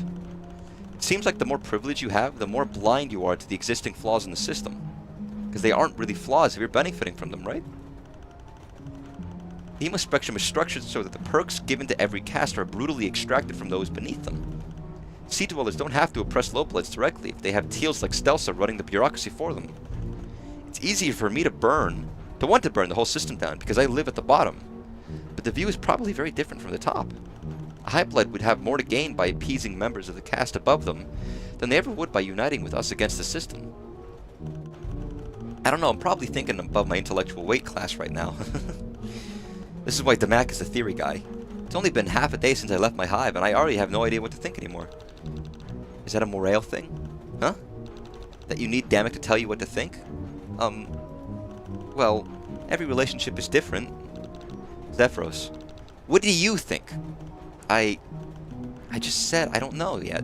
It seems like the more privilege you have, the more blind you are to the existing flaws in the system. Because they aren't really flaws if you're benefiting from them, right? The hemospectrum is structured so that the perks given to every caste are brutally extracted from those beneath them. Sea Dwellers don't have to oppress lowbloods directly if they have teals like Stelsa running the bureaucracy for them. It's easier for me to want to burn the whole system down because I live at the bottom. But the view is probably very different from the top. A High-Blood would have more to gain by appeasing members of the caste above them than they ever would by uniting with us against the system. I don't know, I'm probably thinking above my intellectual weight class right now. This is why Damak is a theory guy. It's only been half a day since I left my hive, and I already have no idea what to think anymore. Is that a morale thing? Huh? That you need Damak to tell you what to think? Well, every relationship is different. Zephyros, what do you think? I just said I don't know yet.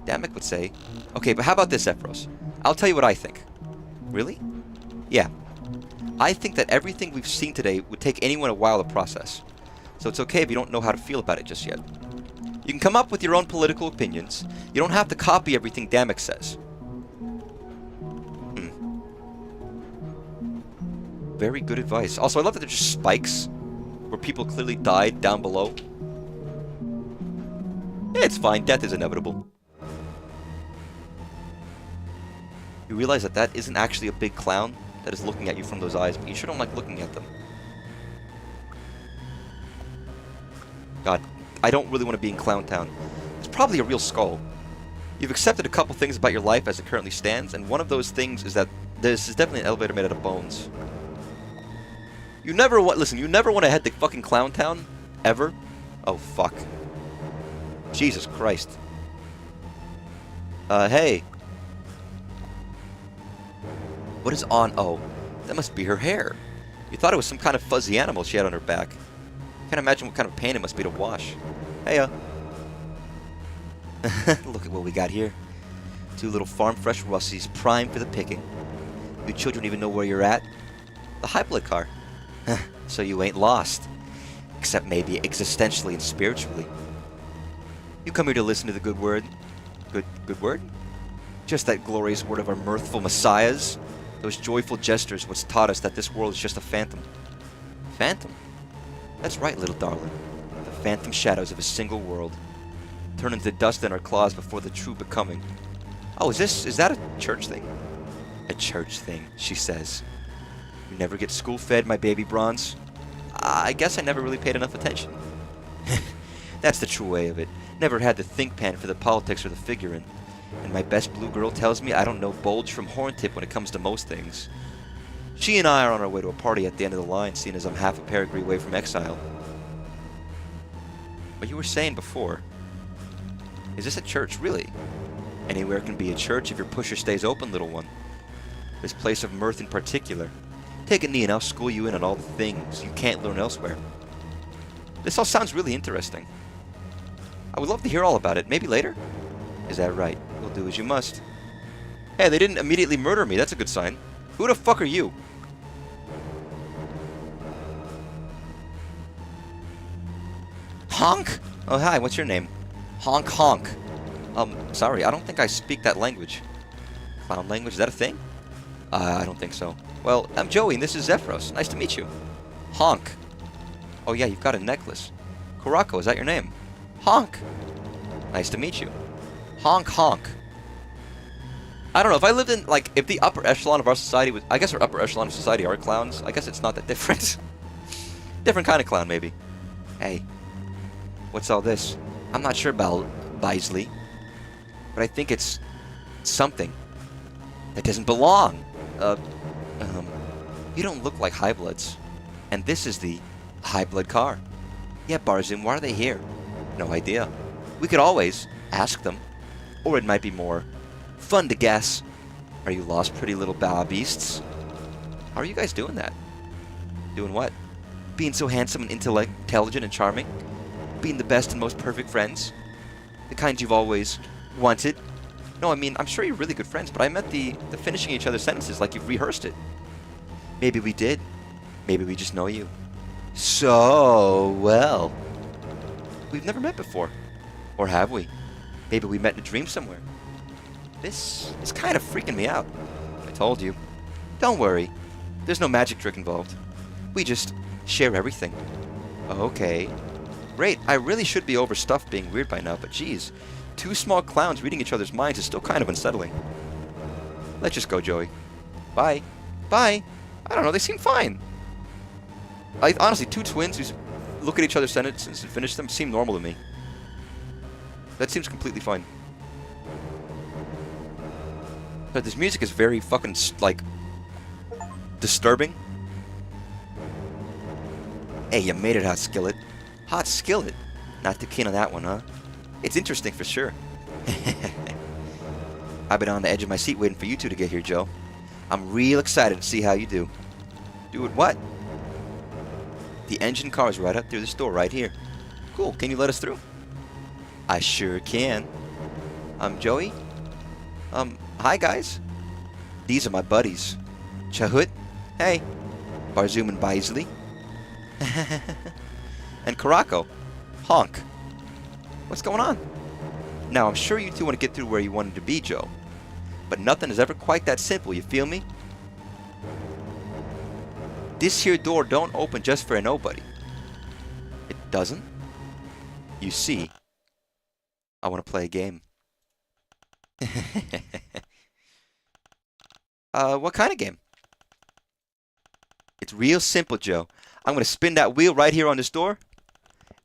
Damak would say, okay, but how about this, Zephyros? I'll tell you what I think. Really? Yeah. I think that everything we've seen today would take anyone a while to process. So it's okay if you don't know how to feel about it just yet. You can come up with your own political opinions. You don't have to copy everything Damak says. Very good advice. Also, I love that there's just spikes where people clearly died down below. Yeah, it's fine. Death is inevitable. You realize that that isn't actually a big clown that is looking at you from those eyes, but you sure don't like looking at them. God, I don't really want to be in Clown Town. It's probably a real skull. You've accepted a couple things about your life as it currently stands, and one of those things is that this is definitely an elevator made out of bones. You never want, listen, you never want to head to fucking Clown Town, ever. Oh, fuck. Jesus Christ. Hey. What is on? Oh, that must be her hair. You thought it was some kind of fuzzy animal she had on her back. Can't imagine what kind of pain it must be to wash. Hey, look at what we got here. Two little farm fresh Russies, primed for the picking. You children even know where you're at? The High-Blood car. So you ain't lost. Except maybe existentially and spiritually. You come here to listen to the good word. Good word? Just that glorious word of our mirthful messiahs. Those joyful gestures which taught us that this world is just a phantom. Phantom? That's right, little darling. The phantom shadows of a single world. Turn into dust in our claws before the true becoming. Oh, is that a church thing? A church thing, she says. You never get school-fed, my baby Bronze? I guess I never really paid enough attention. That's the true way of it. Never had the think pan for the politics or the figuring. And my best blue girl tells me I don't know bulge from horn tip when it comes to most things. She and I are on our way to a party at the end of the line, seeing as I'm half a paragraph away from exile. What you were saying before, is this a church, really? Anywhere can be a church if your pusher stays open, little one. This place of mirth in particular. Take a knee and I'll school you in on all the things you can't learn elsewhere. This all sounds really interesting. I would love to hear all about it. Maybe later? Is that right? We'll do as you must. Hey, they didn't immediately murder me. That's a good sign. Who the fuck are you? Honk? Oh, hi. What's your name? Honk Honk. Sorry. I don't think I speak that language. Clown language? Is that a thing? I don't think so. Well, I'm Joey, and this is Zephyros. Nice to meet you. Honk. Oh, yeah, you've got a necklace. Kurako, is that your name? Honk. Nice to meet you. Honk Honk. I don't know, if I lived in, like, if the upper echelon of our society was, I guess our upper echelon of society are clowns, I guess it's not that different. Different kind of clown, maybe. Hey, what's all this? I'm not sure about Bisley, but I think it's something that doesn't belong. You don't look like High-Bloods, and this is the High-Blood car. Yeah, Barzin, why are they here? No idea. We could always ask them, or it might be more fun to guess. Are you lost, pretty little bow beasts? How are you guys doing that? Doing what? Being so handsome and intelligent and charming? Being the best and most perfect friends? The kind you've always wanted? No, I mean, I'm sure you're really good friends, but I meant the finishing each other's sentences like you've rehearsed it. Maybe we did. Maybe we just know you. So, well. We've never met before. Or have we? Maybe we met in a dream somewhere. This is kind of freaking me out. I told you. Don't worry. There's no magic trick involved. We just share everything. Okay. Great. I really should be overstuffed being weird by now, but geez. Two small clowns reading each other's minds is still kind of unsettling. Let's just go, Joey. Bye. Bye. I don't know. They seem fine. Honestly, two twins who look at each other's sentences and finish them seem normal to me. That seems completely fine. But this music is very fucking, like, disturbing. Hey, you made it, Hot Skillet. Hot Skillet? Not too keen on that one, huh? It's interesting for sure. I've been on the edge of my seat waiting for you two to get here, Joe. I'm real excited to see how you do. Do it what? The engine car is right up through this door right here. Cool, can you let us through? I sure can. I'm Joey. Hi guys. These are my buddies. Chahut. Hey. Barzoom and Baisley. And Karako. Honk. What's going on? Now, I'm sure you two want to get through where you wanted to be, Joe. But nothing is ever quite that simple, you feel me? This here door don't open just for a nobody. It doesn't? You see, I want to play a game. What kind of game? It's real simple, Joe. I'm going to spin that wheel right here on this door,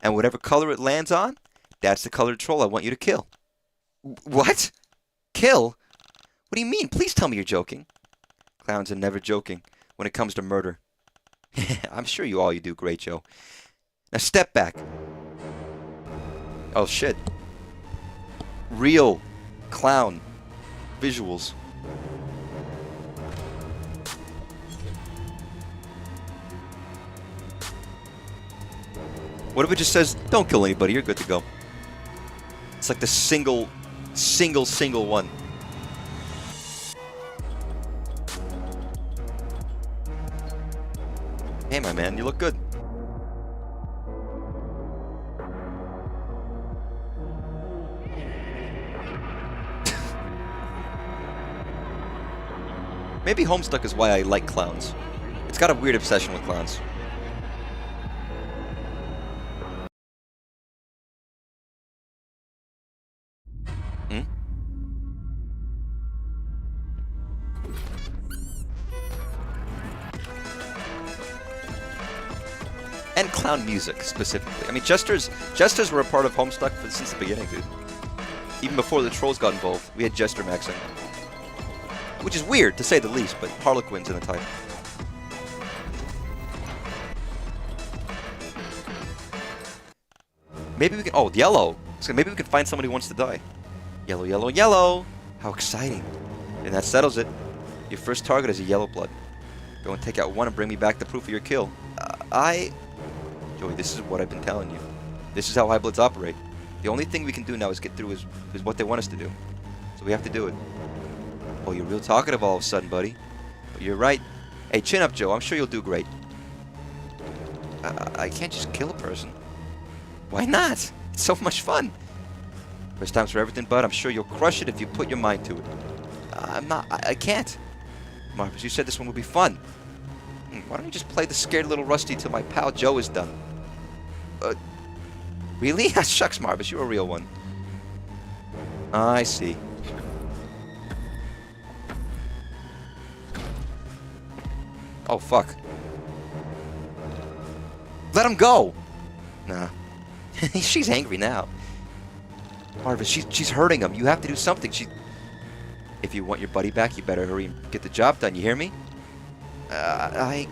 and whatever color it lands on, that's the colored troll I want you to kill. What? Kill? What do you mean? Please tell me you're joking. Clowns are never joking when it comes to murder. I'm sure you do great, Joe. Now step back. Oh shit. Real clown visuals. What if it just says, don't kill anybody, you're good to go? It's like the single one. Hey, my man, you look good. Maybe Homestuck is why I like clowns. It's got a weird obsession with clowns. And clown music, specifically. I mean, Jesters were a part of Homestuck since the beginning, dude. Even before the trolls got involved, we had Jester maxing. Which is weird, to say the least, but Harlequin's in the title. Maybe we can... Oh, yellow! So maybe we can find somebody who wants to die. Yellow, yellow, yellow! How exciting. And that settles it. Your first target is a yellow blood. Go and take out one and bring me back the proof of your kill. Joey, this is what I've been telling you. This is how high bloods operate. The only thing we can do now is get through is what they want us to do. So we have to do it. Oh, you're real talkative all of a sudden, buddy. But you're right. Hey, chin up, Joe. I'm sure you'll do great. I can't just kill a person. Why not? It's so much fun. First time's for everything, bud. I'm sure you'll crush it if you put your mind to it. I can't. Marcus, you said this one would be fun. Why don't you just play the scared little Rusty till my pal Joe is done? Really? Shucks, Marvis, you're a real one. I see. Oh, fuck. Let him go! Nah. She's angry now. Marvis, she's hurting him. You have to do something. If you want your buddy back, you better hurry and get the job done. You hear me? Hey,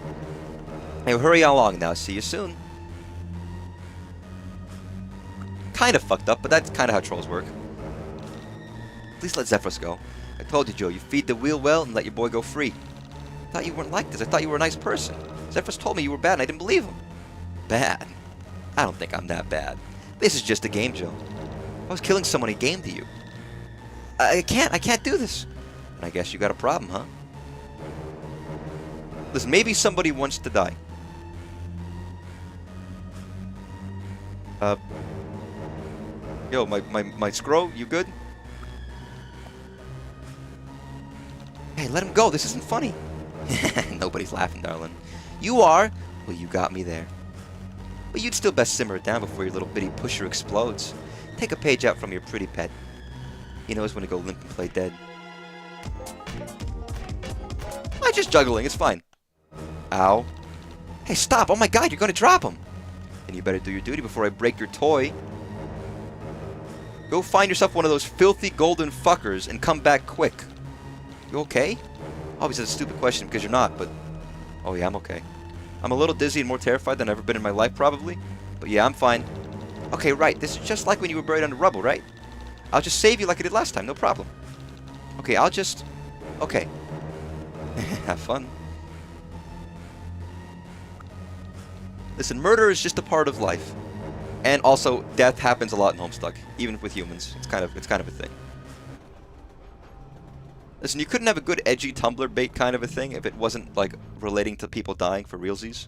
hurry along now. See you soon. Kind of fucked up, but that's kind of how trolls work. Please let Zephyros go. I told you, Joe, you feed the wheel well and let your boy go free. I thought you weren't like this. I thought you were a nice person. Zephyros told me you were bad and I didn't believe him. Bad? I don't think I'm that bad. This is just a game, Joe. I was killing someone in game to you. I can't do this. And I guess you got a problem, huh? Listen, maybe somebody wants to die. Yo, my scro, you good? Hey, let him go. This isn't funny. Nobody's laughing, darling. You are? Well, you got me there. But you'd still best simmer it down before your little bitty pusher explodes. Take a page out from your pretty pet. He knows when to go limp and play dead. I'm just juggling. It's fine. Ow. Hey, stop. Oh my god, you're going to drop him. And you better do your duty before I break your toy. Go find yourself one of those filthy golden fuckers and come back quick. You okay? Obviously, it's a stupid question because you're not, but... Oh yeah, I'm okay. I'm a little dizzy and more terrified than I've ever been in my life, probably. But yeah, I'm fine. Okay, right. This is just like when you were buried under rubble, right? I'll just save you like I did last time, no problem. Okay, I'll just... Okay. Have fun. Listen, murder is just a part of life. And also, death happens a lot in Homestuck, even with humans. It's kind of a thing. Listen, you couldn't have a good edgy Tumblr bait kind of a thing if it wasn't, like, relating to people dying for realsies.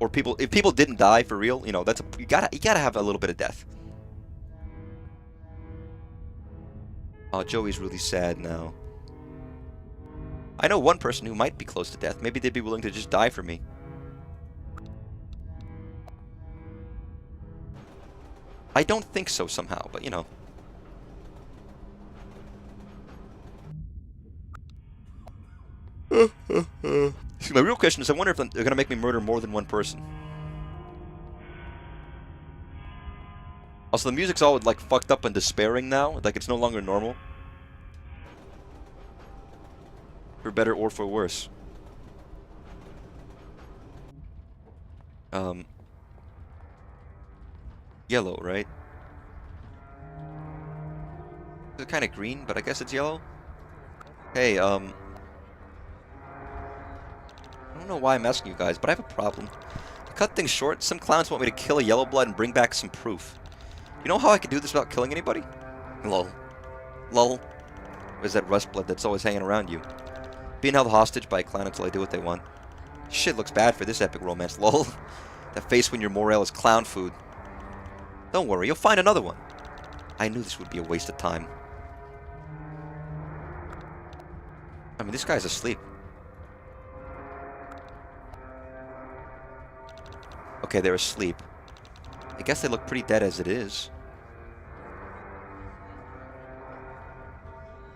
Or if people didn't die for real, you know, you gotta have a little bit of death. Oh, Joey's really sad now. I know one person who might be close to death. Maybe they'd be willing to just die for me. I don't think so somehow, but you know. See, my real question is, I wonder if they're going to make me murder more than one person. Also, the music's all, like, fucked up and despairing now. Like, it's no longer normal. For better or for worse. Yellow, right? It's kind of green, but I guess it's yellow. Hey, I don't know why I'm asking you guys, but I have a problem. To cut things short, some clowns want me to kill a yellow blood and bring back some proof. You know how I could do this without killing anybody? Lol. Lol. Where's that rust blood that's always hanging around you? Being held hostage by a clown until I do what they want. Shit looks bad for this epic romance, lol. That face when your morale is clown food. Don't worry, you'll find another one. I knew this would be a waste of time. I mean, this guy's asleep. Okay, they're asleep. I guess they look pretty dead as it is.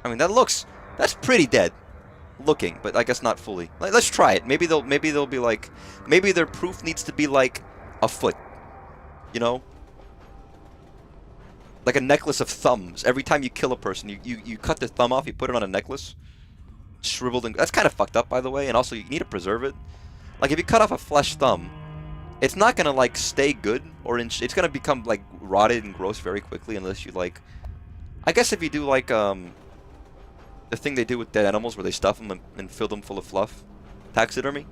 I mean, that's pretty dead looking, but I guess not fully. Let's try it. Maybe they'll be like, maybe their proof needs to be like a foot. You know? Like a necklace of thumbs. Every time you kill a person, you cut their thumb off, you put it on a necklace. Shriveled and... That's kind of fucked up, by the way, and also you need to preserve it. Like, if you cut off a flesh thumb, it's not gonna, like, stay good, or it's gonna become, like, rotted and gross very quickly unless you, like... I guess if you do, like, the thing they do with dead animals where they stuff them and fill them full of fluff. Taxidermy.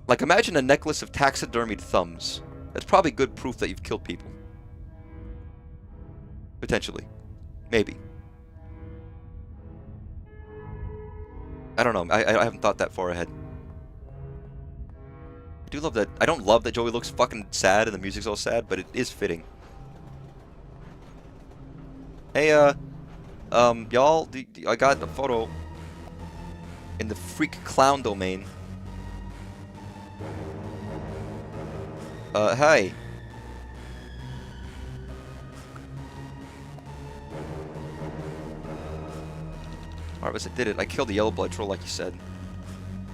Like, imagine a necklace of taxidermied thumbs. That's probably good proof that you've killed people. Potentially. Maybe. I don't know. I haven't thought that far ahead. I do love that. I don't love that Joey looks fucking sad and the music's all sad, but it is fitting. Hey, y'all, I got a photo in the freak clown domain. Hi. Marvis, I did it. I killed the yellow blood troll like you said.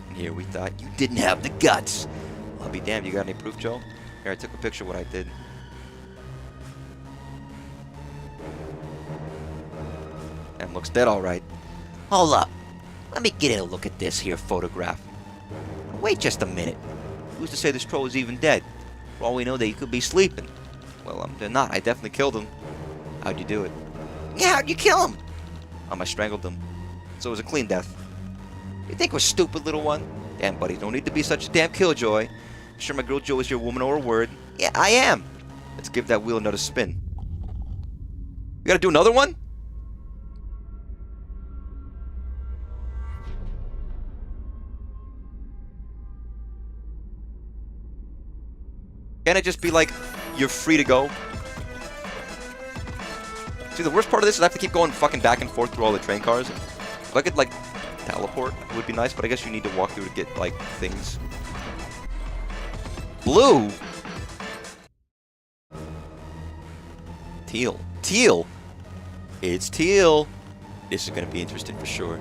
And here we thought you didn't have the guts. I'll be damned. You got any proof, Joe? Here, I took a picture of what I did. And looks dead all right. Hold up. Let me get a look at this here photograph. Wait just a minute. Who's to say this troll is even dead? For all we know, they could be sleeping. Well, they're not. I definitely killed him. How'd you do it? Yeah, how'd you kill him? I strangled him. So it was a clean death. You think we're stupid, little one? Damn, buddy, don't need to be such a damn killjoy. I'm sure my girl Jo is your woman or a word. Yeah, I am. Let's give that wheel another spin. We gotta do another one? Can't it just be like, you're free to go? See, the worst part of this is I have to keep going fucking back and forth through all the train cars. If I could, like, teleport, it would be nice, but I guess you need to walk through to get, like, things. Blue! Teal. Teal! It's teal! This is gonna be interesting for sure.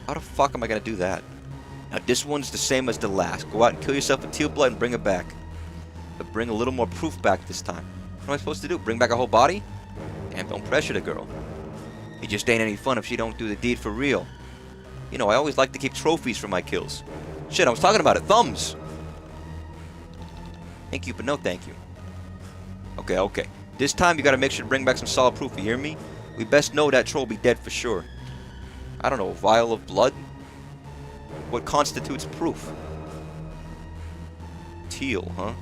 How the fuck am I gonna do that? Now this one's the same as the last. Go out and kill yourself with teal blood and bring it back. But bring a little more proof back this time. What am I supposed to do? Bring back a whole body? Damn, don't pressure the girl. It just ain't any fun if she don't do the deed for real. You know, I always like to keep trophies for my kills. Shit, I was talking about it. Thumbs! Thank you, but no thank you. Okay, okay. This time you gotta make sure to bring back some solid proof, you hear me? We best know that troll be dead for sure. I don't know, a vial of blood? What constitutes proof? Teal, huh?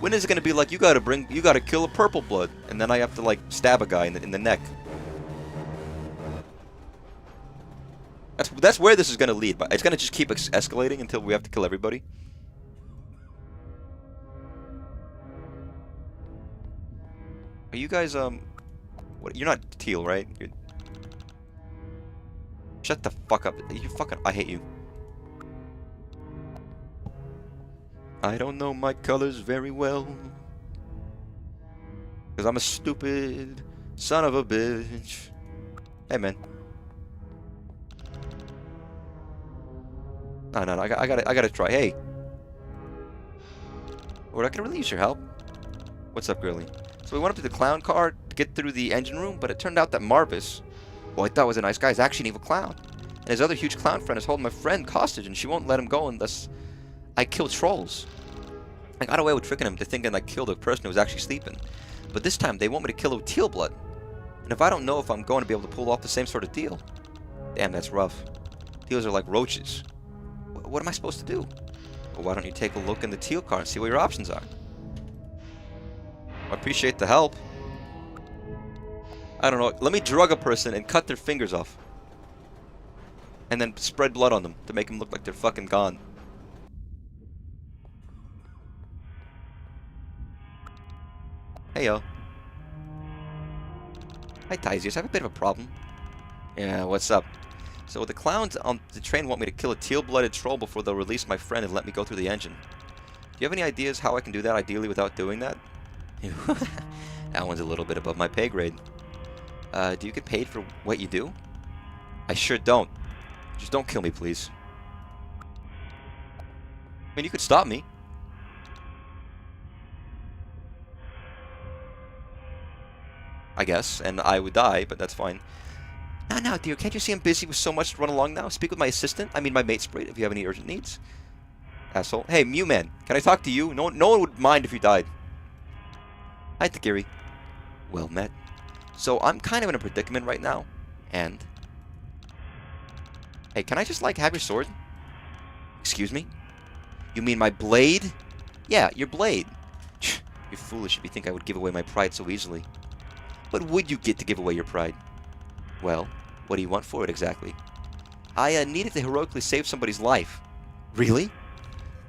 When is it gonna be like you gotta kill a purple blood, and then I have to like stab a guy in the neck? That's where this is gonna lead, but it's gonna just keep escalating until we have to kill everybody. Are you guys what? You're not teal, right? Shut the fuck up! You fucking I hate you. I don't know my colors very well. Because I'm a stupid son of a bitch. Hey, man. No, I gotta try. Hey. Or I can really use your help. What's up, girlie? So we went up to the clown car to get through the engine room, but it turned out that Marvis, who I thought was a nice guy, is actually an evil clown. And his other huge clown friend is holding my friend hostage, and she won't let him go unless I kill trolls. I got away with tricking him to thinking I killed a person who was actually sleeping. But this time, they want me to kill her with teal blood. And if I don't know if I'm going to be able to pull off the same sort of deal. Damn, that's rough. Teals are like roaches. What am I supposed to do? Well, why don't you take a look in the teal car and see what your options are? I appreciate the help. I don't know. Let me drug a person and cut their fingers off. And then spread blood on them to make them look like they're fucking gone. Hey, yo. Hi, Tysius. I have a bit of a problem. Yeah, what's up? So the clowns on the train want me to kill a teal-blooded troll before they'll release my friend and let me go through the engine. Do you have any ideas how I can do that, ideally, without doing that? That one's a little bit above my pay grade. Do you get paid for what you do? I sure don't. Just don't kill me, please. I mean, you could stop me. I guess, and I would die, but that's fine. Now, dear, can't you see I'm busy with so much to run along now? Speak with my assistant, I mean my mate Sprite, if you have any urgent needs. Asshole. Hey, Mew Man, can I talk to you? No one would mind if you died. Hi, Takiri. Well met. So, I'm kind of in a predicament right now, and... Hey, can I just, like, have your sword? Excuse me? You mean my blade? Yeah, your blade. You're foolish if you think I would give away my pride so easily. What would you get to give away your pride? Well, what do you want for it exactly? I needed to heroically save somebody's life. Really?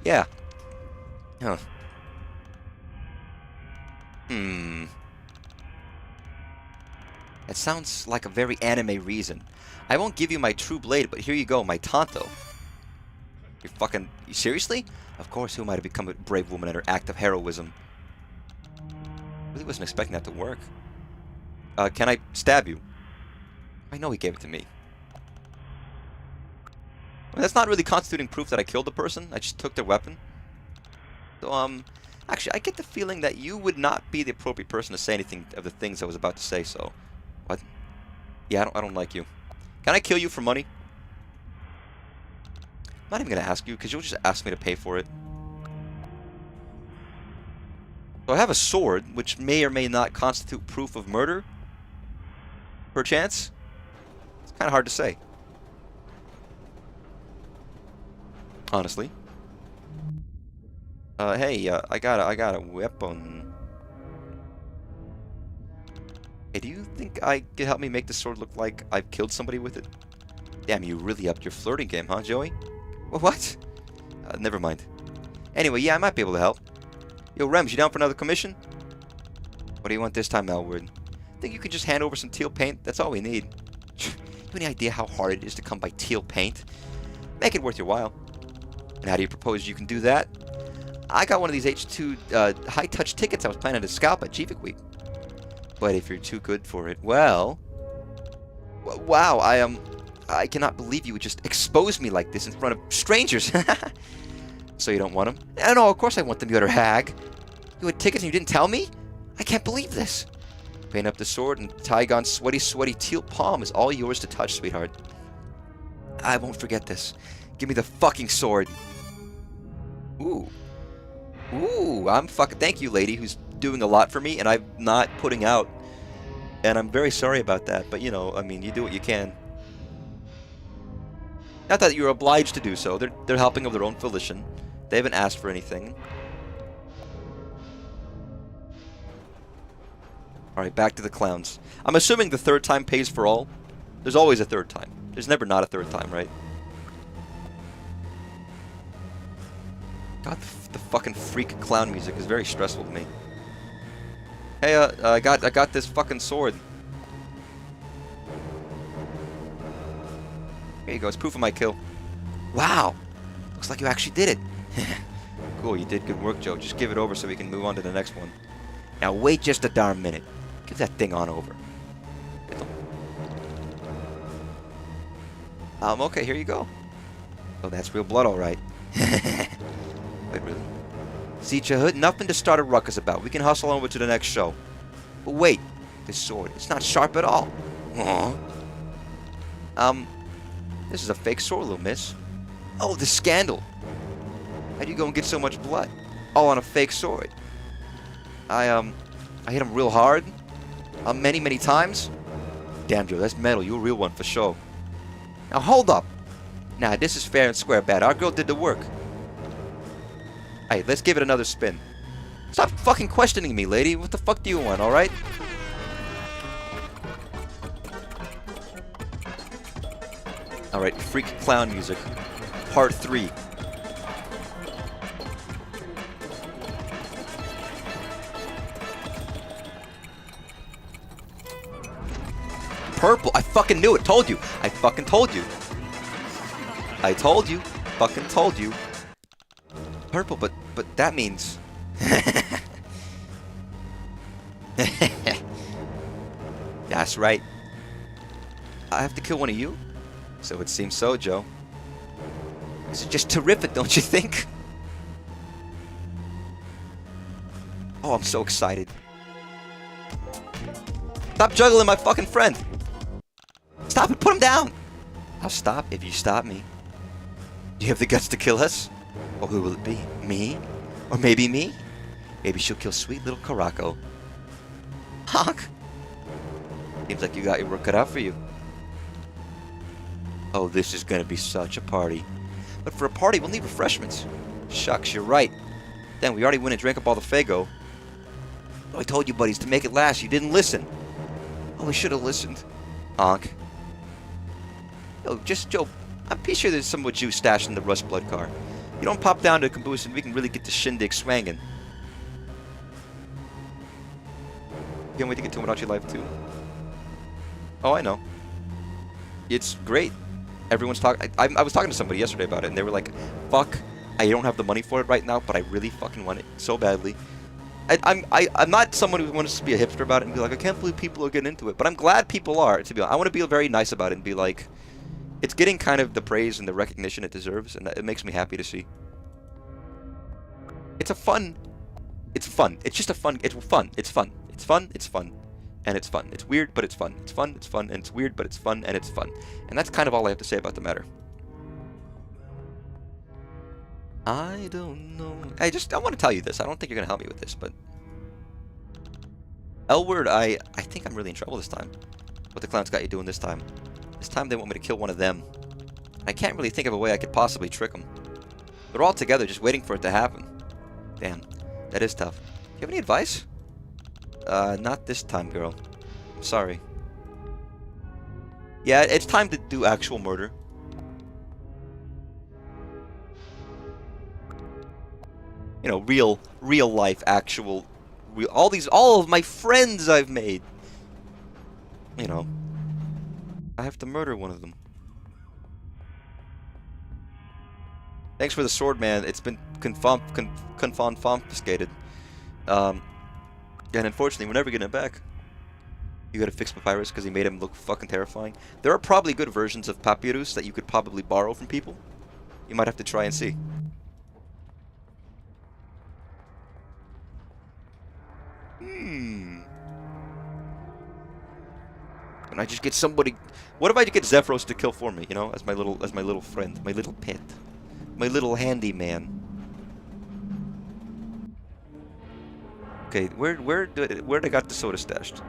Yeah. Huh. That sounds like a very anime reason. I won't give you my true blade, but here you go, my Tanto. You're fucking... Seriously? Of course, who might have become a brave woman in her act of heroism? Really wasn't expecting that to work. Can I stab you? I know he gave it to me. I mean, that's not really constituting proof that I killed the person. I just took their weapon. So, actually, I get the feeling that you would not be the appropriate person to say anything of the things I was about to say, so... What? Yeah, I don't like you. Can I kill you for money? I'm not even going to ask you, because you'll just ask me to pay for it. So I have a sword, which may or may not constitute proof of murder. Perchance? It's kind of hard to say. Honestly. Hey, I got a weapon. Hey, do you think I could help me make the sword look like I've killed somebody with it? Damn, you really upped your flirting game, huh, Joey? What? Never mind. Anyway, yeah, I might be able to help. Yo, Rems, you down for another commission? What do you want this time, Elwood? Think you can just hand over some teal paint? That's all we need. You have any idea how hard it is to come by teal paint? Make it worth your while. And how do you propose you can do that? I got one of these H2 high-touch tickets I was planning to scalp at GVIC Week. But if you're too good for it, well... Wow, I cannot believe you would just expose me like this in front of strangers. So you don't want them? No, of course I want them, you utter hag. You had tickets and you didn't tell me? I can't believe this. Paint up the sword, and Tygon's sweaty teal palm is all yours to touch, sweetheart. I won't forget this. Give me the fucking sword. Ooh. Ooh, thank you, lady, who's doing a lot for me, and I'm not putting out. And I'm very sorry about that, but you know, I mean, you do what you can. Not that you're obliged to do so. They're helping of their own volition. They haven't asked for anything. Alright, back to the clowns. I'm assuming the third time pays for all. There's always a third time. There's never not a third time, right? God, the fucking freak clown music is very stressful to me. Hey, I got this fucking sword. Here you go, it's proof of my kill. Wow! Looks like you actually did it. Cool, you did good work, Joe. Just give it over so we can move on to the next one. Now wait just a darn minute. Give that thing on over. Okay, here you go. Oh, that's real blood, alright. Wait, really? See, Chahut, nothing to start a ruckus about. We can hustle over to the next show. But wait, this sword, it's not sharp at all. This is a fake sword, little miss. Oh, the scandal. How'd you go and get so much blood? All on a fake sword. I hit him real hard. Many times. Damn, Joe, that's metal. You're a real one for sure. Now, hold up. Nah, this is fair and square bad. Our girl did the work. Hey, let's give it another spin. Stop fucking questioning me, lady. What the fuck do you want, alright? Alright, freak clown music. Part 3. Purple. I fucking knew it. Told you. I fucking told you. I told you. Fucking told you. Purple, but that means... That's right. I have to kill one of you? So it seems so, Joe. This is just terrific, don't you think? Oh, I'm so excited. Stop juggling my fucking friend! Stop it! Put him down! I'll stop if you stop me. Do you have the guts to kill us? Or who will it be? Me? Or maybe me? Maybe she'll kill sweet little Caraco. Honk! Seems like you got your work cut out for you. Oh, this is gonna be such a party. But for a party, we'll need refreshments. Shucks, you're right. Then we already went and drank up all the Fago. Oh, I told you, buddies, to make it last. You didn't listen. Oh, we should have listened. Honk. Yo, Joe, I'm pretty sure there's some with you stashed in the Rust Blood car. You don't pop down to Caboose and we can really get the shindig swangin'. Can't wait to get to Without Your Life too. Oh, I know. It's great. Everyone's talking. I was talking to somebody yesterday about it, and they were like, "Fuck, I don't have the money for it right now, but I really fucking want it so badly." I'm not someone who wants to be a hipster about it and be like, "I can't believe people are getting into it," but I'm glad people are. To be honest, I want to be very nice about it and be like, it's getting kind of the praise and the recognition it deserves, and it makes me happy to see. It's fun. It's just a fun. It's fun. It's fun. It's fun. It's fun. And it's fun. It's weird, but it's fun. It's fun, it's fun, and it's weird, but it's fun, and it's fun. And that's kind of all I have to say about the matter. I don't know. I want to tell you this. I don't think you're going to help me with this, but... L-word, I think I'm really in trouble this time. What the clowns got you doing this time? This time they want me to kill one of them. I can't really think of a way I could possibly trick them. They're all together just waiting for it to happen. Damn, that is tough. Do you have any advice? Not this time, girl. I'm sorry. Yeah, it's time to do actual murder. You know, real life, actual, all of my friends I've made. You know, I have to murder one of them. Thanks for the sword, man. It's been confiscated. And unfortunately, we're never getting it back. You gotta fix Papyrus because he made him look fucking terrifying. There are probably good versions of Papyrus that you could probably borrow from people. You might have to try and see. Can I just get somebody? What if I get Zephyros to kill for me? You know, as my little friend, my little pet, my little handyman. Okay, where I got the soda stashed?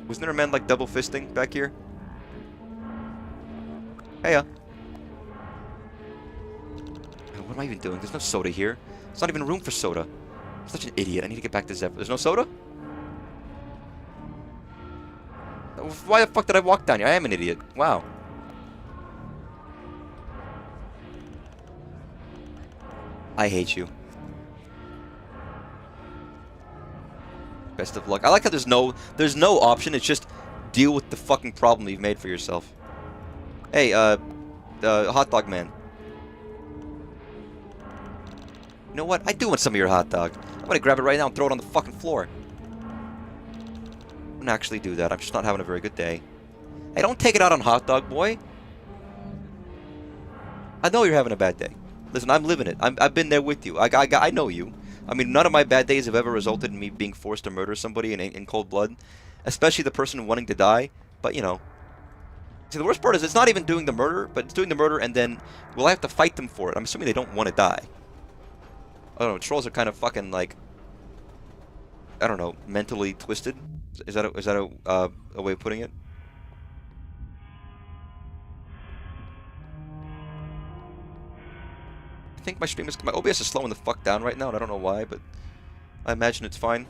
Wasn't there a man like double fisting back here? Heya. What am I even doing? There's no soda here. There's not even room for soda. I'm such an idiot. I need to get back to Zephyr. There's no soda? Why the fuck did I walk down here? I am an idiot. Wow. I hate you. Best of luck. I like how there's no option. It's just deal with the fucking problem you've made for yourself. Hey, hot dog man. You know what? I do want some of your hot dog. I'm gonna grab it right now and throw it on the fucking floor. I wouldn't actually do that. I'm just not having a very good day. Hey, don't take it out on Hot Dog Boy. I know you're having a bad day. Listen, I'm living it. I've been there with you. I know you. I mean, none of my bad days have ever resulted in me being forced to murder somebody in cold blood. Especially the person wanting to die. But, you know. See, the worst part is it's not even doing the murder, but it's doing the murder and then will I have to fight them for it? I'm assuming they don't want to die. I don't know, trolls are kind of fucking, like, I don't know, mentally twisted? Is that a way of putting it? I think my stream is... My OBS is slowing the fuck down right now, and I don't know why, but I imagine it's fine.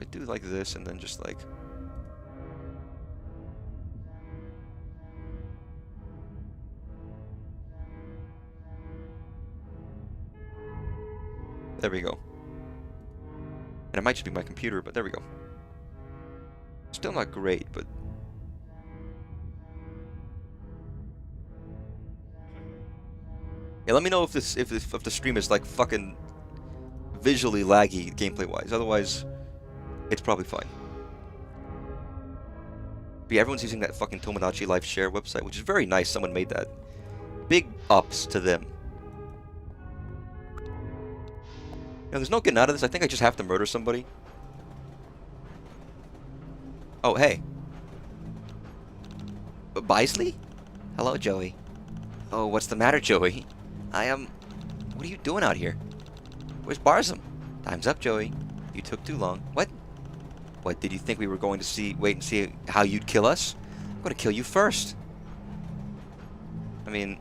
I do like this, and then just, like... There we go. And it might just be my computer, but there we go. Still not great, but... Yeah, let me know if the stream is like fucking visually laggy gameplay-wise. Otherwise, it's probably fine. But yeah, everyone's using that fucking Tomodachi Life Share website, which is very nice. Someone made that. Big ups to them. You know, there's no getting out of this. I think I just have to murder somebody. Oh, hey. Bisley? Hello, Joey. Oh, what's the matter, Joey? What are you doing out here? Where's Barzum? Time's up, Joey. You took too long. What? What, did you think we were going to wait and see how you'd kill us? I'm going to kill you first. I mean,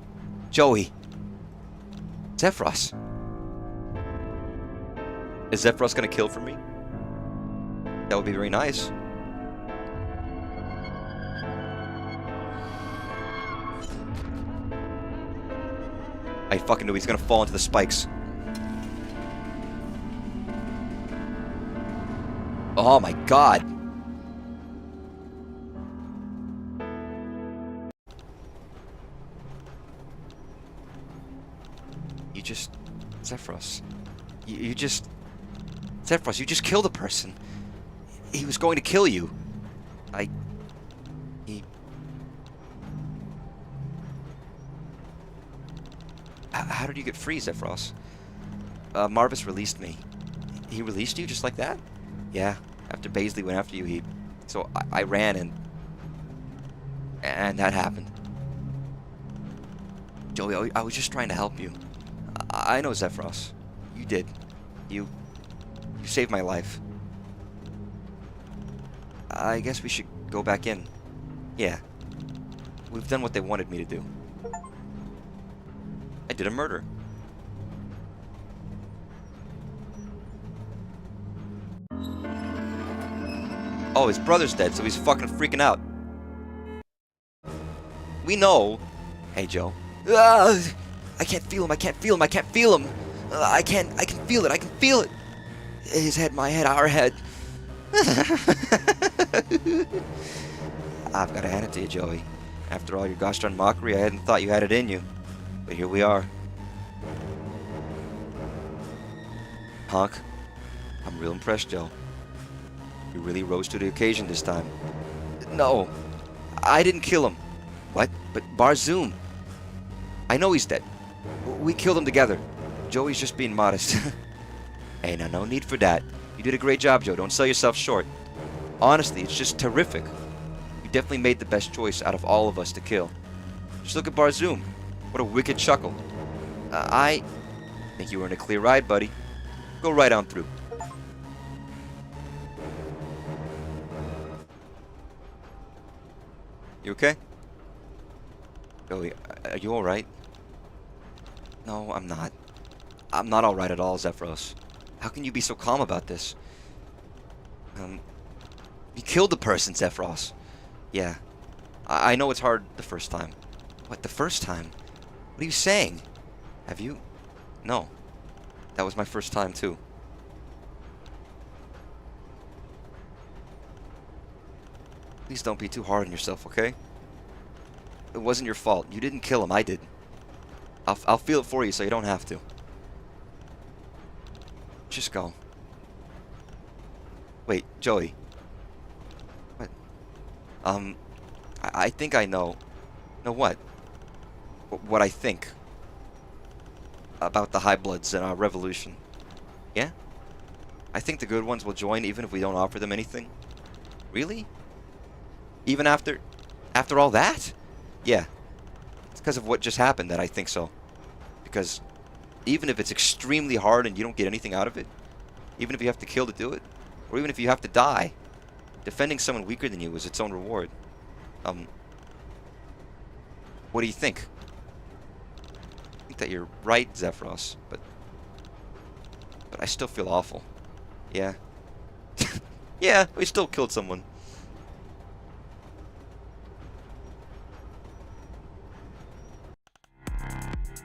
Joey. Zephyros. Is Zephyros gonna kill for me? That would be very nice. I fucking knew he's gonna fall into the spikes. Oh my god! You just... Zephyros. You just... Zephyros, you just killed a person. He was going to kill you. How did you get free, Zephyros? Marvis released me. He released you just like that? Yeah, after Baisley went after you, so I ran and that happened. Joey, I was just trying to help you. I know, Zephyros. You did. You saved my life. I guess we should go back in. Yeah. We've done what they wanted me to do. I did a murder. Oh, his brother's dead, so he's fucking freaking out. We know. Hey, Joe. I can't feel him. I can't feel him. I can't feel him. I can feel it. I can feel it. His head, my head, our head. I've got to hand it to you, Joey. After all your gosh darn mockery, I hadn't thought you had it in you. But here we are. Honk. I'm real impressed, Joe. You really rose to the occasion this time. No, I didn't kill him. What? But Barzoom. I know he's dead. We killed him together. Joey's just being modest. Hey, now, no need for that. You did a great job, Joe. Don't sell yourself short. Honestly, it's just terrific. You definitely made the best choice out of all of us to kill. Just look at Barzoom. What a wicked chuckle. I think you were in a clear ride, buddy. Go right on through. You okay? Joey, are you alright? No, I'm not. I'm not alright at all, Zephyros. How can you be so calm about this? You killed the person, Zephyros. Yeah. I know it's hard the first time. What, the first time? What are you saying? Have you? No. That was my first time, too. Please don't be too hard on yourself, okay? It wasn't your fault. You didn't kill him. I did. I'll feel it for you so you don't have to. Just go. Wait, Joey. What? I think I know. Know what? What I think about the High Bloods and our revolution. Yeah? I think the good ones will join even if we don't offer them anything. Really? Even after all that? Yeah. It's because of what just happened that I think so. Because even if it's extremely hard and you don't get anything out of it, even if you have to kill to do it, or even if you have to die, defending someone weaker than you is its own reward. What do you think? I think that you're right, Zephyros, but I still feel awful. Yeah. Yeah, we still killed someone.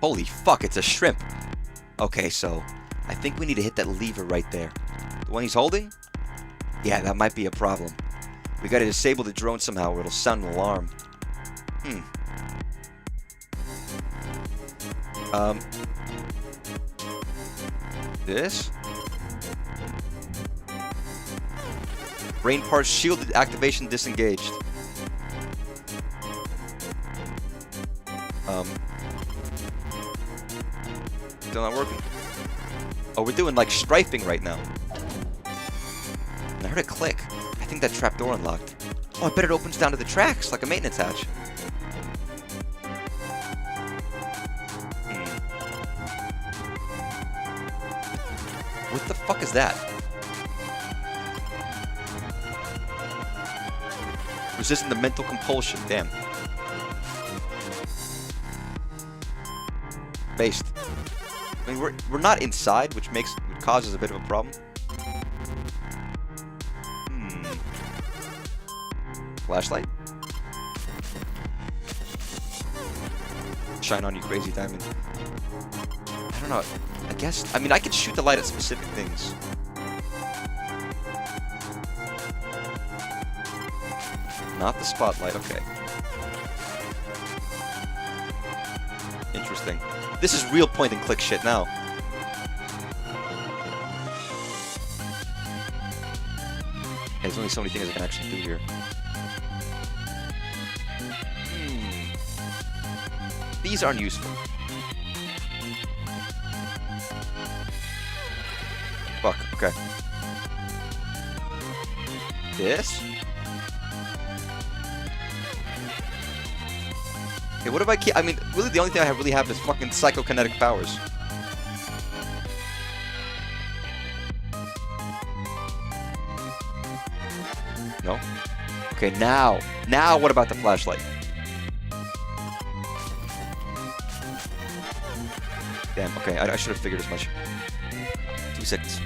Holy fuck, it's a shrimp. Okay, so I think we need to hit that lever right there. The one he's holding? Yeah, that might be a problem. We gotta disable the drone somehow or it'll sound an alarm. This? Brain parts shielded, activation disengaged. Still not working. Oh, we're doing like strafing right now. And I heard a click. I think that trapdoor unlocked. Oh, I bet it opens down to the tracks like a maintenance hatch. What the fuck is that? Resisting the mental compulsion. Damn. Based. I mean, we're not inside, which causes a bit of a problem. Flashlight? Shine on, you crazy diamond. I don't know. I guess. I mean, I could shoot the light at specific things. Not the spotlight. Okay. Interesting. This is real point and click shit now. Hey, there's only so many things I can actually do here. These aren't useful. Fuck, okay. This? Okay, what if I mean, really the only thing I really have is fucking psychokinetic powers. No? Okay, now what about the flashlight? Damn, okay, I should have figured as much. 2 seconds.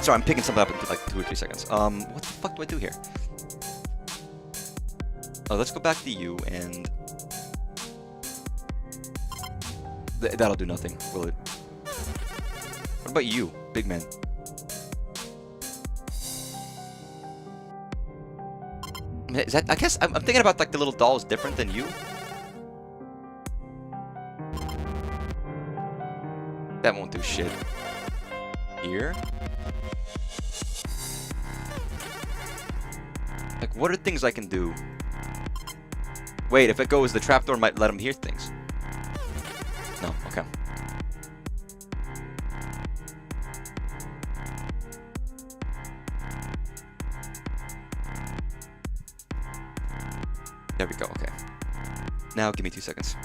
Sorry, I'm picking something up in like 2 or 3 seconds. What the fuck do I do here? Oh, let's go back to you and... That'll do nothing, will it? What about you, big man? Is that... I guess I'm thinking about like the little doll is different than you. That won't do shit. Here? Like, what are things I can do? Wait, if it goes, the trapdoor might let him hear things. No, okay. There we go, okay. Now, give me 2 seconds.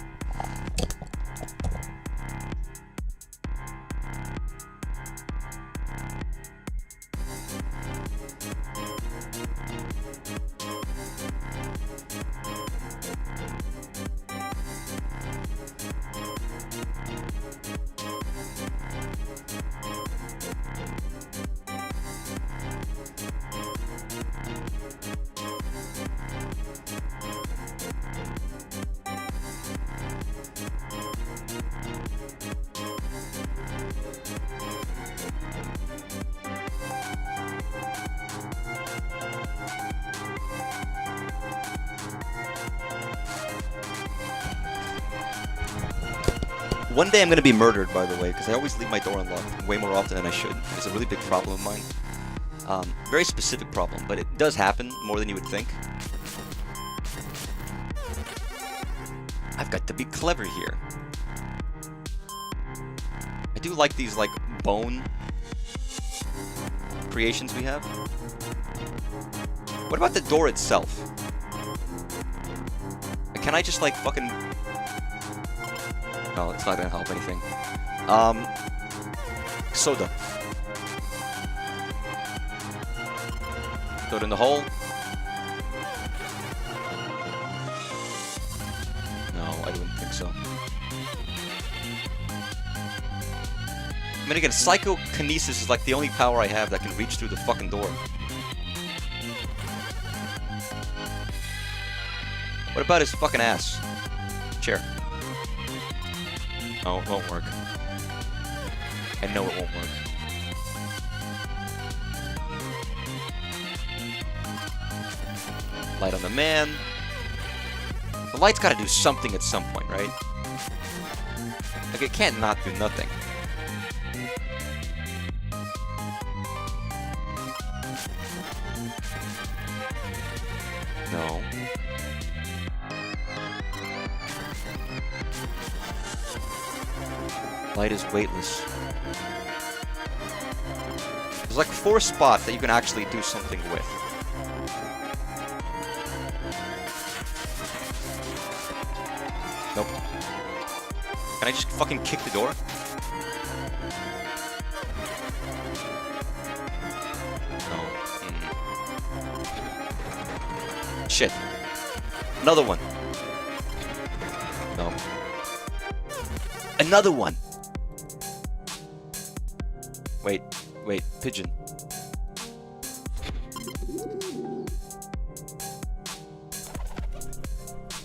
One day I'm going to be murdered, by the way, because I always leave my door unlocked way more often than I should. It's a really big problem of mine. Very specific problem, but it does happen more than you would think. I've got to be clever here. I do like these, like, bone creations we have. What about the door itself? Can I just, like, fucking... No, it's not gonna help anything. Soda. Throw it in the hole. No, I didn't think so. I mean, again, psychokinesis is like the only power I have that can reach through the fucking door. What about his fucking ass? Chair. Oh, it won't work. I know it won't work. Light on the man. The light's gotta do something at some point, right? Like, it can't not do nothing. No. Light is weightless. There's like 4 spots that you can actually do something with. Nope. Can I just fucking kick the door? No. Shit. Another one. No. Another one! Wait, pigeon.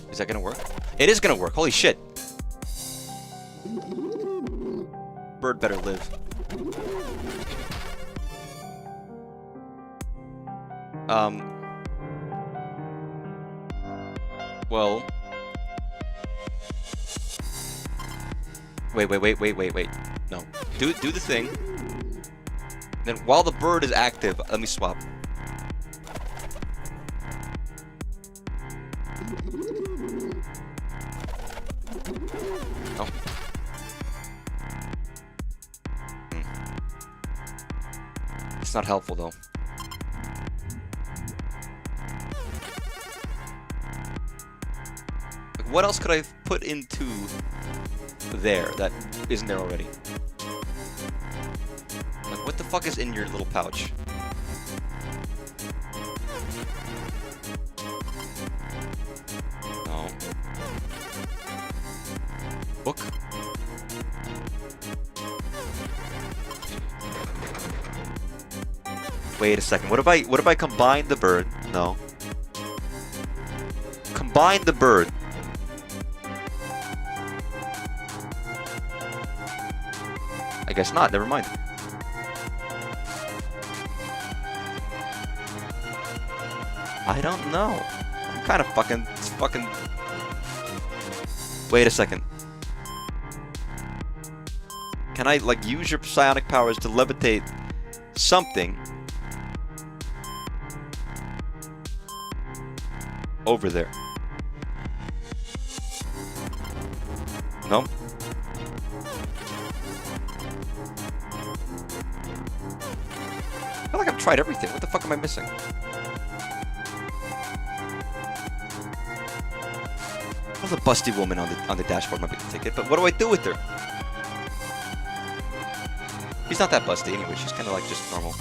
Is that gonna work? It is gonna work, holy shit! Bird better live. Well... Wait. No. Do the thing. Then while the bird is active, let me swap. Oh. It's not helpful though. Like, what else could I put into there that isn't there already? Like, what the fuck is in your little pouch? No. Book? Wait a second. What if I combine the bird? No. Combine the bird. I guess not. Never mind. I don't know. I'm kind of fucking... Wait a second. Can I, like, use your psionic powers to levitate something over there? No? I feel like I've tried everything. What the fuck am I missing? There's a busty woman on the dashboard might be the ticket, but what do I do with her? She's not that busty anyway. She's kind of like just normal.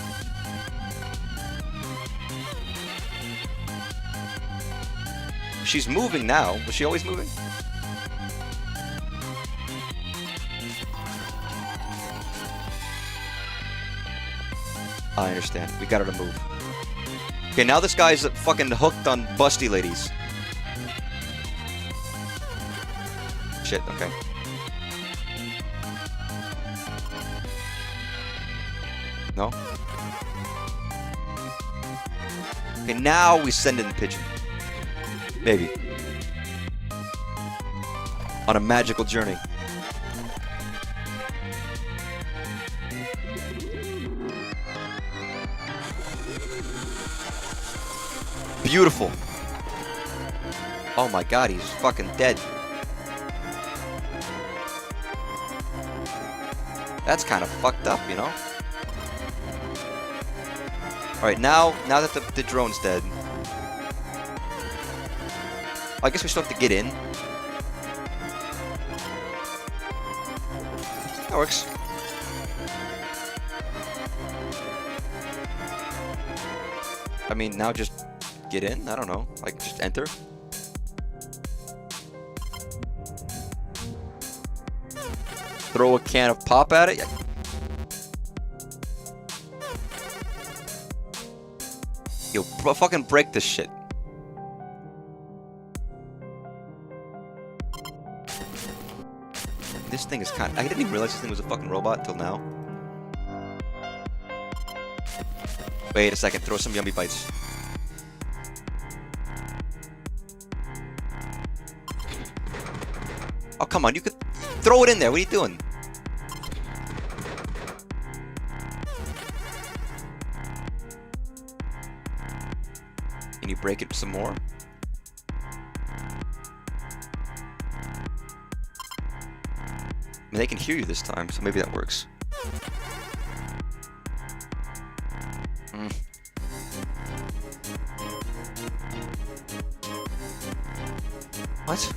She's moving now. Was she always moving? I understand. We got her to move. Okay, now this guy's fucking hooked on busty ladies. Shit, okay. No? Okay, now we send in the pigeon. Maybe. On a magical journey. Beautiful. Oh my god, he's fucking dead. That's kind of fucked up, you know? Alright, now that the drone's dead... I guess we still have to get in. That works. I mean, now just get in? I don't know. Like, just enter? Throw a can of pop at it? Yo, fucking break this shit. This thing is kind of... I didn't even realize this thing was a fucking robot until now. Wait a second. Throw some yummy bites. Oh, come on. You could... Throw it in there. What are you doing? Can you break it some more? I mean, they can hear you this time, so maybe that works. What?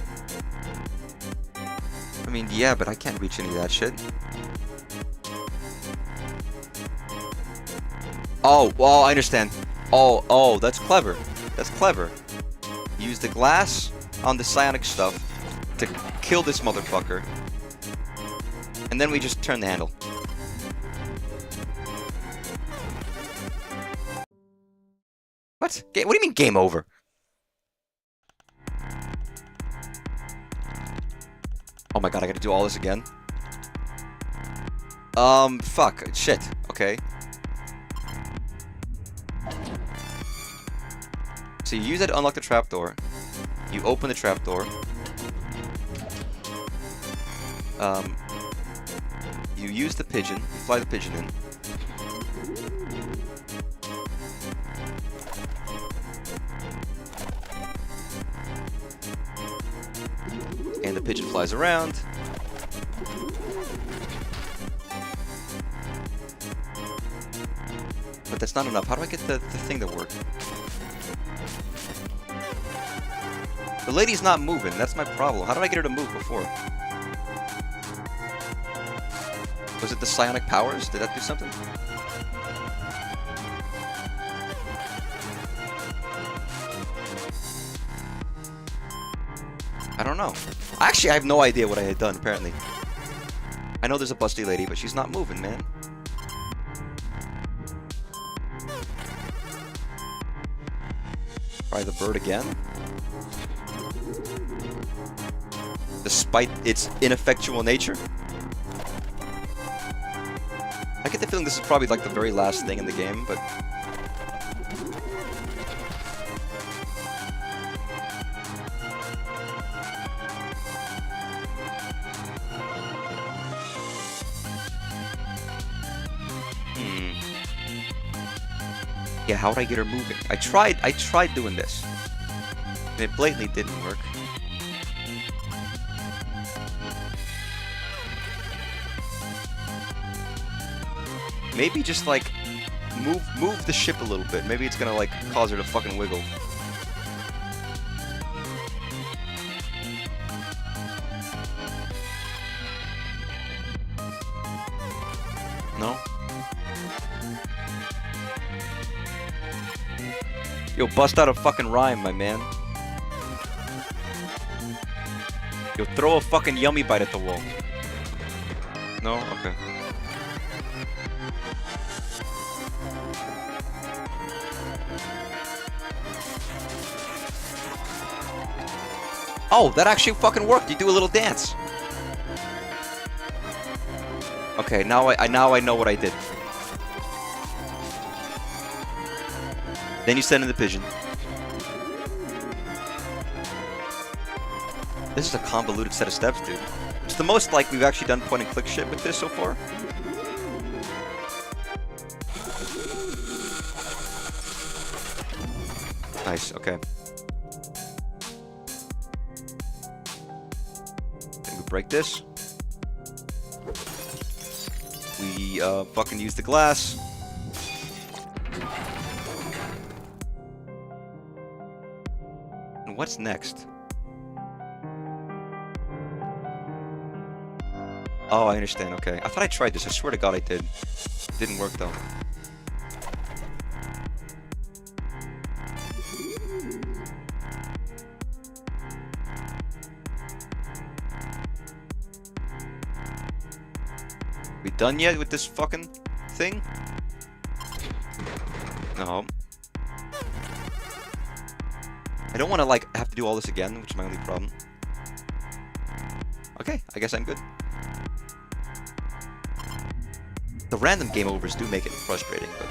I mean, yeah, but I can't reach any of that shit. Oh, well, I understand. Oh, that's clever. That's clever. Use the glass on the psionic stuff to kill this motherfucker. And then we just turn the handle. What? What do you mean game over? Oh my god, I gotta do all this again? Fuck. Shit. Okay. So you use that to unlock the trapdoor. You open the trapdoor. You use the pigeon. You fly the pigeon in. And the pigeon flies around. But that's not enough. How do I get the thing to work? The lady's not moving. That's my problem. How did I get her to move before? Was it the psionic powers? Did that do something? I don't know. Actually, I have no idea what I had done, apparently. I know there's a busty lady, but she's not moving, man. Try the bird again. Despite its ineffectual nature. I get the feeling this is probably like the very last thing in the game, but... Yeah, how would I get her moving? I tried doing this. And it blatantly didn't work. Maybe just like move the ship a little bit. Maybe it's gonna like cause her to fucking wiggle. No? Yo, bust out a fucking rhyme, my man. Yo, throw a fucking yummy bite at the wall. No? Okay. Oh, that actually fucking worked. You do a little dance. Okay, now I know what I did. Then you send in the pigeon. This is a convoluted set of steps, dude. It's the most like we've actually done point and click shit with this so far. Nice, okay. Then we break this. We fucking use the glass. And what's next? Oh, I understand, okay. I thought I tried this, I swear to God I did. It didn't work though. We done yet with this fucking thing? No. I don't want to like have to do all this again, which is my only problem. Okay, I guess I'm good. The random game overs do make it frustrating, but...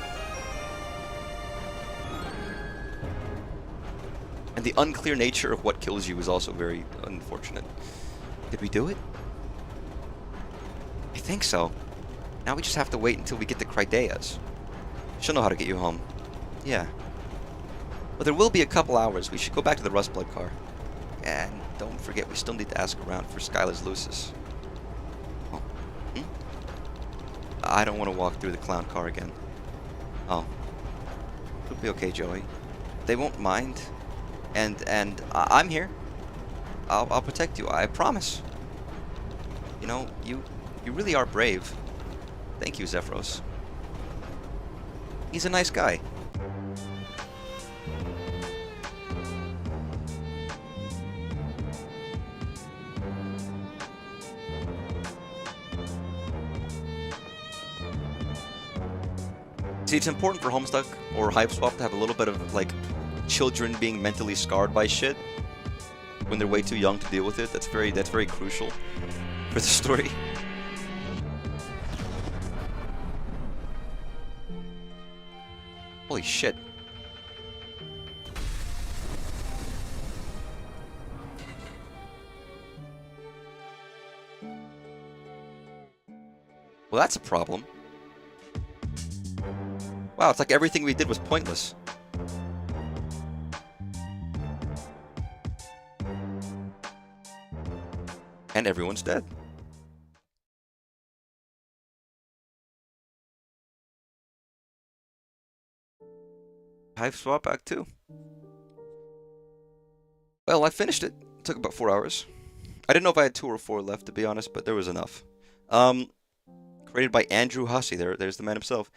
And the unclear nature of what kills you is also very unfortunate. Did we do it? I think so. Now we just have to wait until we get to Cridea's. She'll know how to get you home. Yeah. But there will be a couple hours. We should go back to the Rustblood car. And don't forget, we still need to ask around for Skylar's Lucis. Oh. Hmm? I don't want to walk through the clown car again. Oh. It'll be okay, Joey. They won't mind. And I'm here. I'll protect you. I promise. You know, you really are brave. Thank you, Zephyros. He's a nice guy. See, it's important for Homestuck or Hiveswap to have a little bit of, like, children being mentally scarred by shit when they're way too young to deal with it. That's very crucial for the story. Holy shit. Well, that's a problem. Wow, it's like everything we did was pointless. And everyone's dead. Hiveswap Act 2. Well, I finished it. It took about 4 hours. I didn't know if I had 2 or 4 left, to be honest, but there was enough. Created by Andrew Hussey. There's the man himself.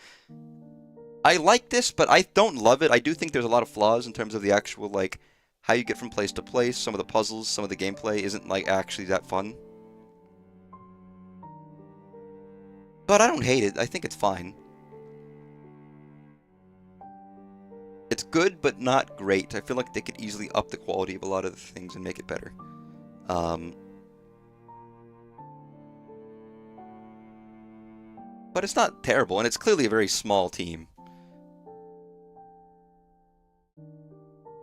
I like this, but I don't love it. I do think there's a lot of flaws in terms of the actual, like, how you get from place to place. Some of the puzzles, some of the gameplay isn't, like, actually that fun. But I don't hate it. I think it's fine. It's good, but not great. I feel like they could easily up the quality of a lot of the things and make it better. But it's not terrible, and it's clearly a very small team.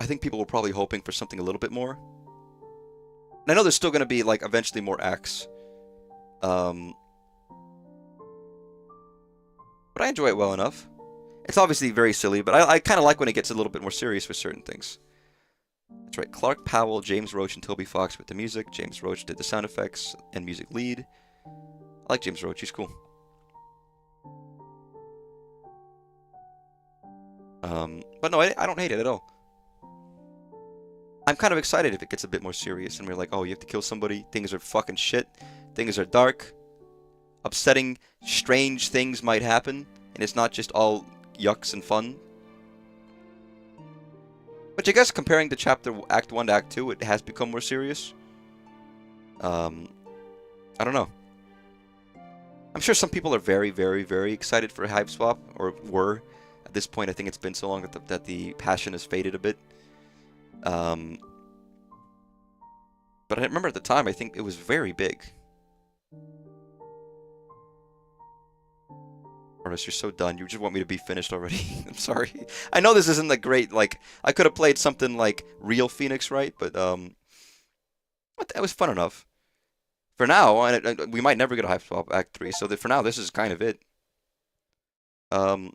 I think people were probably hoping for something a little bit more. And I know there's still going to be, like, eventually more acts. But I enjoy it well enough. It's obviously very silly, but I kind of like when it gets a little bit more serious with certain things. That's right, Clark Powell, James Roach, and Toby Fox with the music. James Roach did the sound effects and music lead. I like James Roach, he's cool. But no, I don't hate it at all. I'm kind of excited if it gets a bit more serious and we're like, oh, you have to kill somebody, things are fucking shit, things are dark, upsetting, strange things might happen, and it's not just all yucks and fun. Which I guess comparing the chapter Act 1 to Act 2, it has become more serious. I don't know. I'm sure some people are very, very, very excited for Hiveswap, or were. At this point, I think it's been so long that the passion has faded a bit. But I remember at the time, I think it was very big. Artist, you're so done. You just want me to be finished already. I'm sorry. I know this isn't the great, like, I could have played something like Real Phoenix, right? But, that was fun enough. For now, and we might never get a Hiveswap Act 3, so for now, this is kind of it. I'm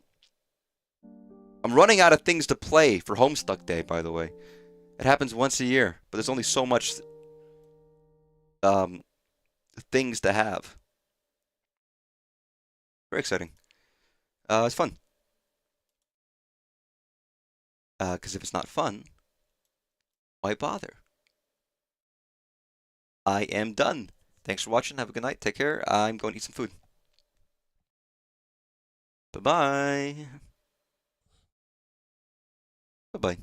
running out of things to play for Homestuck Day, by the way. It happens once a year, but there's only so much things to have. Very exciting. It's fun. Because if it's not fun, why bother? I am done. Thanks for watching. Have a good night. Take care. I'm going to eat some food. Bye-bye. Bye-bye.